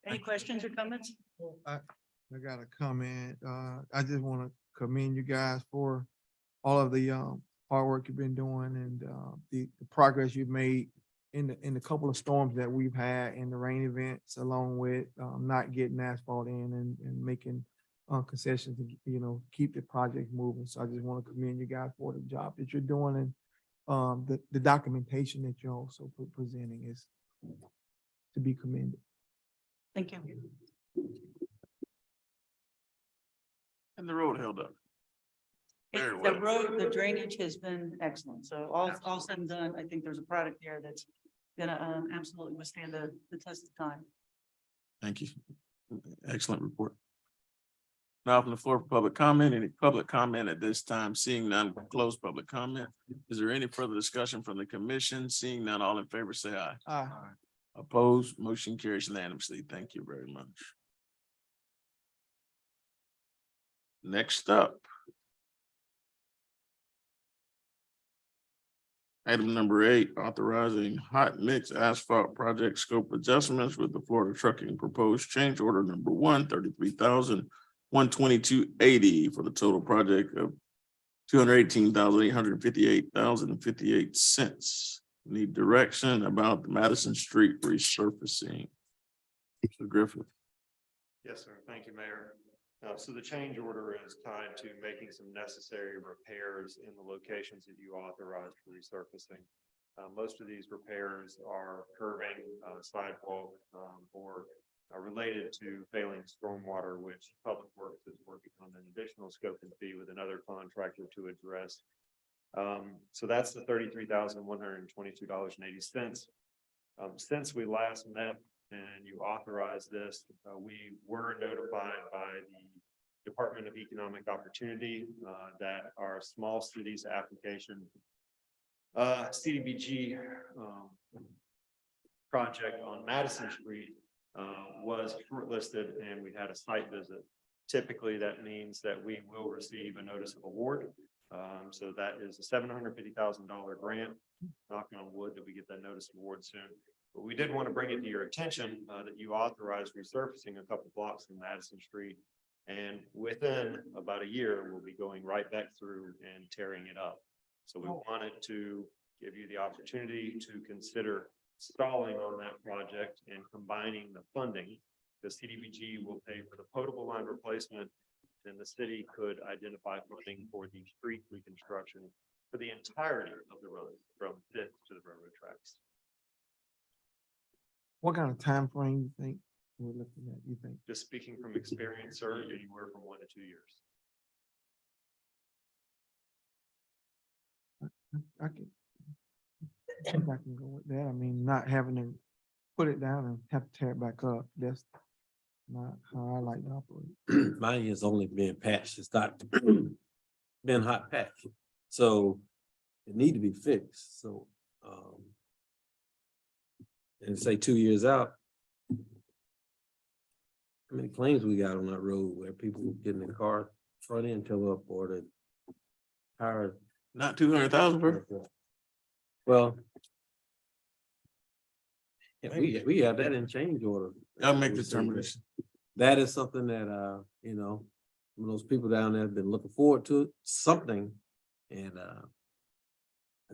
Any questions or comments? I got a comment. I just want to commend you guys for all of the hard work you've been doing and the progress you've made in the couple of storms that we've had in the rain events, along with not getting asphalt in and making concessions to, keep the project moving. So I just want to commend you guys for the job that you're doing and the documentation that you're also presenting is to be commended. Thank you. And the road held up. Very The well. road, the drainage has been excellent. So all said and done, I think there's a product there that's gonna absolutely withstand the test of time. Thank you. Excellent report. Now from the floor for public comment. Any public comment at this time? Seeing none, we'll close public comment. Is there any further discussion from the commission? Seeing none, all in favor, say aye. Opposed, motion carries unanimously. Thank you very much. Next up. Item number 8, authorizing hot mix asphalt project scope adjustments with the Florida Trucking proposed change order number 133,122.80 for the total project of $218,858.58. Need direction about the Madison Street resurfacing. Mr. Griffith. Yes, sir. Thank you, Mayor. So the change order is tied to making some necessary repairs in the locations that you authorized for resurfacing. Most of these repairs are curbing, sidewalk, or are related to failing stormwater, which Public Works is working on an additional scope and fee with another contractor to address. So that's the $33,122.80. Since we last met and you authorized this, we were notified by the Department of Economic Opportunity that our small cities application CDBG project on Madison Street was shortlisted and we had a site visit. Typically, that means that we will receive a notice of award. So that is a $750,000 grant. Knock on wood that we get that notice of award soon. But we did want to bring it to your attention that you authorized resurfacing a couple blocks in Madison Street. And within about a year, we'll be going right back through and tearing it up. So we wanted to give you the opportunity to consider stalling on that project and combining the funding. The CDBG will pay for the potable line replacement, and the city could identify funding for the street reconstruction for the entirety of the road from Fifth to the railroad tracks. What kind of time frame you think we're looking at, you think? Just speaking from experience, sir, anywhere from 1 to 2 years. I can go with that. I mean, not having to put it down and have to tear it back up. That's not how I like to operate. Mine has only been patched. It's not been hot patched. So it need to be fixed. So, and say 2 years out, how many claims we got on that road where people getting their car front end towed up or the tire? Not 200,000 per. Well, yeah, we have that in change order. I'll make the determination. That is something that, some of those people down there have been looking forward to something. And, I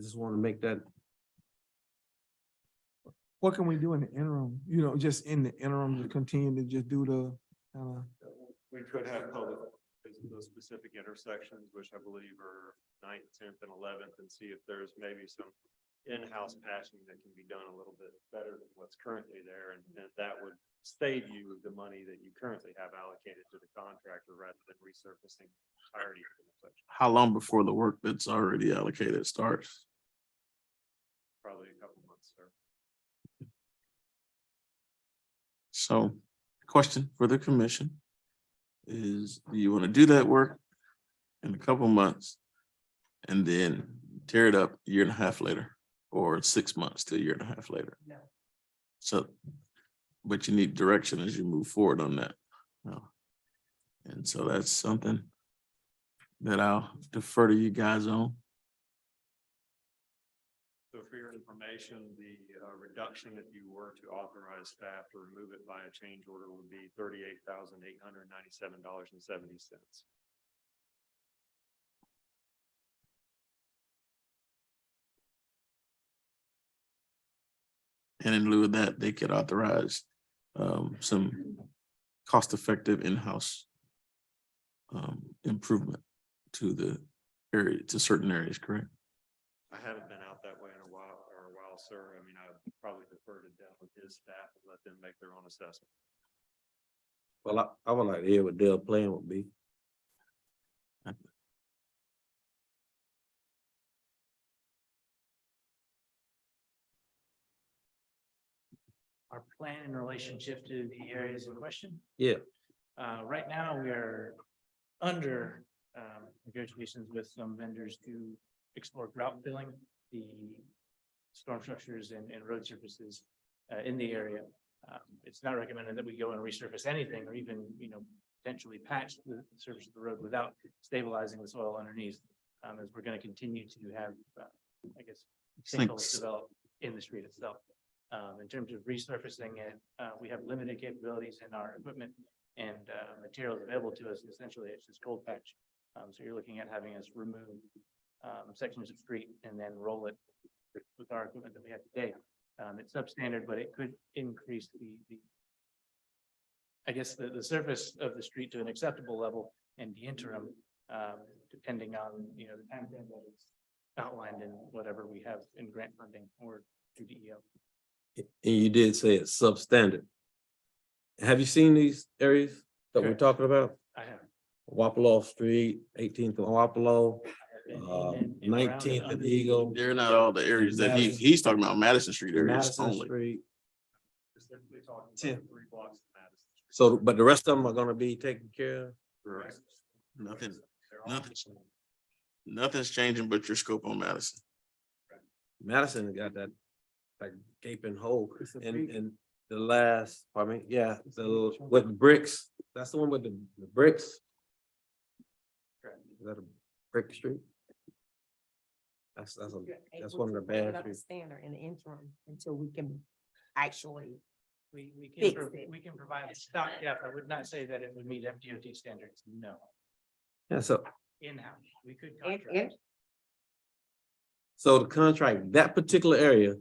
just want to make that. What can we do in the interim? Just in the interim to continue to just do the We could have public visit those specific intersections, which I believe are 9th, 10th, and 11th, and see if there's maybe some in-house patching that can be done a little bit better than what's currently there, and that would save you the money that you currently have allocated to the contractor rather than resurfacing the entirety of the intersection. How long before the work that's already allocated starts? Probably a couple months, sir. So, question for the commission is, do you want to do that work in a couple months and then tear it up a year and a half later, or 6 months to a year and a half later? No. So, but you need direction as you move forward on that. No. And so that's something that I'll defer to you guys on. So for your information, the reduction, if you were to authorize staff to remove it by a change order, would be $38,897.70. And in lieu of that, they could authorize some cost-effective in-house improvement to the area, to certain areas, correct? I haven't been out that way in a while, sir. I mean, I would probably defer to Dell with his staff and let them make their own assessment. Well, I would like to hear what Dale plan would be. Our plan in relationship to the areas in question. Yeah. Right now, we are under negotiations with some vendors to explore grout filling the storm structures and road surfaces in the area. It's not recommended that we go and resurface anything or even, potentially patch the surface of the road without stabilizing the soil underneath, as we're going to continue to have, sinkholes develop in the street itself. In terms of resurfacing it, we have limited capabilities in our equipment and materials available to us. Essentially, it's just cold patch. So you're looking at having us remove sections of street and then roll it with our equipment that we have today. It's substandard, but it could increase the surface of the street to an acceptable level in the interim, depending on, the time frame that is outlined in whatever we have in grant funding or through DEO. And you did say it's substandard. Have you seen these areas that we're Correct. talking about? I have. Wapello Street, 18th and Wapello, been in and around and 19th and under Eagle. They're not all the areas that he's talking about, Madison Street areas Madison only. Street. Specifically talking about 10. 3 blocks of Madison Street. So, but the rest of them are gonna be taken care of? Correct. Nothing's changing but your scope on Madison. Madison got that like gaping hole It's a and, big- and the last, with the bricks, that's the one with the bricks? Is that a brick street? That's one of the bad streets. Standard in the interim until we can actually. We Fix it. we can provide a stopgap. I would not say that it would meet FDOT standards. No, Yeah, so, in-house, we could And- contract. so the contract, that particular area,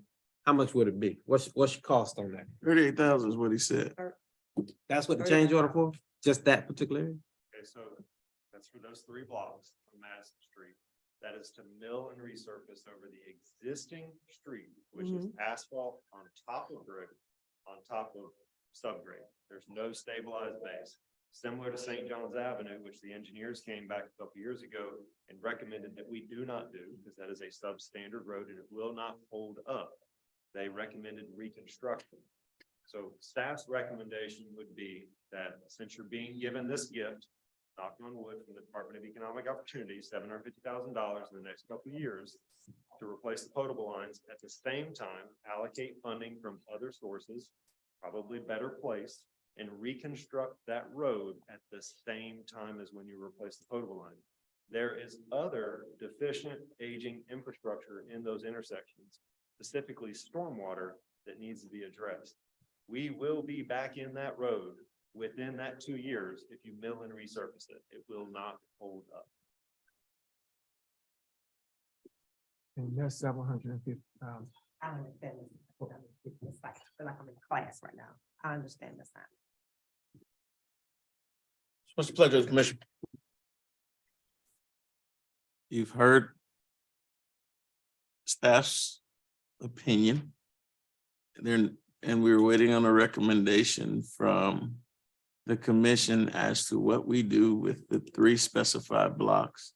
how much would it be? What's your cost on that? 38,000 is what he said. That's what the change order for? Just that particular area? Okay, so that's for those 3 blocks from Madison Street. That is to mill and resurface over the existing street, which is asphalt on top of brick, on top of subgrade. There's no stabilized base. Similar to St. John's Avenue, which the engineers came back a couple years ago and recommended that we do not do, because that is a substandard road and it will not hold up. They recommended reconstruction. So staff's recommendation would be that since you're being given this gift, knock on wood, from the Department of Economic Opportunity, $750,000 in the next couple of years to replace the potable lines, at the same time, allocate funding from other sources, probably better place, and reconstruct that road at the same time as when you replace the potable line. There is other deficient aging infrastructure in those intersections, specifically stormwater, that needs to be addressed. We will be back in that road within that 2 years if you mill and resurface it. It will not hold up. And that's $750,000. I understand. It's like, I feel like I'm in class right now. I understand this now. What's the pleasure of the commission? You've heard staff's opinion. And we were waiting on a recommendation from the commission as to what we do with the 3 specified blocks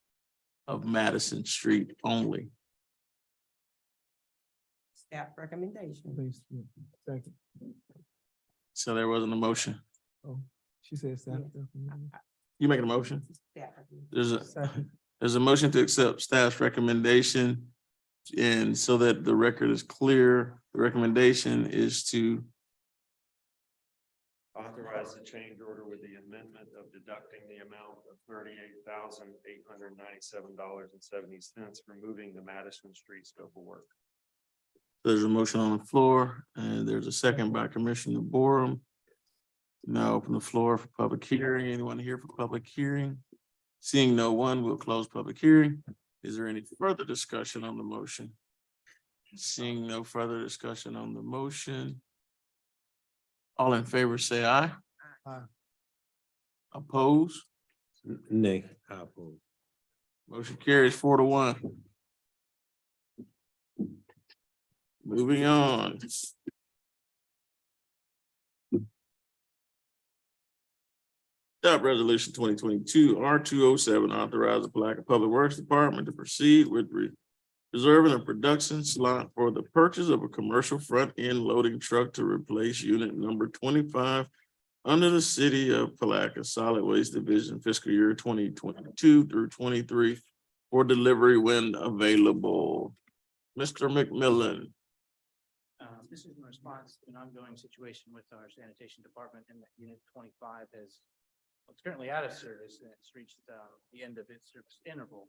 of Madison Street only. Staff recommendation. Second. So there wasn't a motion. Oh, she said second. You making a motion? Staff Second. There's a motion to accept staff's recommendation. And so that the record is clear, the recommendation is to authorize the change order with the amendment of deducting the amount of $38,897.70, removing the Madison Street scope of work. There's a motion on the floor and there's a second by Commissioner Borum. Now open the floor for public hearing. Anyone here for public hearing? Seeing no one, we'll close public hearing. Is there any further discussion on the motion? Seeing no further discussion on the motion. All in favor, say aye. Aye. Oppose? Nay, I oppose. Motion carries 4-1. Moving on. Adopt resolution 2022 R207, authorize the Palatka Public Works Department to proceed with reserving a production slot for the purchase of a commercial front-end loading truck to replace unit number 25 under the City of Palatka Solid Waste Division fiscal year 2022 through 23 for delivery when available. Mr. McMillan. This is in response to an ongoing situation with our sanitation department, and that unit 25 is, well, it's currently out of service and it's reached the end of its service interval.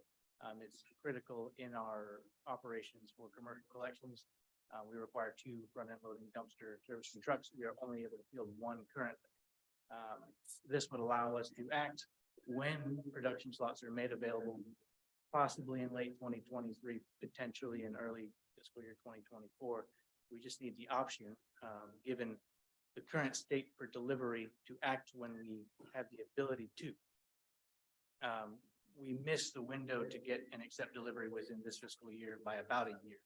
It's critical in our operations for commercial collections. We require 2 front-end loading dumpster servicing trucks. We are only able to field 1 currently. This would allow us to act when production slots are made available, possibly in late 2023, potentially in early fiscal year 2024. We just need the option, given the current state for delivery, to act when we have the ability to. We missed the window to get and accept delivery within this fiscal year by about a year.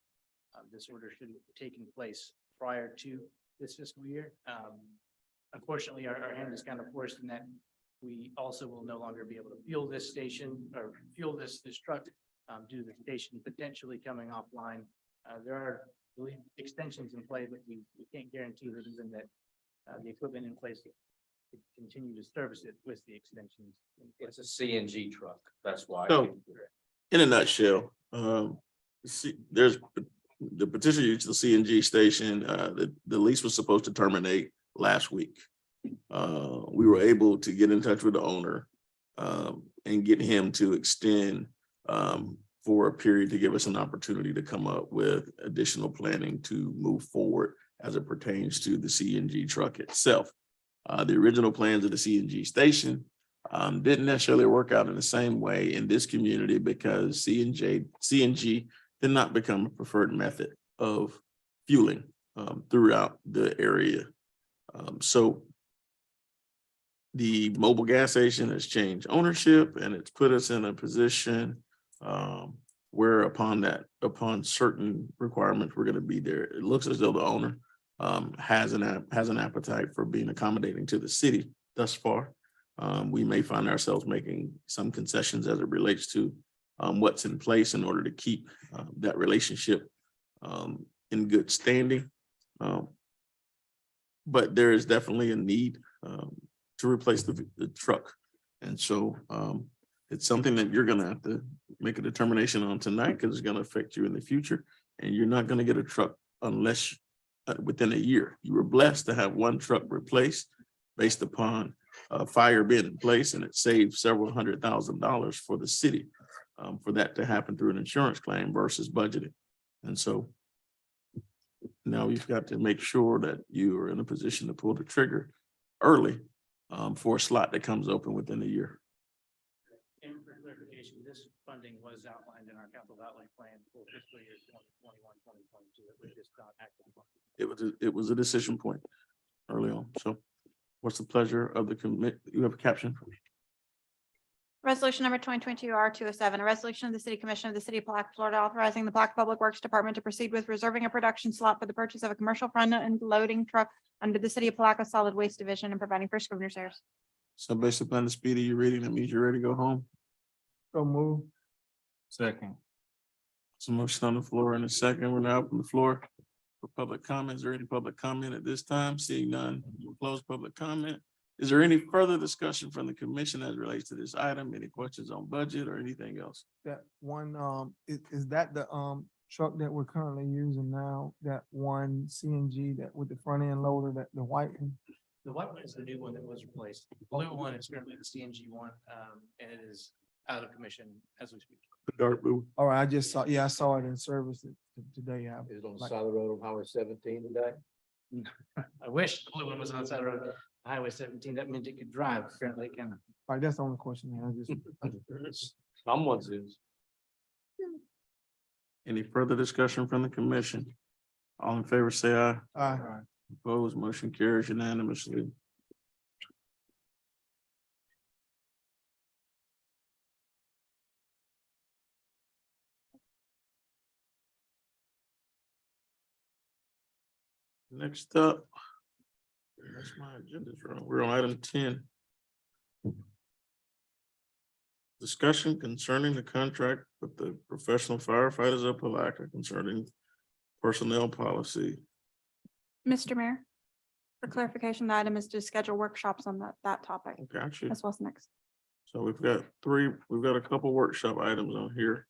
This order should have taken place prior to this fiscal year. Unfortunately, our hand is kind of forced in that we also will no longer be able to fuel this station or fuel this truck due to the station potentially coming offline. There are, I believe, extensions in play, but we can't guarantee that even that the equipment in place to continue to service it with the extensions. It's a CNG truck, that's why. So, in a nutshell, there's the petition to the CNG station, the lease was supposed to terminate last week. We were able to get in touch with the owner and get him to extend for a period to give us an opportunity to come up with additional planning to move forward as it pertains to the CNG truck itself. The original plans of the CNG station didn't necessarily work out in the same way in this community because CNG did not become a preferred method of fueling throughout the area. So the mobile gas station has changed ownership and it's put us in a position where upon certain requirements, we're going to be there. It looks as though the owner has an appetite for being accommodating to the city thus far. We may find ourselves making some concessions as it relates to what's in place in order to keep that relationship in good standing. But there is definitely a need to replace the truck. And so it's something that you're gonna have to make a determination on tonight because it's gonna affect you in the future. And you're not gonna get a truck unless within a year. You were blessed to have 1 truck replaced based upon a fire being in place, and it saved several $100,000 for the city for that to happen through an insurance claim versus budgeting. And so now you've got to make sure that you are in a position to pull the trigger early for a slot that comes open within a year. And for clarification, this funding was outlined in our capital outlay plan for fiscal year 2021, 2022. It was just not active. It was a decision point early on. So what's the pleasure of the commit? You have a caption? Resolution number 2022 R207, a resolution of the City Commission of the City of Palatka, Florida, authorizing the Palatka Public Works Department to proceed with reserving a production slot for the purchase of a commercial front-end loading truck under the City of Palatka Solid Waste Division and providing for scrivener's errors. So based upon the speed of your reading, that means you're ready to go home. So move. Second. Some motion on the floor in a second. We're now open the floor for public comments. Is there any public comment at this time? Seeing none, we'll close public comment. Is there any further discussion from the commission as it relates to this item? Any questions on budget or anything else? That one, is that the truck that we're currently using now? That one CNG that with the front end loader, that the white one? The white one is the new one that was replaced. The blue one is currently the CNG one, and it is out of commission as we speak. The dark blue. All right, I just saw, yeah, I saw it in service today. Is it on the Like- side of the road on Highway 17 today? I wish the blue one was on the side of the road, Highway 17. That meant it could drive. Currently it cannot. All right, that's the only question. I just, Someone's is. Any further discussion from the commission? All in favor, say aye. Aye. Opposed, motion carries unanimously. Next up. That's my agenda's wrong. We're on item 10. Discussion concerning the contract with the professional firefighters of Palatka concerning personnel policy. Mr. Mayor, for clarification, the item is to schedule workshops on that topic. Gotcha. That's what's next. So we've got a couple workshop items on here.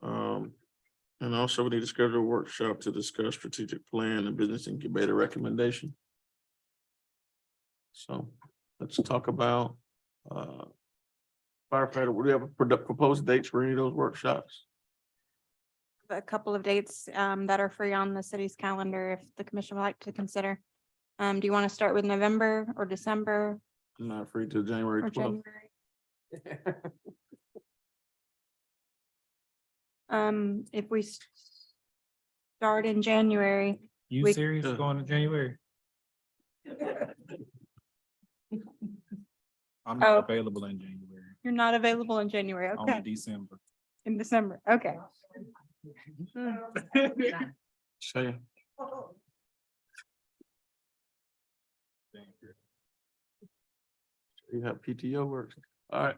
And also we need to schedule a workshop to discuss strategic plan and business incubator recommendation. So let's talk about firefighter. Would you have proposed dates for any of those workshops? A couple of dates that are free on the city's calendar if the commission would like to consider. Do you want to start with November or December I'm not free till January or 12th. January? If we start in January, You We- serious going to January? I'm Oh. not available in January, you're not available in January, only okay, December. in December, okay. Say, you have PTO works. All right.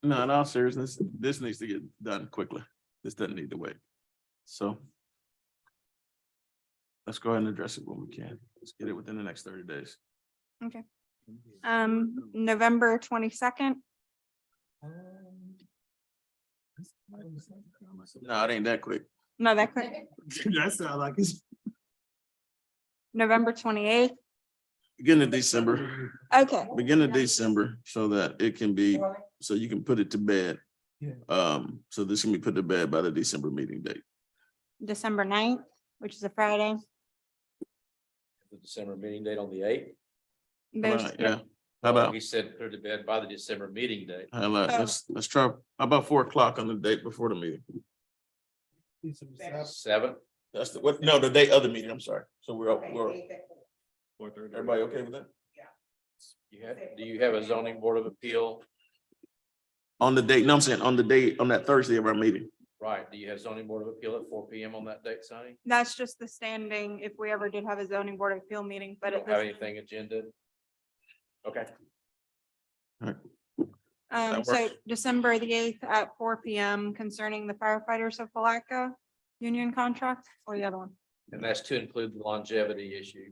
No, in all seriousness, this needs to get done quickly. This doesn't need to wait. So let's go ahead and address it when we can. Let's get it within the next 30 days. Okay. November 22nd, No, it ain't that quick. no, that quick. that sounds like it's. November 28th, Beginning of December, okay, beginning of December, so that it can be, so you can put it to bed. Yeah. So this can be put to bed by the December meeting date. December 9th, which is a Friday. The December meeting date on the 8th. There's, Right, yeah. How about, He said put it to bed by the December meeting date. let's try, how about 4 o'clock on the date before the meeting? 7. That's the, what, no, the day of the meeting, I'm sorry. So we're 4:30. everybody okay with that? Do you have a zoning board of appeal? On the date, no, I'm saying on the date, on that Thursday of our meeting. Right. Do you have zoning board of appeal at 4 p.m. on that date, Sonny? that's just the standing, if we ever did have a zoning board of appeal meeting, but Don't have anything agenda? Okay. That so works. December the 8th at 4 p.m. concerning the firefighters of Palatka union contract or the other one. And that's to include the longevity issue.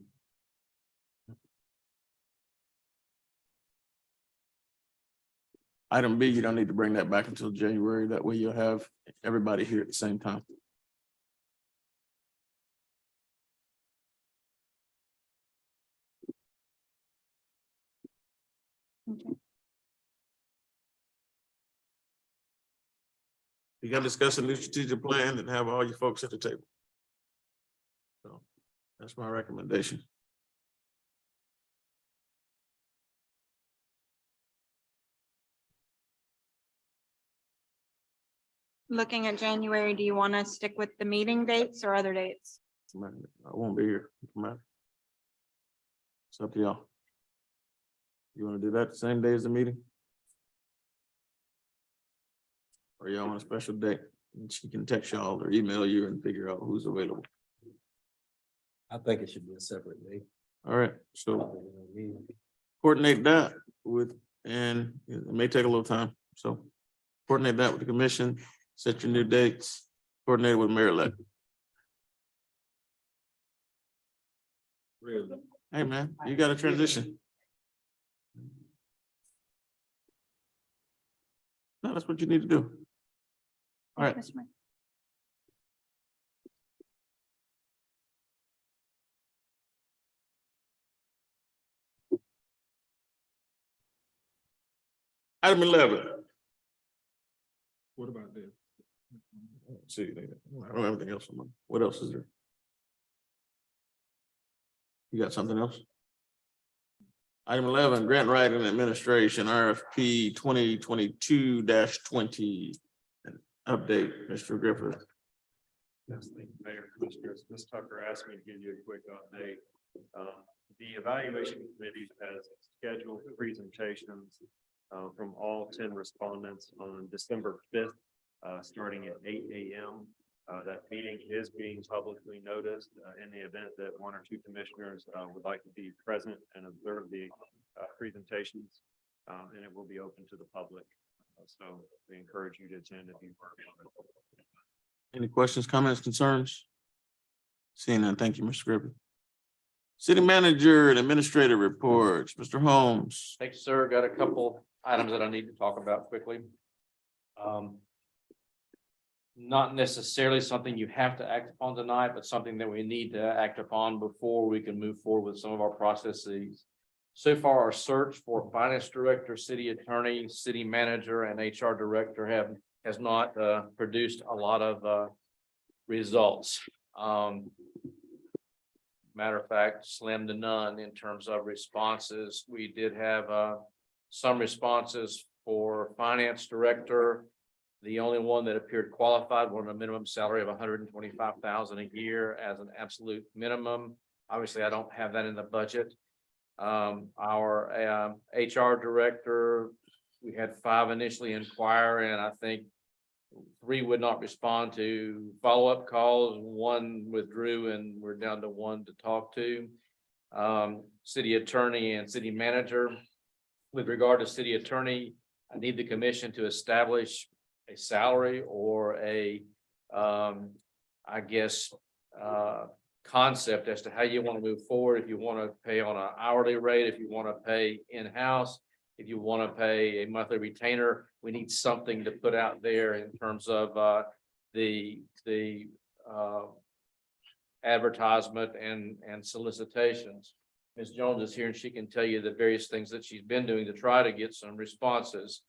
Item B, you don't need to bring that back until January. That way you'll have everybody here at the same time. Okay. You gotta discuss a new strategic plan and have all your folks at the table. So that's my recommendation. Looking at January, do you want to stick with the meeting dates or other dates? I won't be here. Doesn't matter. It's up to y'all. You wanna do that the same day as the meeting? Or y'all want a special date? And she can text y'all or email you and figure out who's available. I think it should be a separate date. All right, so coordinate that with, and it may take a little time, so coordinate that with the commission, set your new dates, coordinate with Mayor-elect. Really? Hey, man, you got a transition. No, that's what you need to do. All right. Mr. Mayor. Item 11. What about this? Let's see, I don't have anything else. What else is there? You got something else? Item 11, grant writing administration, RFP 2022-20. Update, Mr. Griffith. Yes, thank you, Mayor, Commissioners. Ms. Tucker asked me to give you a quick update. The evaluation committee has scheduled presentations from all 10 respondents on December 5th, starting at 8 a.m. That meeting is being publicly noticed in the event that one or two commissioners would like to be present and observe the presentations, and it will be open to the public. So we encourage you to attend if you are. Any questions, comments, concerns? Seeing none, thank you, Mr. Griffith. City manager and administrative reports, Mr. Holmes. Thanks, sir. Got a couple items that I need to talk about quickly. Not necessarily something you have to act upon tonight, but something that we need to act upon before we can move forward with some of our processes. So far, our search for finance director, city attorney, city manager, and HR director has not produced a lot of results. Matter of fact, slim to none in terms of responses. We did have some responses for finance director. The only one that appeared qualified wanted a minimum salary of $125,000 a year as an absolute minimum. Obviously, I don't have that in the budget. Our HR director, we had 5 initially inquire, and I think 3 would not respond to follow-up calls. 1 withdrew, and we're down to 1 to talk to. City attorney and city manager. With regard to city attorney, I need the commission to establish a salary or a, concept as to how you want to move forward. If you want to pay on an hourly rate, if you want to pay in-house, if you want to pay a monthly retainer, we need something to put out there in terms of the advertisement and solicitations. Ms. Jones is here and she can tell you the various things that she's been doing to try to get some responses.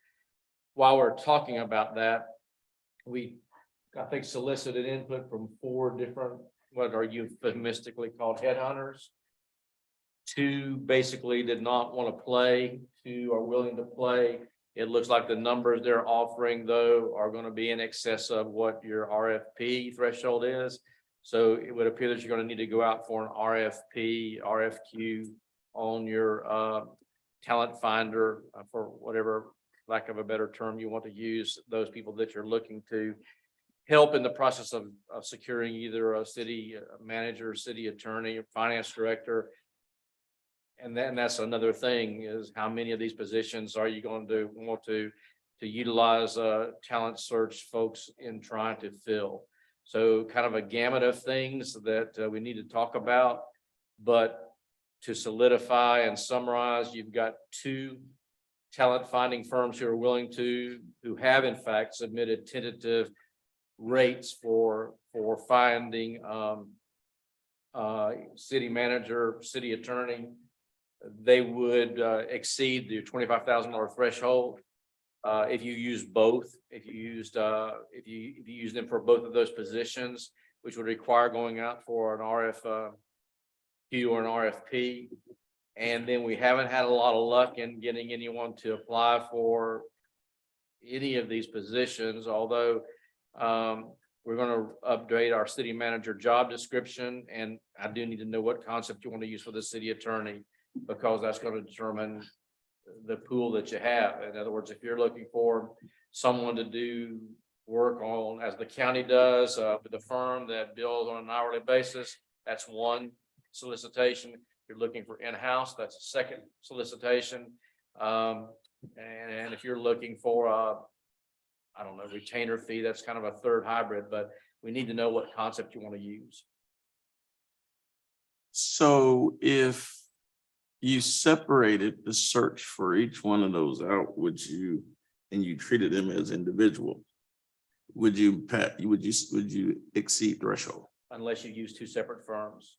While we're talking about that, I think solicited input from 4 different, what are euphemistically called headhunters. 2 basically did not want to play, 2 are willing to play. It looks like the numbers they're offering, though, are going to be in excess of what your RFP threshold is. So it would appear that you're going to need to go out for an RFQ on your talent finder for whatever, lack of a better term, you want to use, those people that you're looking to help in the process of securing either a city manager, city attorney, or finance director. And then that's another thing, is how many of these positions are you going to want to utilize talent search folks in trying to fill? So kind of a gamut of things that we need to talk about. But to solidify and summarize, you've got 2 talent finding firms who have in fact submitted tentative rates for finding city manager, city attorney. They would exceed the $25,000 threshold if you use both. If you used if you use them for both of those positions, which would require going out for an RFQ or an RFP. And then we haven't had a lot of luck in getting anyone to apply for any of these positions, although we're going to update our city manager job description. And I do need to know what concept you want to use for the city attorney, because that's going to determine the pool that you have. In other words, if you're looking for someone to do work on, as the county does, with a firm that bills on an hourly basis, that's one solicitation. You're looking for in-house, that's a second solicitation. And if you're looking for I don't know, retainer fee, that's kind of a third hybrid, but we need to know what concept you want to use. So if you separated the search for each one of those out, and you treated them as individual, would you exceed threshold? Unless you use 2 separate firms.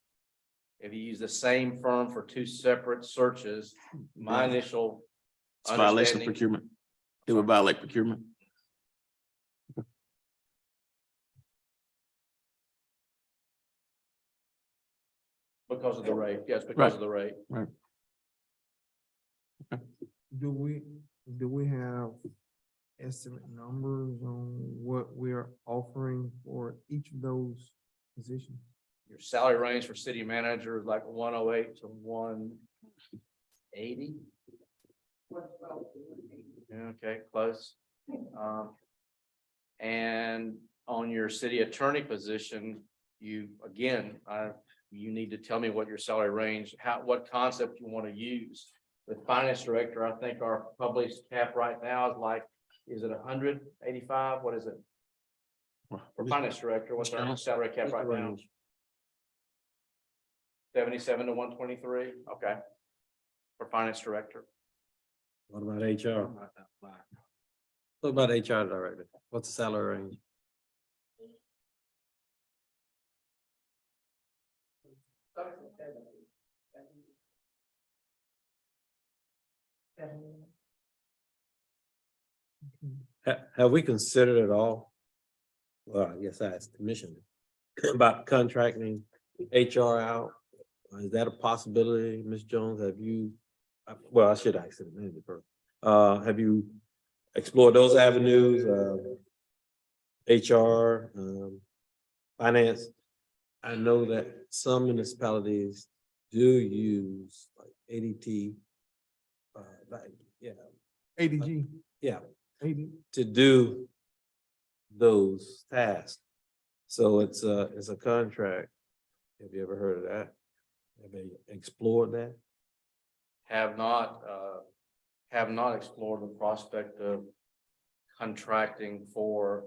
If you use the same firm for 2 separate searches, my initial It's a violation of understanding, procurement. It would violate procurement. Because of the rate, yes, because of the rate. Right. Do we have estimate numbers on what we're offering for each of those positions? Your salary range for city manager is like 108 to 180. Yeah, okay, close. And on your city attorney position, you need to tell me what your salary range, what concept you want to use. The finance director, I think our published cap right now is like, is it 185? What is it? For finance director, what's our salary cap right now? 77 to 123, okay. For finance director. What about HR? What about HR director? What's the salary range? Have we considered at all? Well, I guess I asked the commission about contracting HR out. Is that a possibility, Ms. Jones? Have you, well, I should ask the manager first. Have you explored those avenues, HR, finance? I know that some municipalities do use like ADT, ADG. Yeah, AD. to do those tasks. So it's a contract. Have you ever heard of that? Have you explored that? Have not explored the prospect of contracting for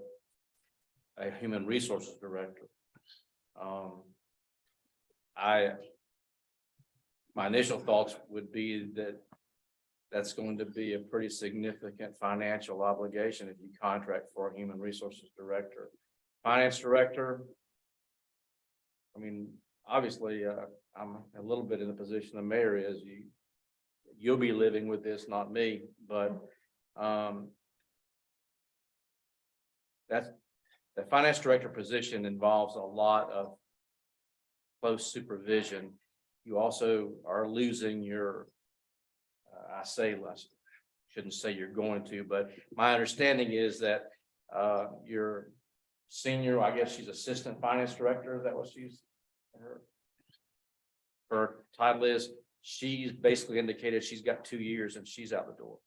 a human resources director. My initial thoughts would be that that's going to be a pretty significant financial obligation if you contract for a human resources director. Finance director, I mean, obviously, I'm a little bit in the position the mayor is. You'll be living with this, not me, but the finance director position involves a lot of close supervision. You also are losing your, I shouldn't say you're going to, but my understanding is that your senior, I guess she's assistant finance director, is that what her title is? She's basically indicated she's got 2 years and she's out the door.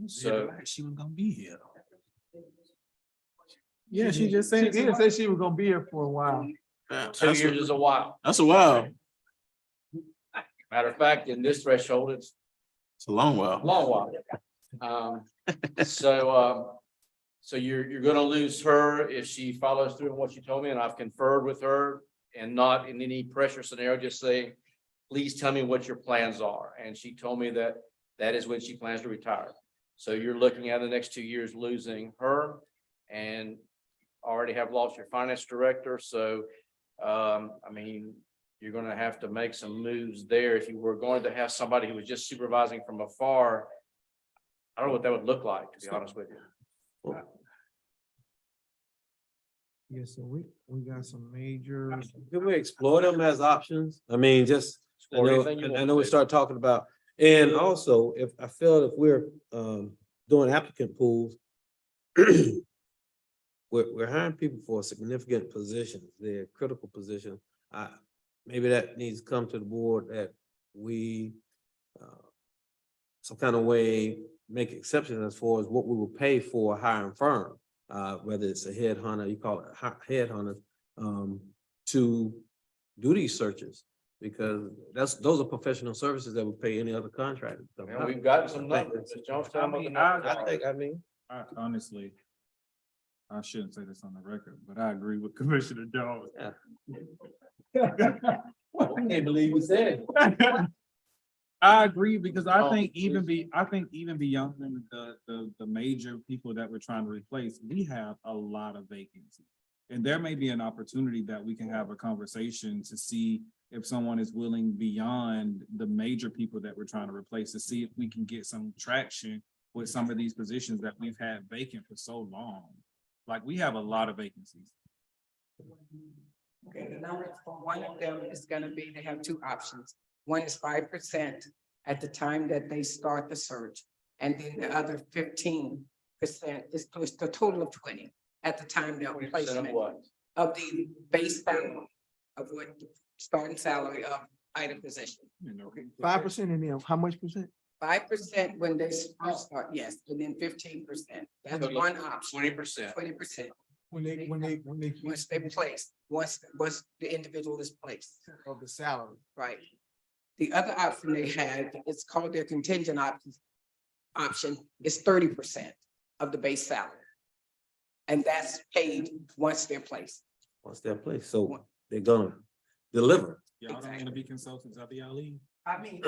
So She was gonna be here. Yeah, she just said, she said she was gonna be here for a while. 2 years is a while. That's a while. Matter of fact, in this threshold, it's It's a long while. long while. So you're gonna lose her if she follows through on what she told me, and I've conferred with her and not in any pressure scenario, just saying, please tell me what your plans are. And she told me that that is when she plans to retire. So you're looking at the next 2 years losing her and already have lost your finance director. So, I mean, you're gonna have to make some moves there. If you were going to have somebody who was just supervising from afar, I don't know what that would look like, to be honest with you. Yeah, so we got some major. Can we explore them as options? I mean, just, Explore anything you I want know we to. start talking about, and also if we're doing applicant pools, we're hiring people for significant positions, they're critical positions. Maybe that needs to come to the board that we some kind of way make exceptions as far as what we will pay for a hiring firm. Whether it's a headhunter, you call it headhunter, to do these searches, because those are professional services that would pay any other contractor. And we've gotten some numbers. Ms. Jones, tell me what the numbers are. I honestly, I shouldn't say this on the record, but I agree with Commissioner Jones. I can't believe you said it. I agree, because I think even beyond the major people that we're trying to replace, we have a lot of vacancies. And there may be an opportunity that we can have a conversation to see if someone is willing beyond the major people that we're trying to replace, to see if we can get some traction with some of these positions that we've had vacant for so long. Like, we have a lot of vacancies. Okay, the numbers for one of them is gonna be, they have two options. One is 5% at the time that they start the search. And then the other 15% is close to a total of 20 at the time they're 20% of placement what? of the base salary of what the starting salary of either position. 5% in there, how much percent? 5% when they first start, yes, and then 15%. That's one option. 20%. 20%. When they. Once they place, once the individual is placed. Of the salary. Right. The other option they had, it's called their contingent option is 30% of the base salary. And that's paid once they're placed. What's that place? So they're gonna deliver. Y'all don't wanna be consultants after y'all leave? I mean.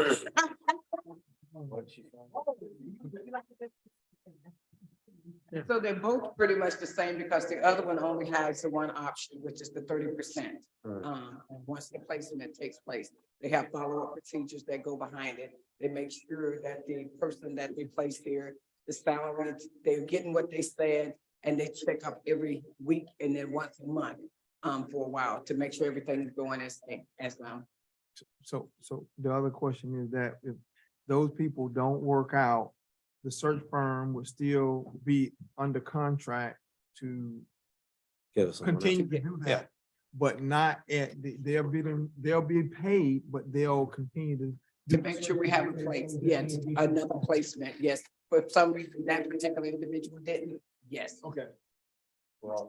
So they're both pretty much the same because the other one only has the one option, which is the 30%. And once the placement takes place, they have follow-up procedures that go behind it. They make sure that the person that they place there, the salary, they're getting what they said, and they check up every week and then once a month for a while to make sure everything is going as. So the other question is that if those people don't work out, the search firm would still be under contract to Get us someone else. continue to do that. But not at, they'll be paid, but they'll continue to. To make sure we have a place, yes, another placement, yes. For some reason, that particular individual didn't, yes. Okay.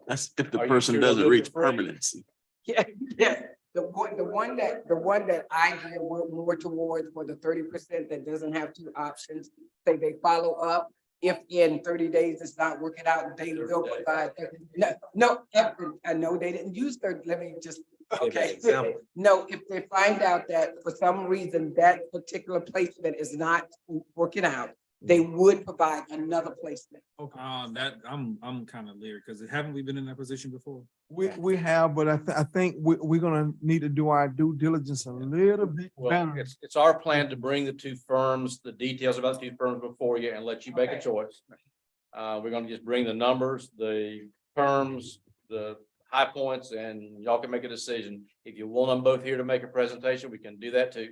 That's if the Are you person sure doesn't they'll reach get free? permanency. Yeah, yeah. The one that I did work more towards for the 30% that doesn't have two options. Say they follow up. If in 30 days it's not working out, they will provide. No, I know they didn't use 30, let me just, okay. Example. No, if they find out that for some reason that particular placement is not working out, they would provide another placement. That, I'm kind of leery, because haven't we been in that position before? We have, but I think we're gonna need to do our due diligence a little bit Well, better. it's our plan to bring the two firms, the details about the two firms before you and let you make a choice. We're gonna just bring the numbers, the terms, the high points, and y'all can make a decision. If you want them both here to make a presentation, we can do that too.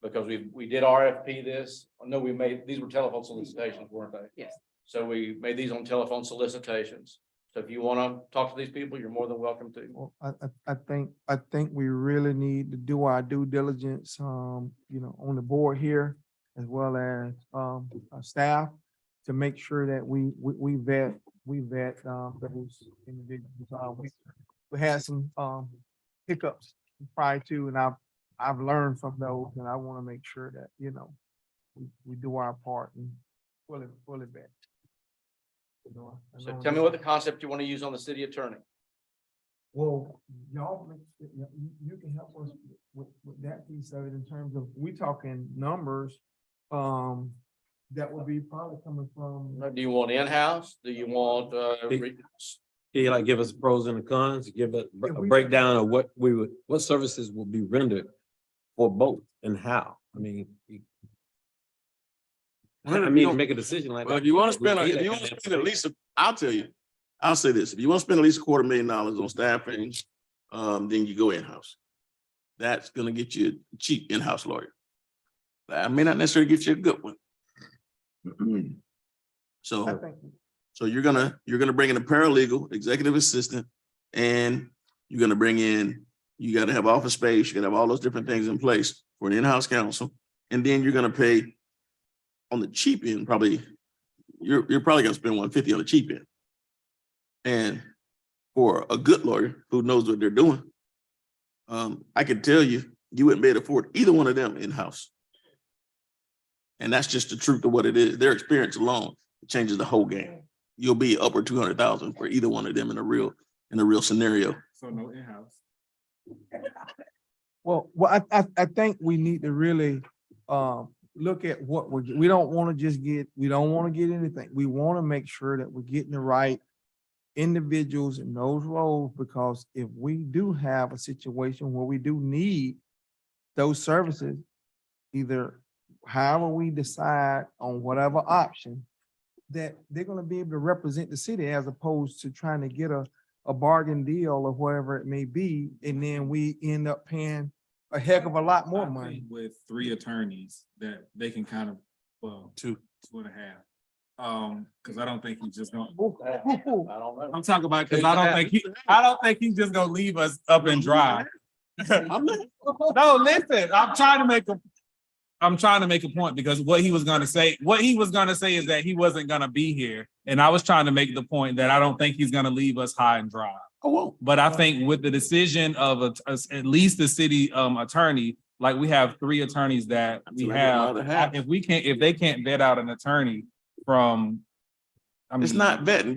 Because we did RFP this. No, these were telephone solicitations, weren't they? Yes. So we made these on telephone solicitations. So if you want to talk to these people, you're more than welcome to. Well, I think we really need to do our due diligence, on the board here, as well as, our staff, to make sure that we vet those individuals. We had some, hiccups prior to, and I've learned from those, and I want to make sure that, we do our part and fully vet. So tell me what the concept you want to use on the city attorney. Well, y'all, you can help us with that piece of it in terms of, we talking numbers, that would be probably coming from. Do you want in-house? Do you want, Can you like give us pros and the cons, give a If we- breakdown of what services will be rendered for both and how? I mean, make a decision like that. Well, if you want to spend, at least, I'll tell you, I'll say this, if you want to spend at least $250,000 on staffing, then you go in-house. That's gonna get you a cheap in-house lawyer. That may not necessarily get you a good one. I So think, you're gonna bring in a paralegal, executive assistant, and you're gonna bring in, you gotta have office space, you gotta have all those different things in place for an in-house counsel. And then you're gonna pay on the cheap end, probably, you're probably gonna spend $150 on the cheap end. And for a good lawyer who knows what they're doing, I can tell you, you wouldn't be able to afford either one of them in-house. And that's just the truth of what it is. Their experience alone changes the whole game. You'll be upward 200,000 for either one of them in a real scenario. So no in-house. well, I think we need to really, look at what we don't want to just get, we don't want to get anything. We want to make sure that we're getting the right individuals in those roles, because if we do have a situation where we do need those services, either however we decide on whatever option, that they're gonna be able to represent the city as opposed to trying to get a bargain deal or whatever it may be, and then we end up paying a heck of a lot more I money. think with 3 attorneys that they can kind of, well, two and a half. Cause I don't think he's just gonna, I'm talking about, cause I don't think he's just gonna leave us up and dry. No, listen, I'm trying to make a point because what he was gonna say is that he wasn't gonna be here. And I was trying to make the point that I don't think he's gonna leave us high and dry. But I think with the decision of at least the city attorney, like we have 3 attorneys that we have. If they can't vet out an attorney from. It's not vetting.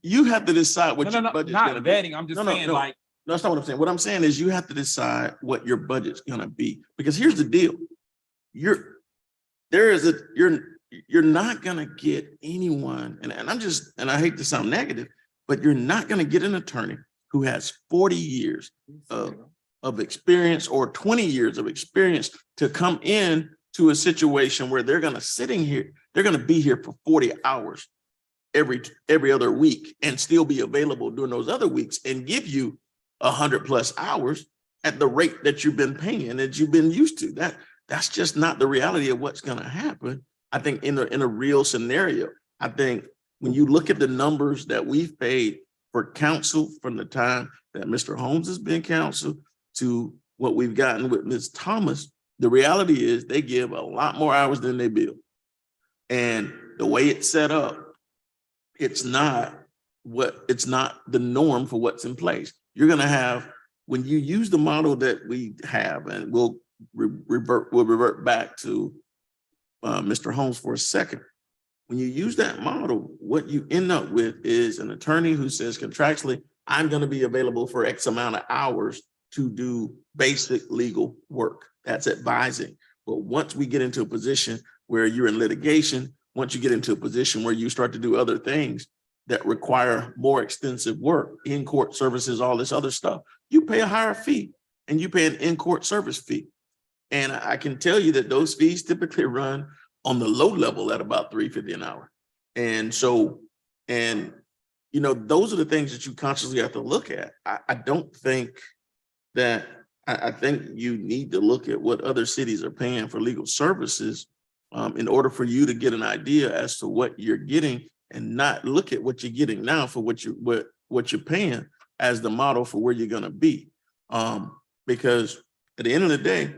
You have to decide what your No, budget's not gonna be. vetting. I'm just saying like. No, that's not what I'm saying. What I'm saying is you have to decide what your budget's gonna be, because here's the deal. You're not gonna get anyone, and I hate to sound negative, but you're not gonna get an attorney who has 40 years of experience or 20 years of experience to come in to a situation where they're gonna be here for 40 hours every other week and still be available during those other weeks and give you 100+ hours at the rate that you've been paying, that you've been used to. That's just not the reality of what's going to happen. I think in a real scenario, I think when you look at the numbers that we've paid for counsel from the time that Mr. Holmes has been counsel to what we've gotten with Ms. Thomas, the reality is they give a lot more hours than they bill. And the way it's set up, it's not the norm for what's in place. You're going to have, when you use the model that we have, and we'll revert back to Mr. Holmes for a second. When you use that model, what you end up with is an attorney who says contractually, I'm going to be available for X amount of hours to do basic legal work. That's advising. But once we get into a position where you're in litigation, once you get into a position where you start to do other things that require more extensive work, in-court services, all this other stuff, you pay a higher fee and you pay an in-court service fee. And I can tell you that those fees typically run on the low level at about $3.50 an hour. And so, those are the things that you consciously have to look at. I don't think that, I think you need to look at what other cities are paying for legal services in order for you to get an idea as to what you're getting, and not look at what you're getting now for what you're paying as the model for where you're going to be. Because at the end of the day,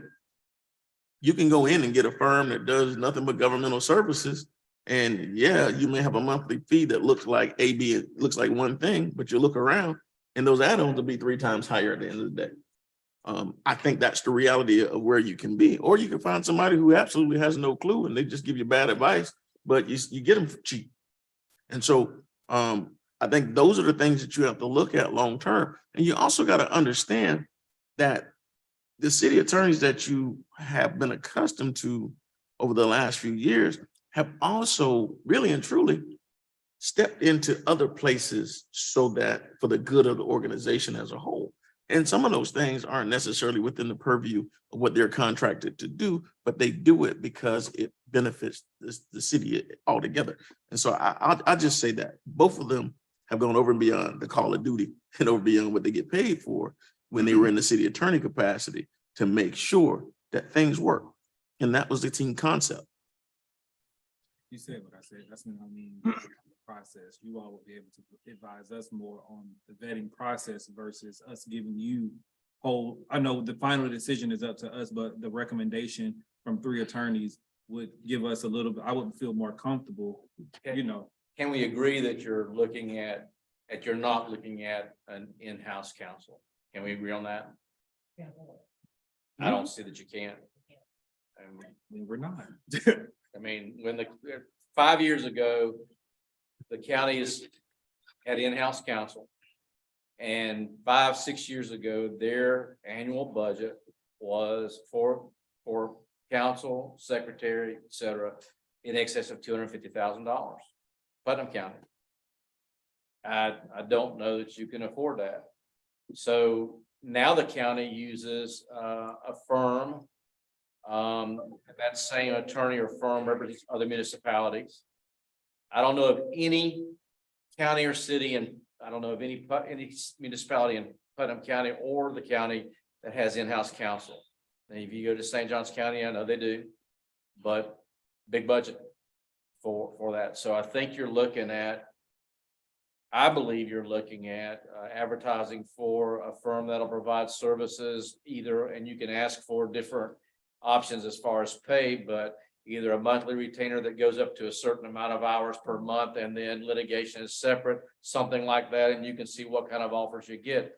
you can go in and get a firm that does nothing but governmental services. And yeah, you may have a monthly fee that looks like it looks like one thing, but you look around and those add-ons will be 3 times higher at the end of the day. I think that's the reality of where you can be. Or you can find somebody who absolutely has no clue and they just give you bad advice, but you get them for cheap. And so I think those are the things that you have to look at long term. And you also got to understand that the city attorneys that you have been accustomed to over the last few years have also really and truly stepped into other places so that for the good of the organization as a whole. And some of those things aren't necessarily within the purview of what they're contracted to do, but they do it because it benefits the city altogether. And so I'll just say that both of them have gone over and beyond the call of duty and over beyond what they get paid for when they were in the city attorney capacity to make sure that things work. And that was the team concept. You said what I said. That's what I mean. Process. You all will be able to advise us more on the vetting process versus us giving you I know the final decision is up to us, but the recommendation from 3 attorneys would give us a little bit, I would feel more comfortable, Can we agree that you're not looking at an in-house counsel? Can we agree on that? Yeah. I don't see that you can't. We're not. I mean, 5 years ago, the counties had in-house counsel. And 5-6 years ago, their annual budget was for counsel, secretary, et cetera, in excess of $250,000. Putnam County. I don't know that you can afford that. So now the county uses a firm. That same attorney or firm represents other municipalities. I don't know of any county or city, and I don't know of any municipality in Putnam County or the county that has in-house counsel. And if you go to St. Johns County, I know they do, but big budget for that. So I think you're looking at, I believe you're looking at advertising for a firm that'll provide services either, and you can ask for different options as far as pay, but either a monthly retainer that goes up to a certain amount of hours per month, and then litigation is separate, something like that, and you can see what kind of offers you get.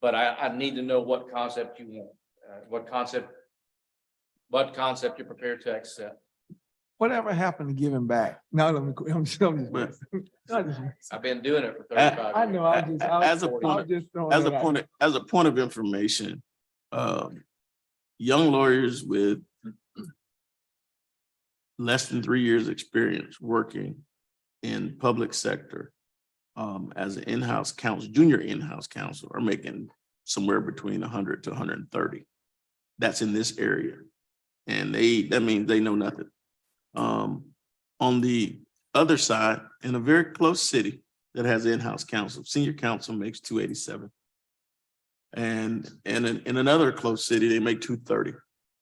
But I need to know what concept you want, what concept you're prepared to accept. Whatever happened to giving back? No, I'm just I've been doing it for 35 years. I know, As a point of information, young lawyers with less than 3 years experience working in public sector as an in-house counsel, junior in-house counsel, are making somewhere between 100 to 130. That's in this area. And that means they know nothing. On the other side, in a very close city that has in-house counsel, senior counsel makes 287. And in another close city, they make 230.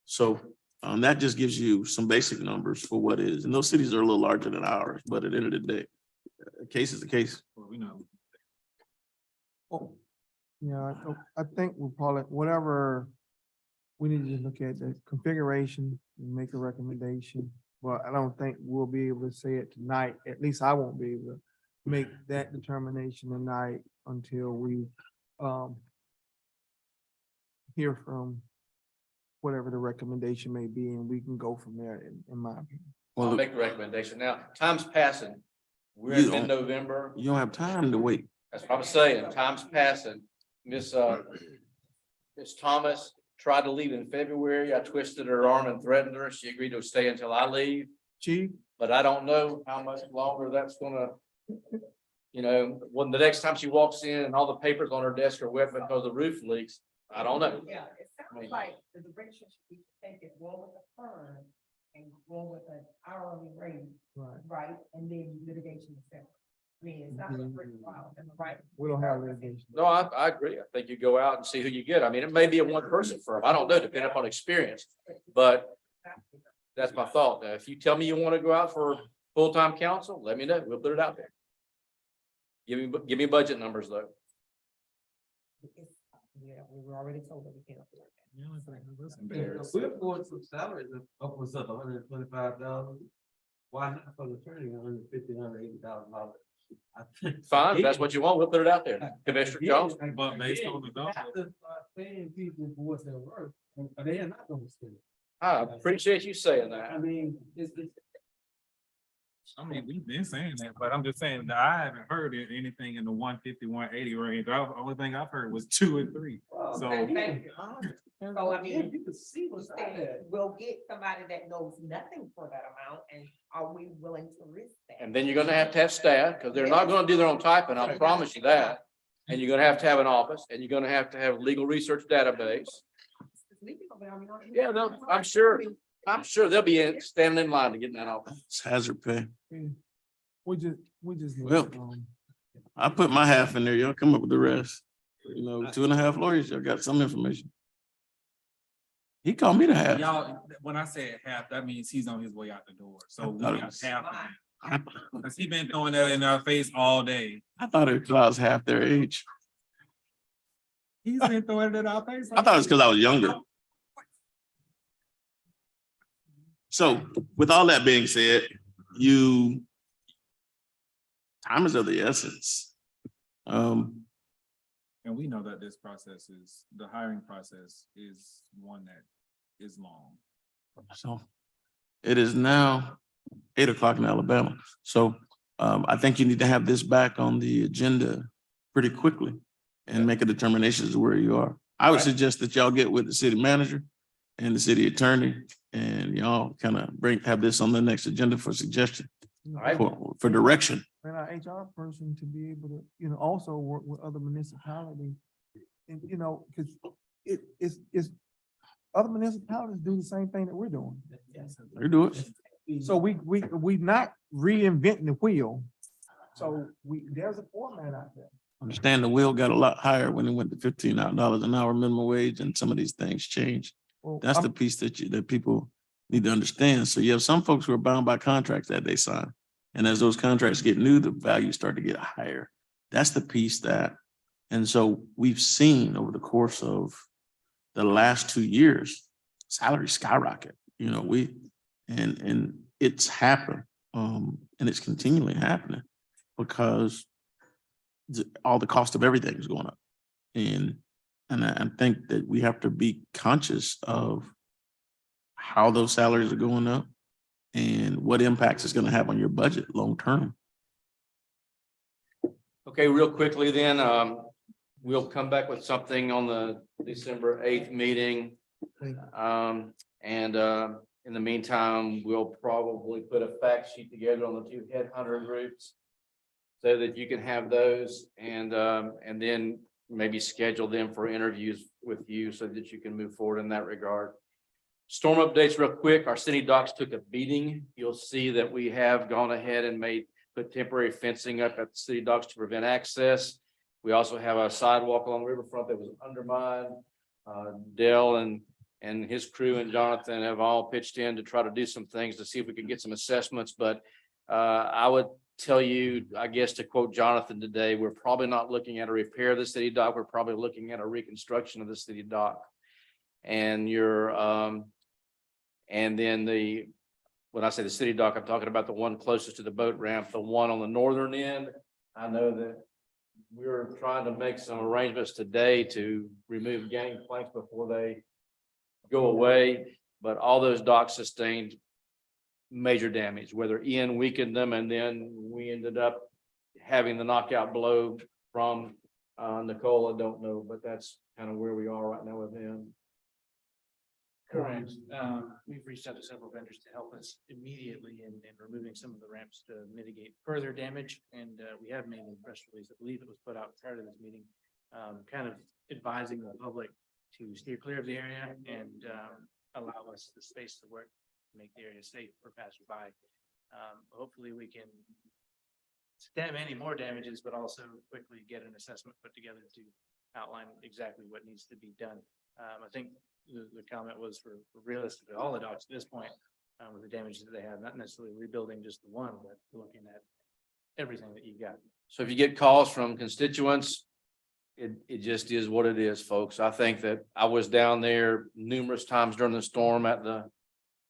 So that just gives you some basic numbers for what is, and those cities are a little larger than ours, but at the end of the day, a case is a case. Well, we know. Oh, yeah, I think we'll probably, whatever, we need to look at the configuration and make a recommendation. But I don't think we'll be able to say it tonight. At least I won't be able to make that determination tonight until we hear from whatever the recommendation may be, and we can go from there, in my opinion. I'll make the recommendation. Now, time's passing. We're You in don't- mid-November. You don't have time to wait. That's what I'm saying. Time's passing. Miss Thomas tried to leave in February. I twisted her arm and threatened her. She agreed to stay until I leave. Chief? But I don't know how much longer that's gonna, when the next time she walks in and all the papers on her desk are wet because the roof leaks, I don't know. Yeah, it sounds like the direction we should take is go with the firm and go with an hourly rate, right? And then litigation is separate. I mean, it's not a brick wall, am I right? We don't have litigation. No, I agree. I think you go out and see who you get. I mean, it may be a one-person firm. I don't know, depending upon experience. But that's my thought. Now, if you tell me you want to go out for full-time counsel, let me know. We'll put it out there. Give me budget numbers though. Yeah, we were already told that we can't afford that. We're affording some salaries of upwards of $125,000. Why not for the attorney, $150,000, $180,000? Fine, if that's what you want, we'll put it out there. Commissioner Jones. But based on the You have to start paying people for what they're worth, or they are not gonna spend it. I appreciate you saying that. I mean, I mean, we've been saying that, but I'm just saying that I haven't heard anything in the 150, 180 range. The only thing I've heard was 2 and 3. So So I mean, you can see what's out there. We'll get somebody that knows nothing for that amount, and are we willing to risk that? And then you're gonna have staff, because they're not gonna do their own typing, I'll promise you that. And you're gonna have to have an office, and you're gonna have to have legal research database. Yeah, I'm sure they'll be standing in line to get in that office. It's hazard pay. We just. need, Well, I put my half in there. Y'all come up with the rest. 2.5 lawyers, y'all got some information. He called me to half. y'all, when I said half, that means he's on his way out the door. So we thought it got was- half of him. Cause he been throwing that in our face all day. I thought it was 'cause I was half their age. He's been throwing it in our face. I thought it was because I was younger. So with all that being said, time is of the essence. And we know that this process the hiring process is one that is long. So it is now 8 o'clock in Alabama. So I think you need to have this back on the agenda pretty quickly and make a determination as to where you are. I would suggest that y'all get with the city manager and the city attorney, and y'all kind of have this on the next agenda for suggestion, for direction. And our HR person to be able to, also work with other municipalities. And, because it's other municipalities do the same thing that we're doing. They do it. So we not reinventing the wheel. So there's a format out there. Understand the wheel got a lot higher when it went to $15 an hour minimum wage and some of these things changed. Well, That's the piece that people need to understand. So you have some folks who are bound by contracts that they sign. And as those contracts get new, the values start to get higher. That's the piece and so we've seen over the course of the last 2 years, salaries skyrocket, and it's happened. And it's continually happening because all the cost of everything is going up. And I think that we have to be conscious of how those salaries are going up and what impacts it's going to have on your budget long term. Okay, real quickly then, we'll come back with something on the December 8th meeting. In the meantime, we'll probably put a fact sheet together on the 2 headhunter groups so that you can have those and then maybe schedule them for interviews with you so that you can move forward in that regard. Storm updates real quick. Our city docks took a beating. You'll see that we have gone ahead and put temporary fencing up at the city docks to prevent access. We also have a sidewalk along the riverfront that was undermined. Dell and his crew and Jonathan have all pitched in to try to do some things to see if we can get some assessments. But I would tell you, I guess, to quote Jonathan today, we're probably not looking at a repair of the city dock. We're probably looking at a reconstruction of the city dock. And and then when I say the city dock, I'm talking about the one closest to the boat ramp, the one on the northern end. I know that we're trying to make some arrangements today to remove gang planks before they go away, but all those docks sustained major damage, whether Ian weakened them and then we ended up having the knockout blow from Nicole. I don't know, but that's kind of where we are right now with him. Correct. We've reached out to several vendors to help us immediately in removing some of the ramps to mitigate further damage. And we have made a press release, I believe it was put out prior to this meeting, kind of advising the public to steer clear of the area and allow us the space to work, to make the area safe for passerby. Hopefully we can stem any more damages, but also quickly get an assessment put together to outline exactly what needs to be done. I think the comment was for realistically all the docks at this point with the damage that they have, not necessarily rebuilding just the one, but looking at everything that you got. So if you get calls from constituents, it just is what it is, folks. I think that I was down there numerous times during the storm at the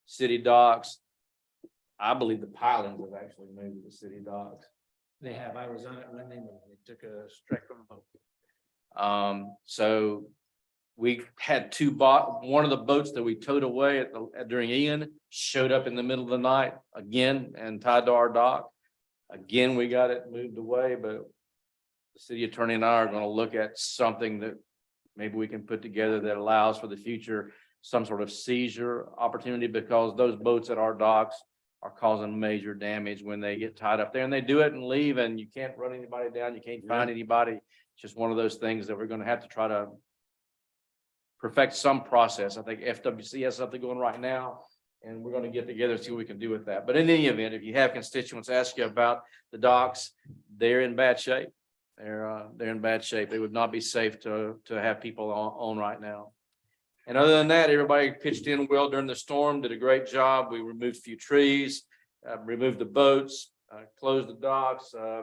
city docks. I believe the pilings have actually moved to the city docks. They have. I was on it when they moved. They took a strike from a boat. So we had one of the boats that we towed away during Ian showed up in the middle of the night again and tied to our dock. Again, we got it moved away, but the city attorney and I are going to look at something that maybe we can put together that allows for the future some sort of seizure opportunity, because those boats at our docks are causing major damage when they get tied up there, and they do it and leave, and you can't run anybody down. You can't find anybody. It's just one of those things that we're going to have to try to perfect some process. I think FWC has something going right now, and we're going to get together and see what we can do with that. But in any event, if you have constituents ask you about the docks, they're in bad shape. They're in bad shape. It would not be safe to have people on right now. And other than that, everybody pitched in well during the storm, did a great job. We removed a few trees, removed the boats, closed the docks. I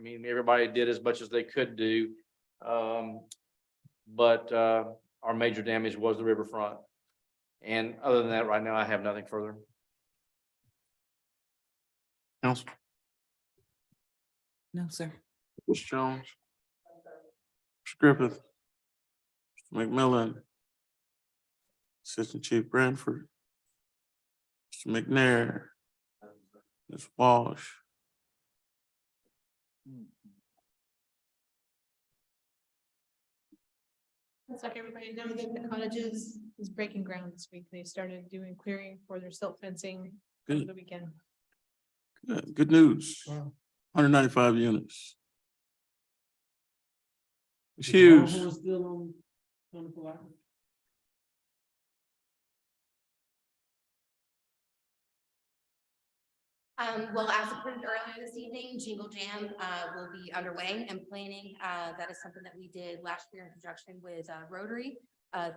mean, everybody did as much as they could do. But our major damage was the riverfront. And other than that, right now, I have nothing further. Council. No, sir. Mr. Jones. Mr. Griffith. Mr. McMillan. Assistant Chief Branford. Mr. McNair. Ms. Walsh. Let's let everybody know that the cottages is breaking ground this week. They started doing clearing for their silt fencing over the weekend. Good news. Wow. 195 units. It's Is huge. Longhorn still on the Palatka? Well, as approved earlier this evening, Jingle Jam will be underway and planning. That is something that we did last year in conjunction with Rotary.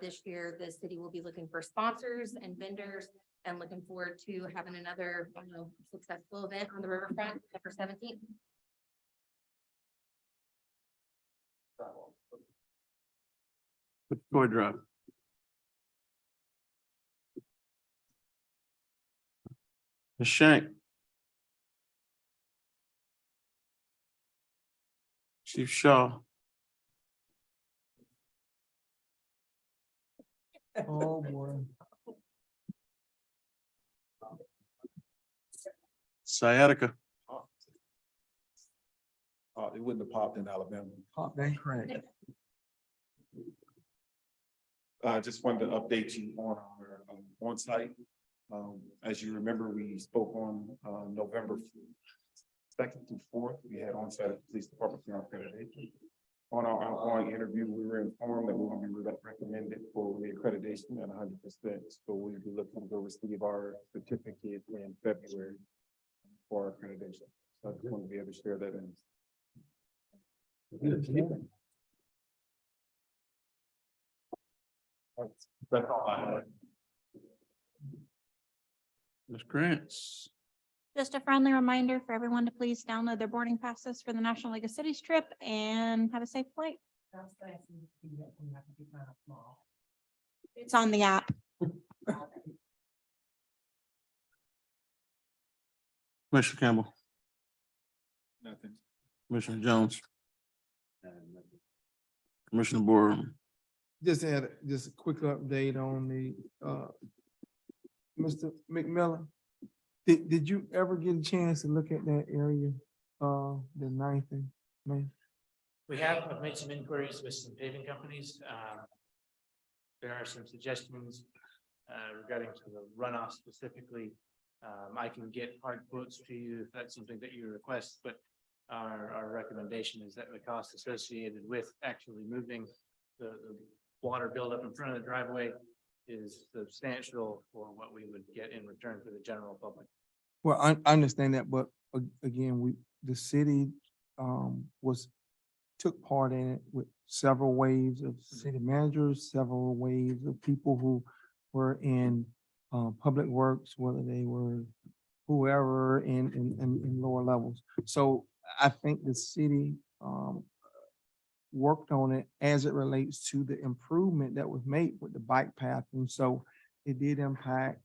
This year, the city will be looking for sponsors and vendors and looking forward to having another successful event on the riverfront September 17th. Troy Drive. Ms. Shank. Chief Shaw. Oh, boy. Sciatica. It wouldn't have popped in Alabama. Pop that crack. I just wanted to update you on our on-site. As you remember, we spoke on November 2nd through 4th. We had on-site at the police department for our accreditation. On our ongoing interview, we were informed that we will be recommended for reaccreditation at 100%. So we'll be looking to receive our certificate in February for our accreditation. So I just want to be able to share that in. That's all I have. Ms. Grants. Just a friendly reminder for everyone to please download their boarding passes for the National League of Cities trip and have a safe flight. It's on the app. Commissioner Campbell. Nothing. Commissioner Jones. Commissioner Borum. Just had just a quick update on the, Mr. McMillan. Did you ever get a chance to look at that area, the 9th and Main? We have, I've made some inquiries with some paving companies. There are some suggestions regarding to the runoff specifically. I can get hard quotes to you if that's something that you request, but our recommendation is that the cost associated with actually moving the water buildup in front of the driveway is substantial for what we would get in return for the general public. Well, I understand that, but again, the city, took part in it with several waves of city managers, several waves of people who were in, public works, whether they were whoever in lower levels. So I think the city, worked on it as it relates to the improvement that was made with the bike path. And so it did impact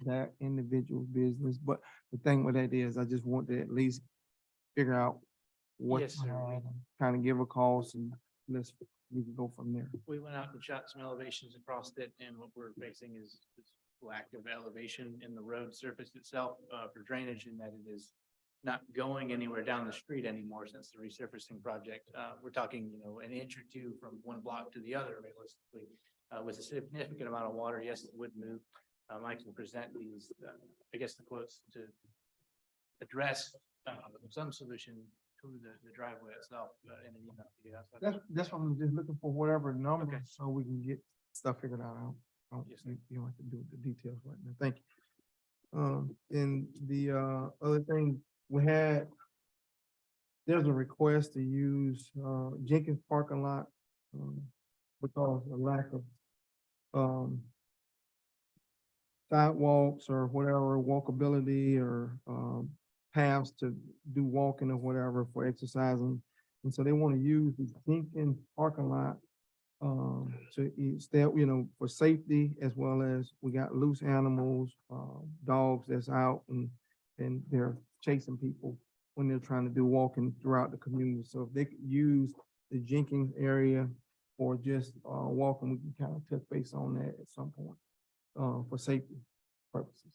that individual business. But the thing with that is I just want to at least figure out what, Yes, sir. kind of give a cost and we can go from there. We went out and shot some elevations across it, and what we're facing is lack of elevation in the road surface itself for drainage, and that it is not going anywhere down the street anymore since the resurfacing project. We're talking, an inch or two from one block to the other realistically. With a significant amount of water, yes, it would move. I can present these, I guess the quotes to address some solution to the driveway itself in an email to you. That's what I'm just looking for, whatever number, so we can get stuff figured out. You don't have to do the details right now. Thank you. And the other thing we had, there's a request to use Jenkins parking lot because of lack of sidewalks or whatever, walkability or paths to do walking or whatever for exercising. And so they want to use the Jenkins parking lot to stay, for safety, as well as we got loose animals, dogs that's out and they're chasing people when they're trying to do walking throughout the community. So if they could use the Jenkins area for just walking, we can kind of touch base on that at some point for safety purposes.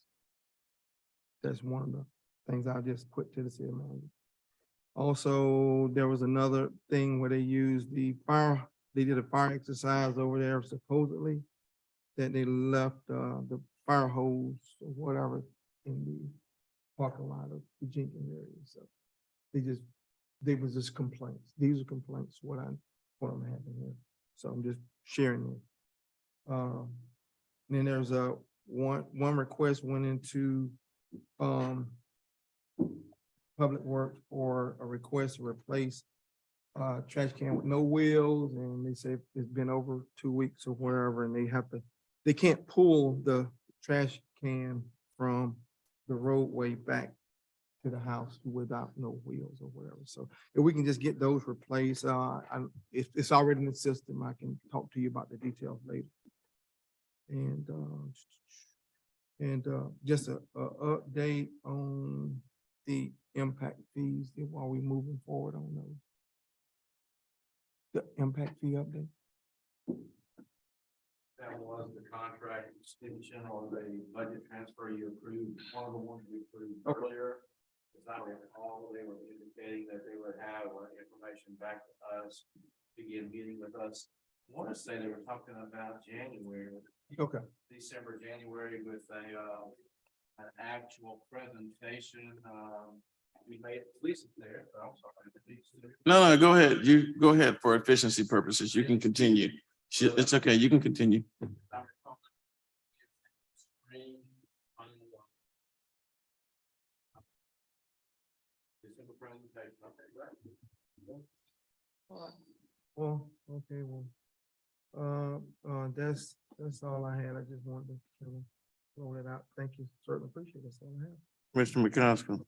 That's one of the things I'll just put to the city manager. Also, there was another thing where they used they did a fire exercise over there supposedly, that they left the fire hose or whatever in the parking lot of the Jenkins area. So they was just complaints. These are complaints, what I'm having here. So I'm just sharing it. Then there's one request went into Public Works for a request to replace trash can with no wheels, and they say it's been over 2 weeks or wherever, and they can't pull the trash can from the roadway back to the house without no wheels or whatever. So if we can just get those replaced, it's already in the system. I can talk to you about the details later. And just a update on the impact fees while we moving forward on those. The impact fee update. That was the contract extension or the budget transfer you approved, one of the ones we approved earlier. As I recall, they were indicating that they would have information back to us, begin meeting with us. I want to say they were talking about January. Okay. December, January with an actual presentation. We made, Lisa's there, but I'm sorry. No, go ahead. You go ahead for efficiency purposes. You can continue. It's okay. You can continue. December presentation, okay, right. Well, okay, that's all I had. I just wanted to throw that out. Thank you. Certainly appreciate it. That's all I have. Mr. McCosker.